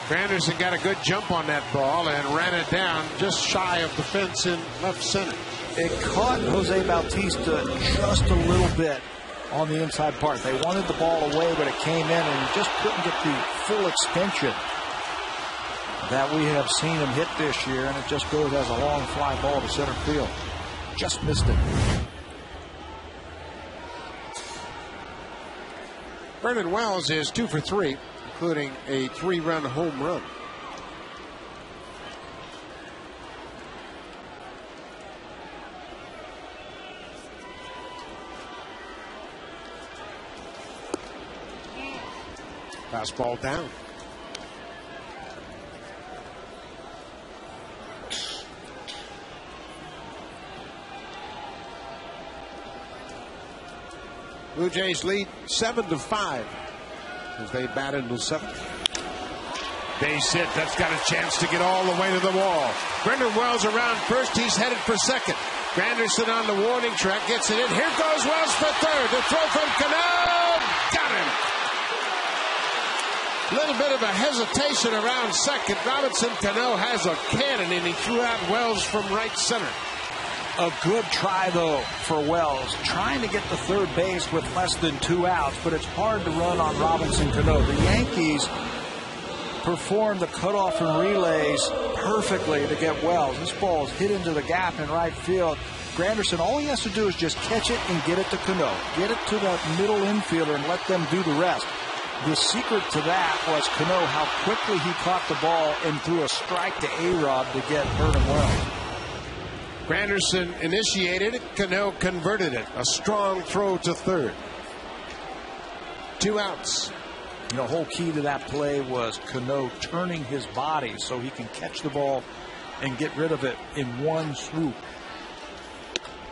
Granderson got a good jump on that ball and ran it down just shy of the fence in left center. It caught Jose Bautista just a little bit on the inside part. They wanted the ball away, but it came in and he just couldn't get the full extension that we have seen him hit this year, and it just goes as a long fly ball to center field. Just missed it. Vernon Wells is 2 for 3, including a 3-run home run. Fastball down. Blue Jays lead 7-5 as they bat into 7th. Base hit. That's got a chance to get all the way to the wall. Brendan Wells around first. He's headed for second. Granderson on the warning track. Gets it in. Here goes Wells for third. The throw from Cano. Got him. A little bit of a hesitation around second. Robinson Cano has a cannon, and he threw out Wells from right center. A good try, though, for Wells. Trying to get to third base with less than 2 outs, but it's hard to run on Robinson Cano. The Yankees performed the cutoff and relays perfectly to get Wells. This ball is hit into the gap in right field. Granderson, all he has to do is just catch it and get it to Cano. Get it to the middle infielder and let them do the rest. The secret to that was Cano, how quickly he caught the ball and threw a strike to A-Rod to get Brendan Wells. Granderson initiated it. Cano converted it. A strong throw to third. 2 outs. The whole key to that play was Cano turning his body so he can catch the ball and get rid of it in one swoop.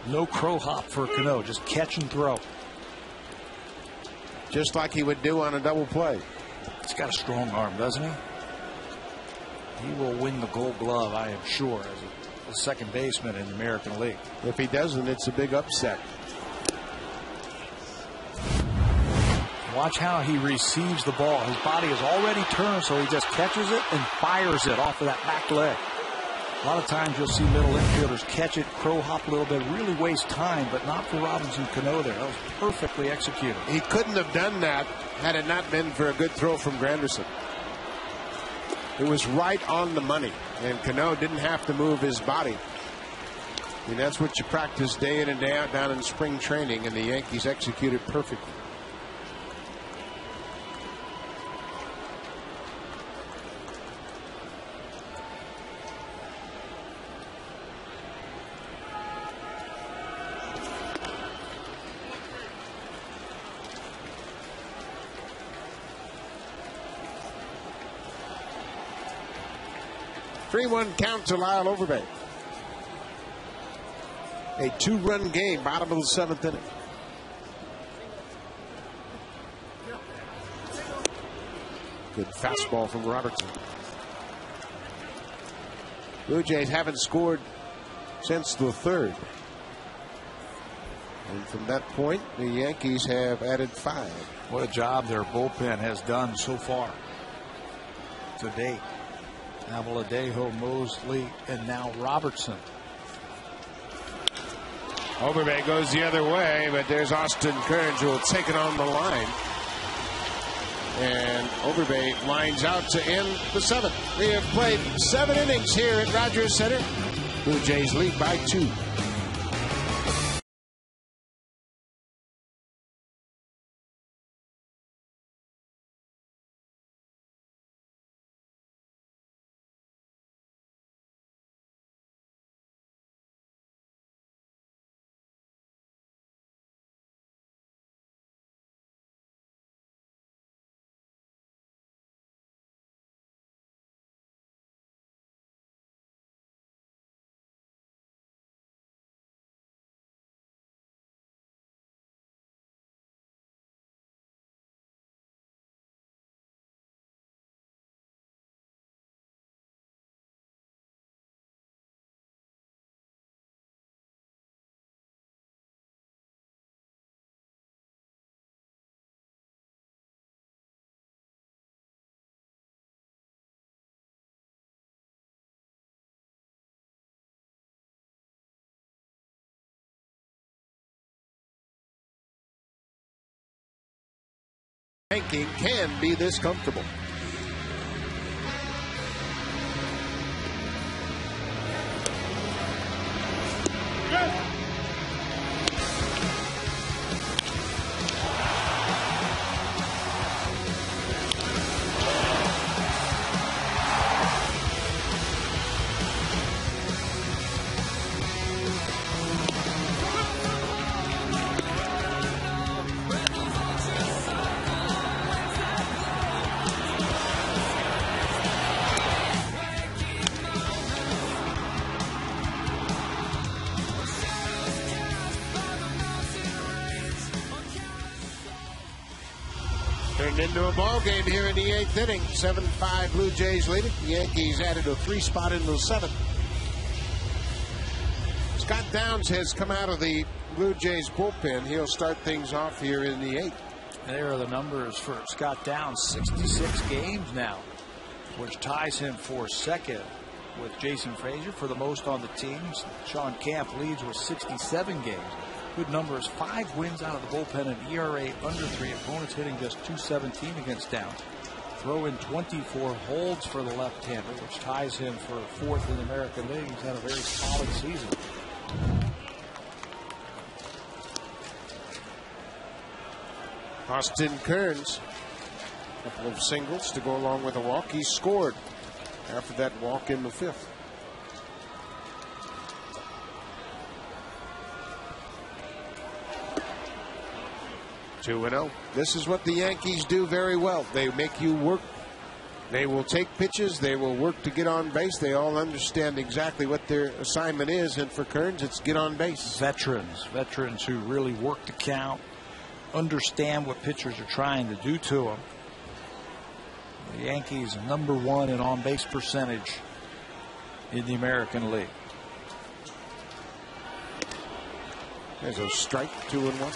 No crow hop for Cano, just catch and throw. Just like he would do on a double play. He's got a strong arm, doesn't he? He will win the Gold Glove, I am sure, as a second baseman in the American League. If he doesn't, it's a big upset. Watch how he receives the ball. His body is already turned, so he just catches it and fires it off of that back leg. A lot of times you'll see middle infielders catch it, crow hop a little bit, really waste time, but not for Robinson Cano there. That was perfectly executed. He couldn't have done that had it not been for a good throw from Granderson. It was right on the money, and Cano didn't have to move his body. And that's what you practice day in and day out down in spring training, and the Yankees executed perfectly. Three-one count to Lyle Overbay. A 2-run game, bottom of the 7th inning. Good fastball from Robertson. Blue Jays haven't scored since the 3rd. And from that point, the Yankees have added 5. What a job their bullpen has done so far to date. Avaladejo, Mosley, and now Robertson. Overbay goes the other way, but there's Austin Kearns who will take it on the line. And Overbay lines out to end the 7th. We have played 7 innings here at Rogers Center. Blue Jays lead by 2. Ranking can be this comfortable. And into a ball game here in the 8th inning. 7-5 Blue Jays lead it. The Yankees added a 3-spot into the 7th. Scott Downs has come out of the Blue Jays bullpen. He'll start things off here in the 8th. There are the numbers for Scott Downs. 66 games now, which ties him for second with Jason Frazier for the most on the team. Sean Camp leads with 67 games. Good numbers, 5 wins out of the bullpen, an ERA under 3. Opponents hitting just .217 against Downs. Throw in 24 holds for the left-hander, which ties him for 4th in the American League. He's had a very solid season. Austin Kearns, a couple of singles to go along with a walk. He scored after that walk in the 5th. Two and 0. This is what the Yankees do very well. They make you work. They will take pitches. They will work to get on base. They all understand exactly what their assignment is. And for Kearns, it's get on base. Veterans who really work the count, understand what pitchers are trying to do to them. The Yankees #1 in on-base percentage in the American League. There's a strike, 2-1.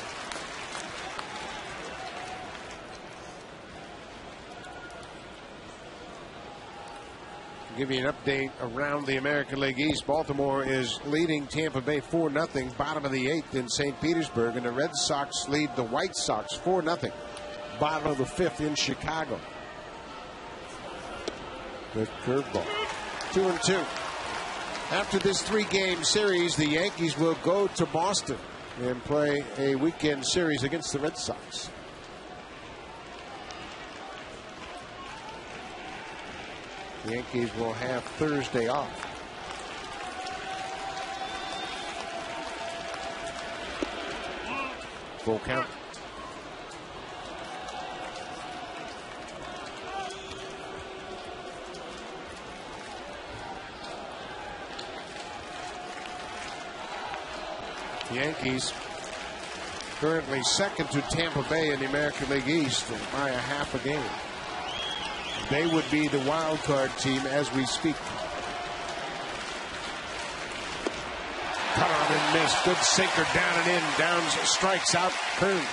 Give you an update around the American League East. Baltimore is leading Tampa Bay 4-0, bottom of the 8th in St. Petersburg, and the Red Sox lead the White Sox 4-0, bottom of the 5th in Chicago. Good curveball. 2-2. After this 3-game series, the Yankees will go to Boston and play a weekend series against the Red Sox. The Yankees will have Thursday off. Full count. The Yankees currently second to Tampa Bay in the American League East by a half a game. They would be the wild card team as we speak. Cut on and missed. Good sinker down and in. Downs strikes out Kearns.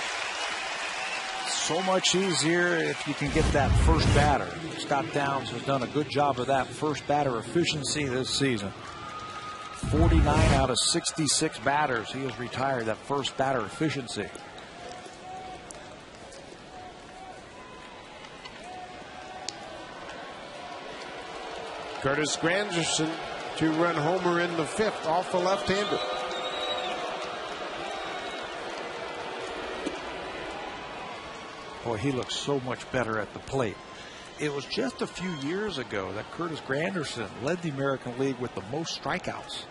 So much easier if you can get that first batter. Scott Downs has done a good job of that first batter efficiency this season. 49 out of 66 batters he has retired that first batter efficiency. Curtis Granderson, 2-run homer in the 5th off the left-hander. Boy, he looks so much better at the plate. It was just a few years ago that Curtis Granderson led the American League with the most strikeouts.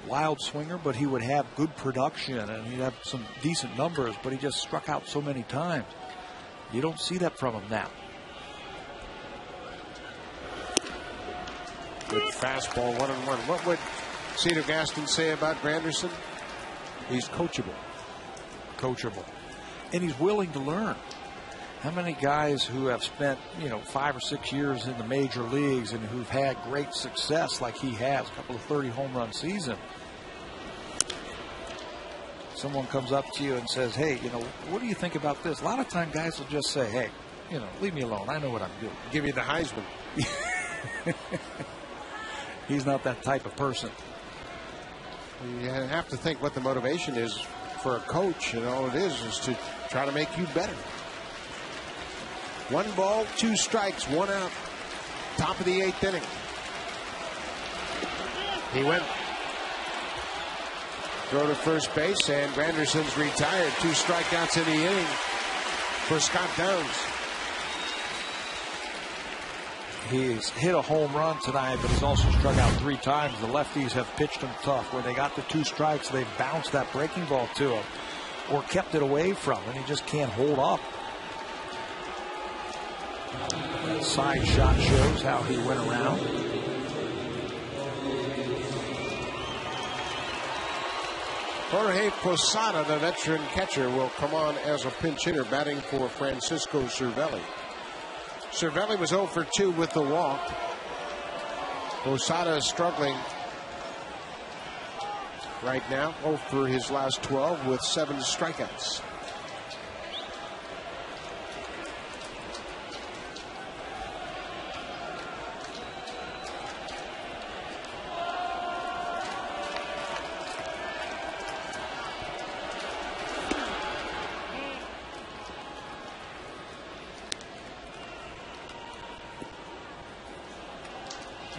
Wild swinger, but he would have good production and he'd have some decent numbers, but he just struck out so many times. You don't see that from him now. Good fastball, 1-1. What would Cedar Gaston say about Granderson? He's coachable. And he's willing to learn. How many guys who have spent, 5 or 6 years in the major leagues and who've had great success like he has, a couple of 30 home run seasons. Someone comes up to you and says, hey, what do you think about this? A lot of time guys will just say, hey, leave me alone. I know what I'm doing. Give you the Heisman. He's not that type of person. You have to think what the motivation is for a coach, and all it is to try to make you better. 1 ball, 2 strikes, 1 out. Top of the 8th inning. He went. Throw to first base, and Granderson's retired. 2 strikeouts in the inning for Scott Downs. He's hit a home run tonight, but he's also struck out 3 times. The lefties have pitched him tough. When they got the 2 strikes, they bounced that breaking ball to him or kept it away from him. He just can't hold up. That side shot shows how he went around. Jorge Posada, the veteran catcher, will come on as a pinch hitter, batting for Francisco Cervelli. Cervelli was 0 for 2 with the walk. Posada is struggling right now, 0 for his last 12 with 7 strikeouts.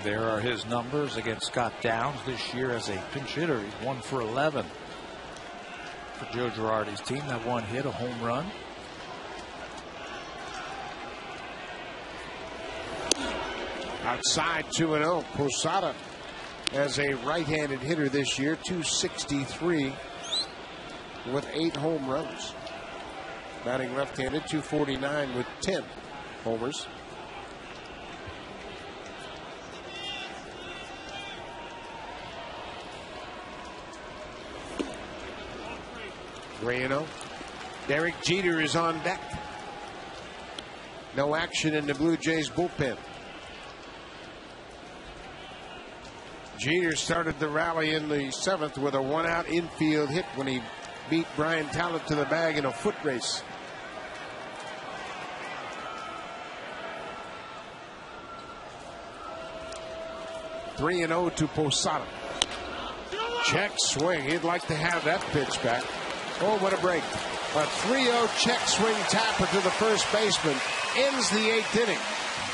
There are his numbers against Scott Downs this year as a pinch hitter. He's 1 for 11 for Joe Girardi's team. That one hit, a home run. Outside 2-0. Posada as a right-handed hitter this year, 263 with 8 home runs. Batting left-handed, 249 with 10 homers. Rayano. Derek Jeter is on deck. No action in the Blue Jays bullpen. Jeter started the rally in the 7th with a 1-out infield hit when he beat Brian Talent to the bag in a foot race. (3-0) to Posada. Check swing. He'd like to have that pitch back. Oh, what a break. A 3-0 check swing tapper to the first baseman ends the 8th inning.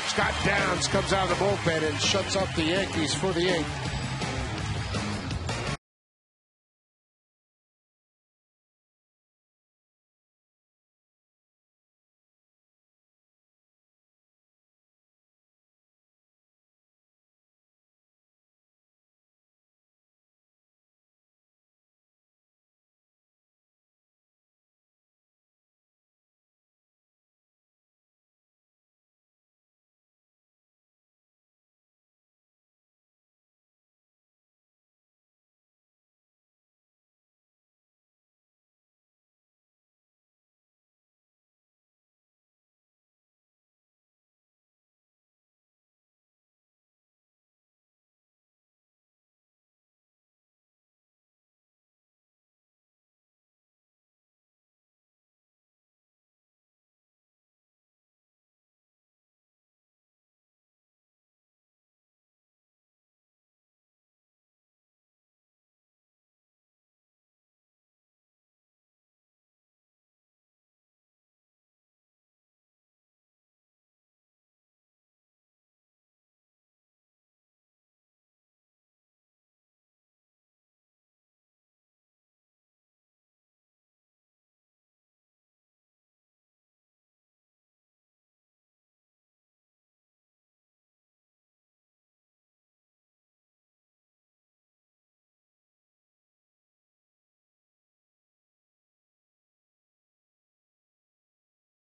Scott Downs comes out of the bullpen and shuts up the Yankees for the 8th.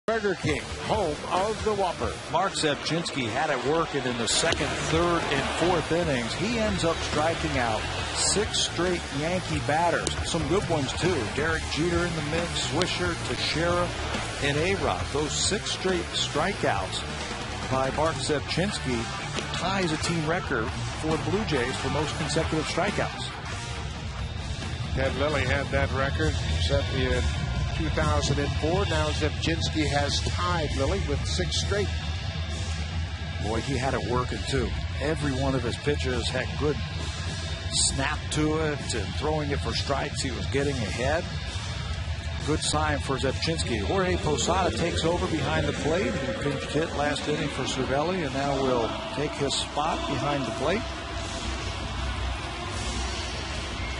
Burger King, home of the Whopper. Mark Zepchinski had it working in the 2nd, 3rd, and 4th innings. He ends up striking out 6 straight Yankee batters. Some good ones, too. Derek Jeter in the mix, Swisher, Teixeira, and A-Rod. Those 6 straight strikeouts by Mark Zepchinski ties a team record for the Blue Jays for most consecutive strikeouts. Ted Lilly had that record set in 2004. Now Zepchinski has tied Lilly with 6 straight. Boy, he had it working too. Every one of his pitches had good snap to it and throwing it for strikes. He was getting ahead. Good sign for Zepchinski. Jorge Posada takes over behind the plate. He pinched hit last inning for Cervelli and now will take his spot behind the plate.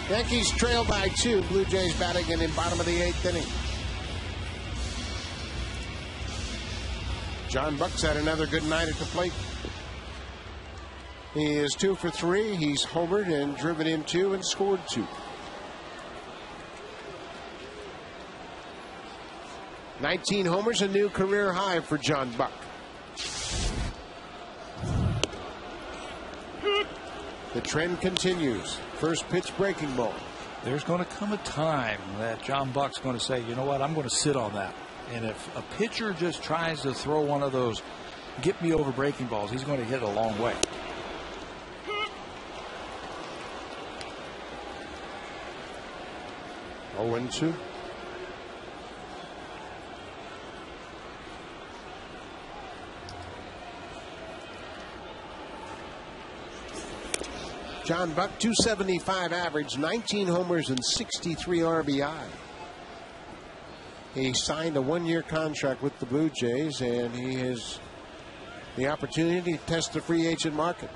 Yankees trail by 2. Blue Jays batting in the bottom of the 8th inning. John Buck's had another good night at the plate. He is 2 for 3. He's homered and driven in 2 and scored 2. 19 homers, a new career high for John Buck. The trend continues. First pitch breaking ball. there's going to come a time that John Buck's going to say, you know what, I'm going to sit on that. And if a pitcher just tries to throw one of those get me over breaking balls, he's going to hit it a long way. Oh, 1-2. John Buck, 275 average, 19 homers and 63 RBI. He signed a one-year contract with the Blue Jays, and he has the opportunity to test the free agent market.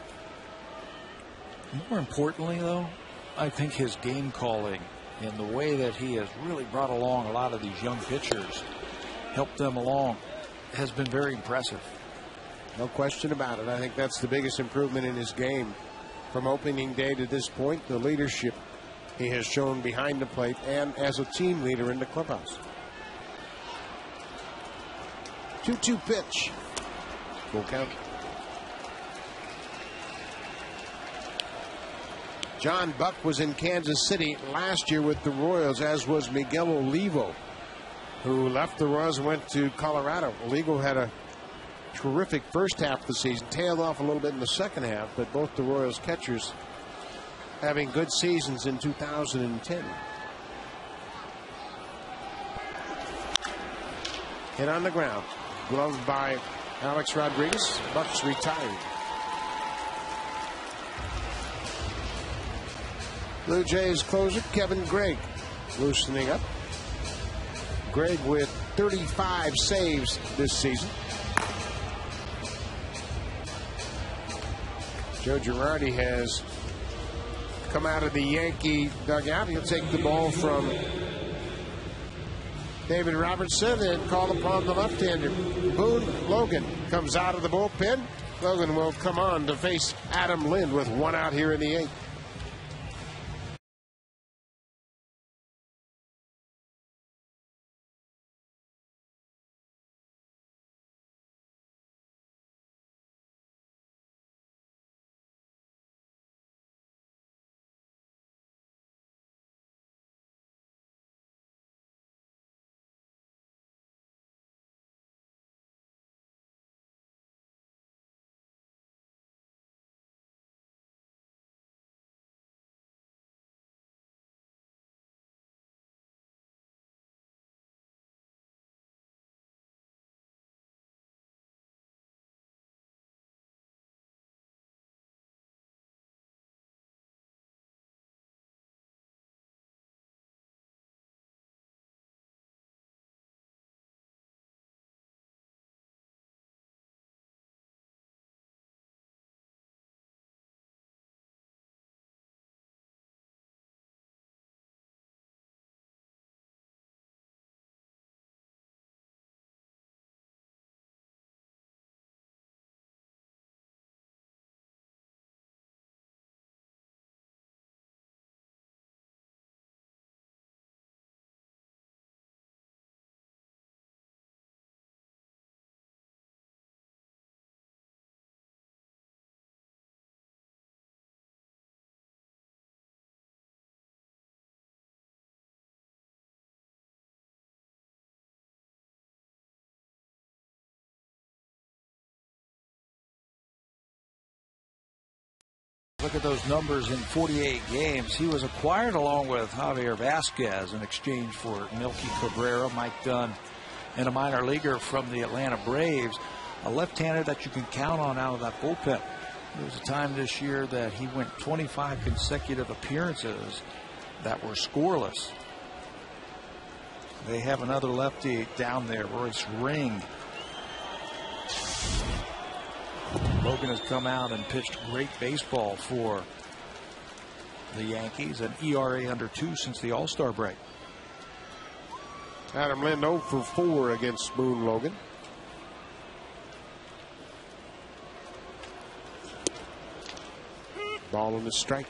More importantly, though, I think his game calling and the way that he has really brought along a lot of these young pitchers, helped them along, has been very impressive. No question about it. I think that's the biggest improvement in his game from opening day to this point, the leadership he has shown behind the plate and as a team leader in the clubhouse. 2-2 pitch. Full count. John Buck was in Kansas City last year with the Royals, as was Miguel Olivo, who left the Royals and went to Colorado. Olivo had a terrific first half of the season, tailed off a little bit in the second half, but both the Royals catchers having good seasons in 2010. Hit on the ground. Gloved by Alex Rodriguez. Buck's retired. Blue Jays closer Kevin Gregg loosening up. Gregg with 35 saves this season. Joe Girardi has come out of the Yankee dugout. He'll take the ball from David Robertson and call upon the left-hander. Boone Logan comes out of the bullpen. Logan will come on to face Adam Lind with one out here in the eighth. Look at those numbers in 48 games. He was acquired along with Javier Vasquez in exchange for Melky Cabrera, Mike Dunn, and a minor leaguer from the Atlanta Braves. A left-hander that you can count on out of that bullpen. There was a time this year that he went 25 consecutive appearances that were scoreless. They have another lefty down there, Royce Ring. Logan has come out and pitched great baseball for the Yankees, an ERA under 2 since the All-Star break. Adam Lind 0 for 4 against Boone Logan. Ball on the strike.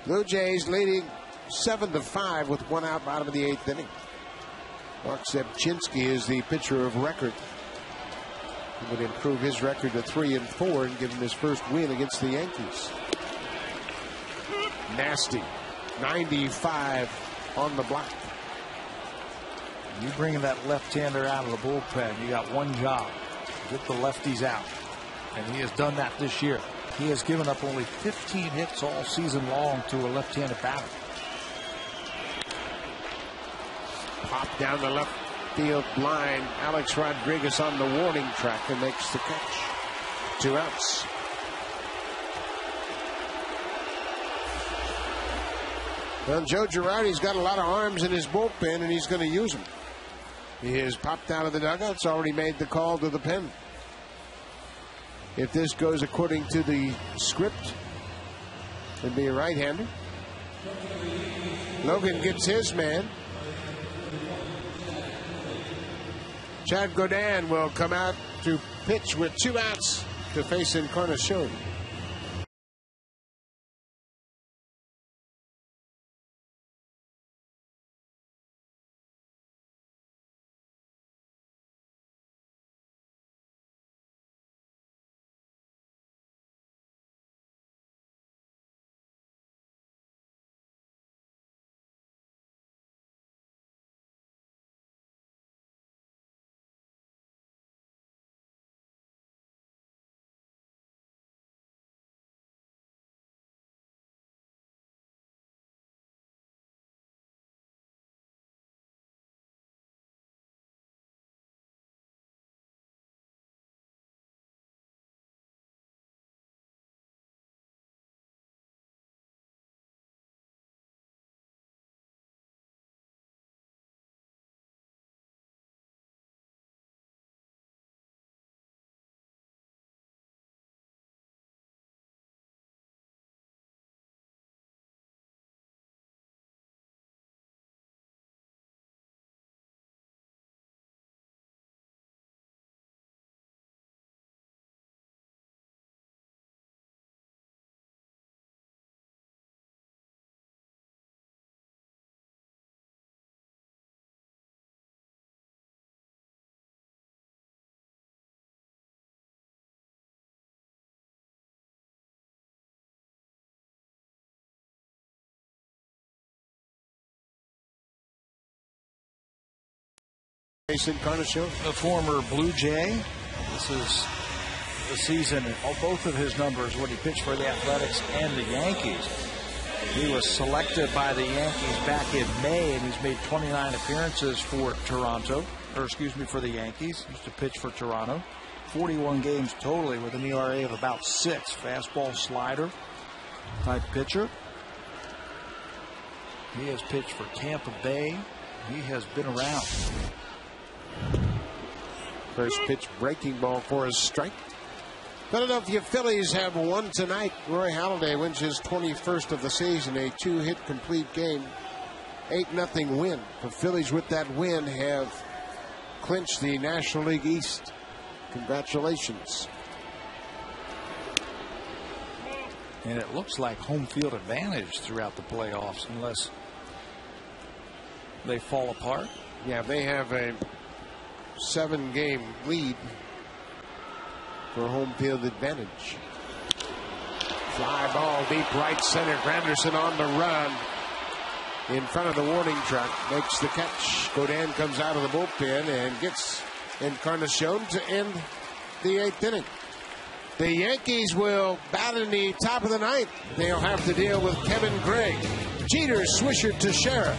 Blue Jays leading 7-5 with one out bottom of the 8th inning. Mark Zebchinski is the pitcher of record. He would improve his record to 3-4 and give him his first win against the Yankees. nasty. 95 on the block. You bringing that left-hander out of the bullpen, you got one job: get the lefties out, and he has done that this year. He has given up only 15 hits all season long to a left-handed batter. Pop down the left field line. Alex Rodriguez on the warning track and makes the catch. 2 outs. Well, Joe Girardi's got a lot of arms in his bullpen, and he's going to use them. He has popped out of the dugout. Already made the call to the pen. If this goes according to the script, it'd be a right-hander. Logan gets his man. Chad Godin will come out to pitch with 2 outs to face Encarnacion. Encarnacion, the former Blue Jay. This is the season, both of his numbers when he pitched for the Athletics and the Yankees. He was selected by the Yankees back in May, and he's made 29 appearances for for the Yankees. He used to pitch for Toronto. 41 games totally with an ERA of about 6. Fastball slider type pitcher. He has pitched for Tampa Bay. He has been around. First pitch breaking ball for a strike. Philadelphia Phillies have won tonight. Roy Halladay wins his 21st of the season, a 2-hit complete game. 8-0 win. The Phillies with that win have clinched the National League East. Congratulations. And it looks like home field advantage throughout the playoffs unless they fall apart. Yeah, they have a 7-game lead for home field advantage. Fly ball deep right center. Granderson on the run in front of the warning track, makes the catch. Godin comes out of the bullpen and gets Encarnacion to end the 8th inning. The Yankees will bat in the top of the 9th. They'll have to deal with Kevin Gray. Jeter, Swisher, Teixeira.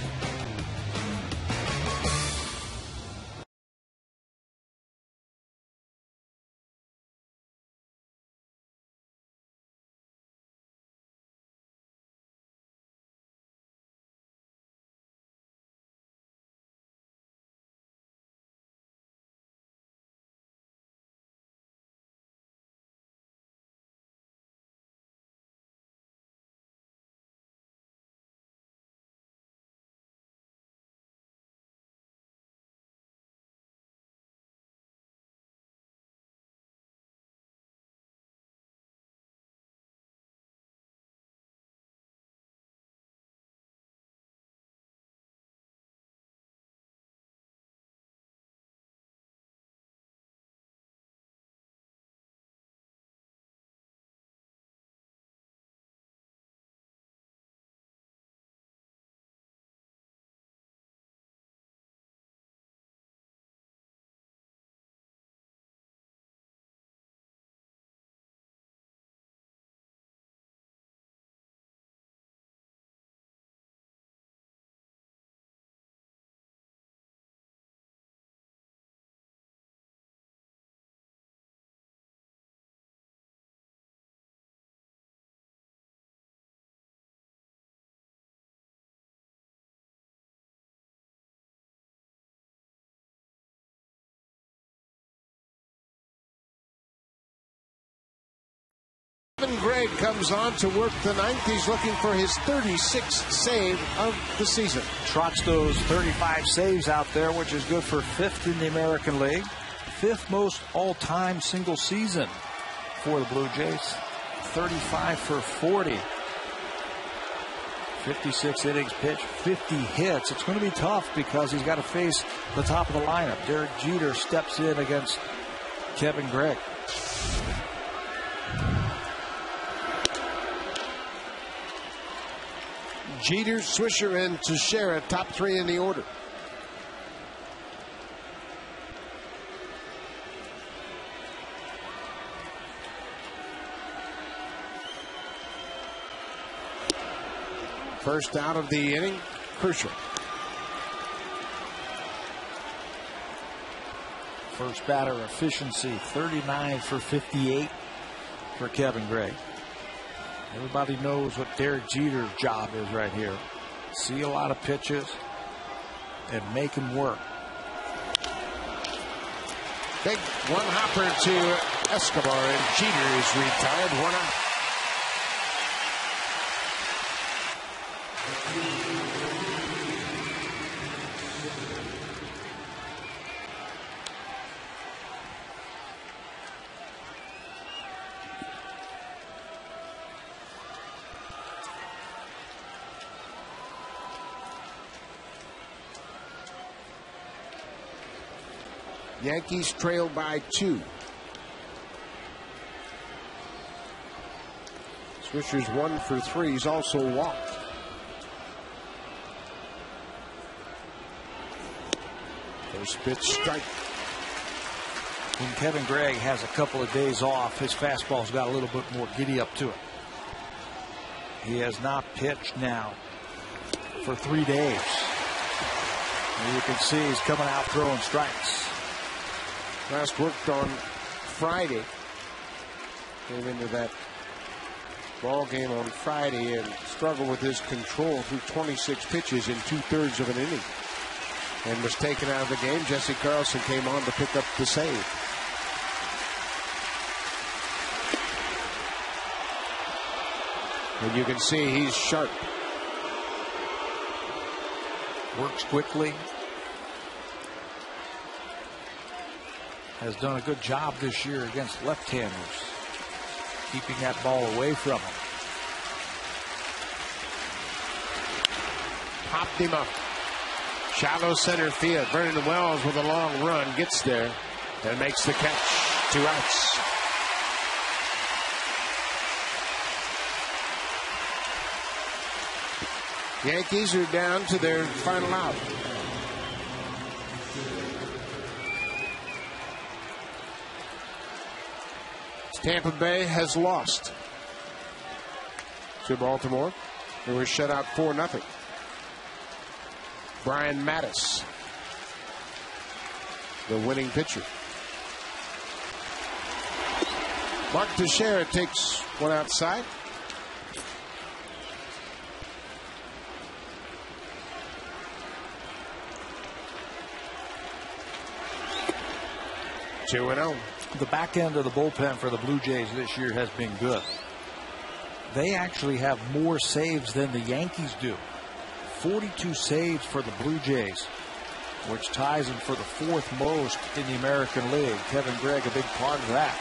Kevin Gregg comes on to work the ninth. He's looking for his 36th save of the season. Trots those 35 saves out there, which is good for 5th in the American League. 5th most all-time single season for the Blue Jays. 35 for 40. 56 innings pitched, 50 hits. It's going to be tough because he's got to face the top of the lineup. Derek Jeter steps in against Kevin Gregg. Jeter, Swisher, and Teixeira, top 3 in the order. First out of the inning, crucial. First batter efficiency, 39 for 58 for Kevin Gregg. Everybody knows what Derek Jeter's job is right here. See a lot of pitches and make him work. Big one hopper to Escobar, and Jeter is retired. 1 out. Yankees trail by 2. Swisher's 1 for 3. He's also walked. First pitch strike. When Kevin Gregg has a couple of days off, his fastball's got a little bit more giddy up to it. He has not pitched now for 3 days. And you can see he's coming out throwing strikes. Last worked on Friday. Came into that ball game on Friday and struggled with his control through 26 pitches in 2/3 of an inning. And was taken out of the game. Jesse Carlson came on to pick up the save. And you can see he's sharp. Works quickly. Has done a good job this year against left-handers, keeping that ball away from him. Popped him up. Shallow center field. Vernon Wells with a long run gets there and makes the catch. 2 outs. Yankees are down to their final out. Tampa Bay has lost to Baltimore. They were shut out 4-0. Brian Mattis, the winning pitcher. Mark Teixeira takes one outside. Two and 0. The back end of the bullpen for the Blue Jays this year has been good. They actually have more saves than the Yankees do. 42 saves for the Blue Jays, which ties them for the 4th most in the American League. Kevin Gregg, a big part of that.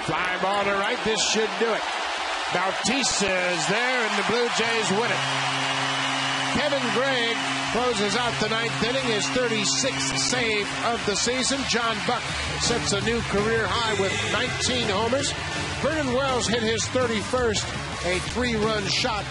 Fly ball to right. This should do it. Bautista is there, and the Blue Jays win it. Kevin Gregg closes out the 9th inning, his 36th save of the season. John Buck sets a new career high with 19 homers. Vernon Wells hit his 31st, a 3-run shot.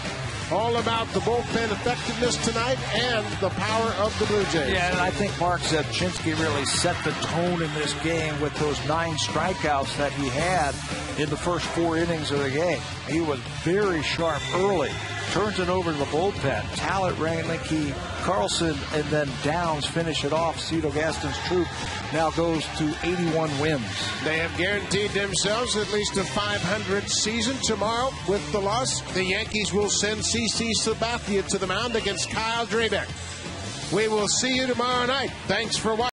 All about the bullpen effectiveness tonight and the power of the Blue Jays. Yeah, and I think Mark Zabchinski really set the tone in this game with those 9 strikeouts that he had in the first 4 innings of the game. He was very sharp early. Turns it over to the bullpen. Talent, Reineke, Carlson, and then Downs finish it off. Cito Gaston's troop now goes to 81 wins. They have guaranteed themselves at least a .500 season. Tomorrow, with the loss, the Yankees will send CC Sabathia to the mound against Kyle Drabek. We will see you tomorrow night. Thanks for watching.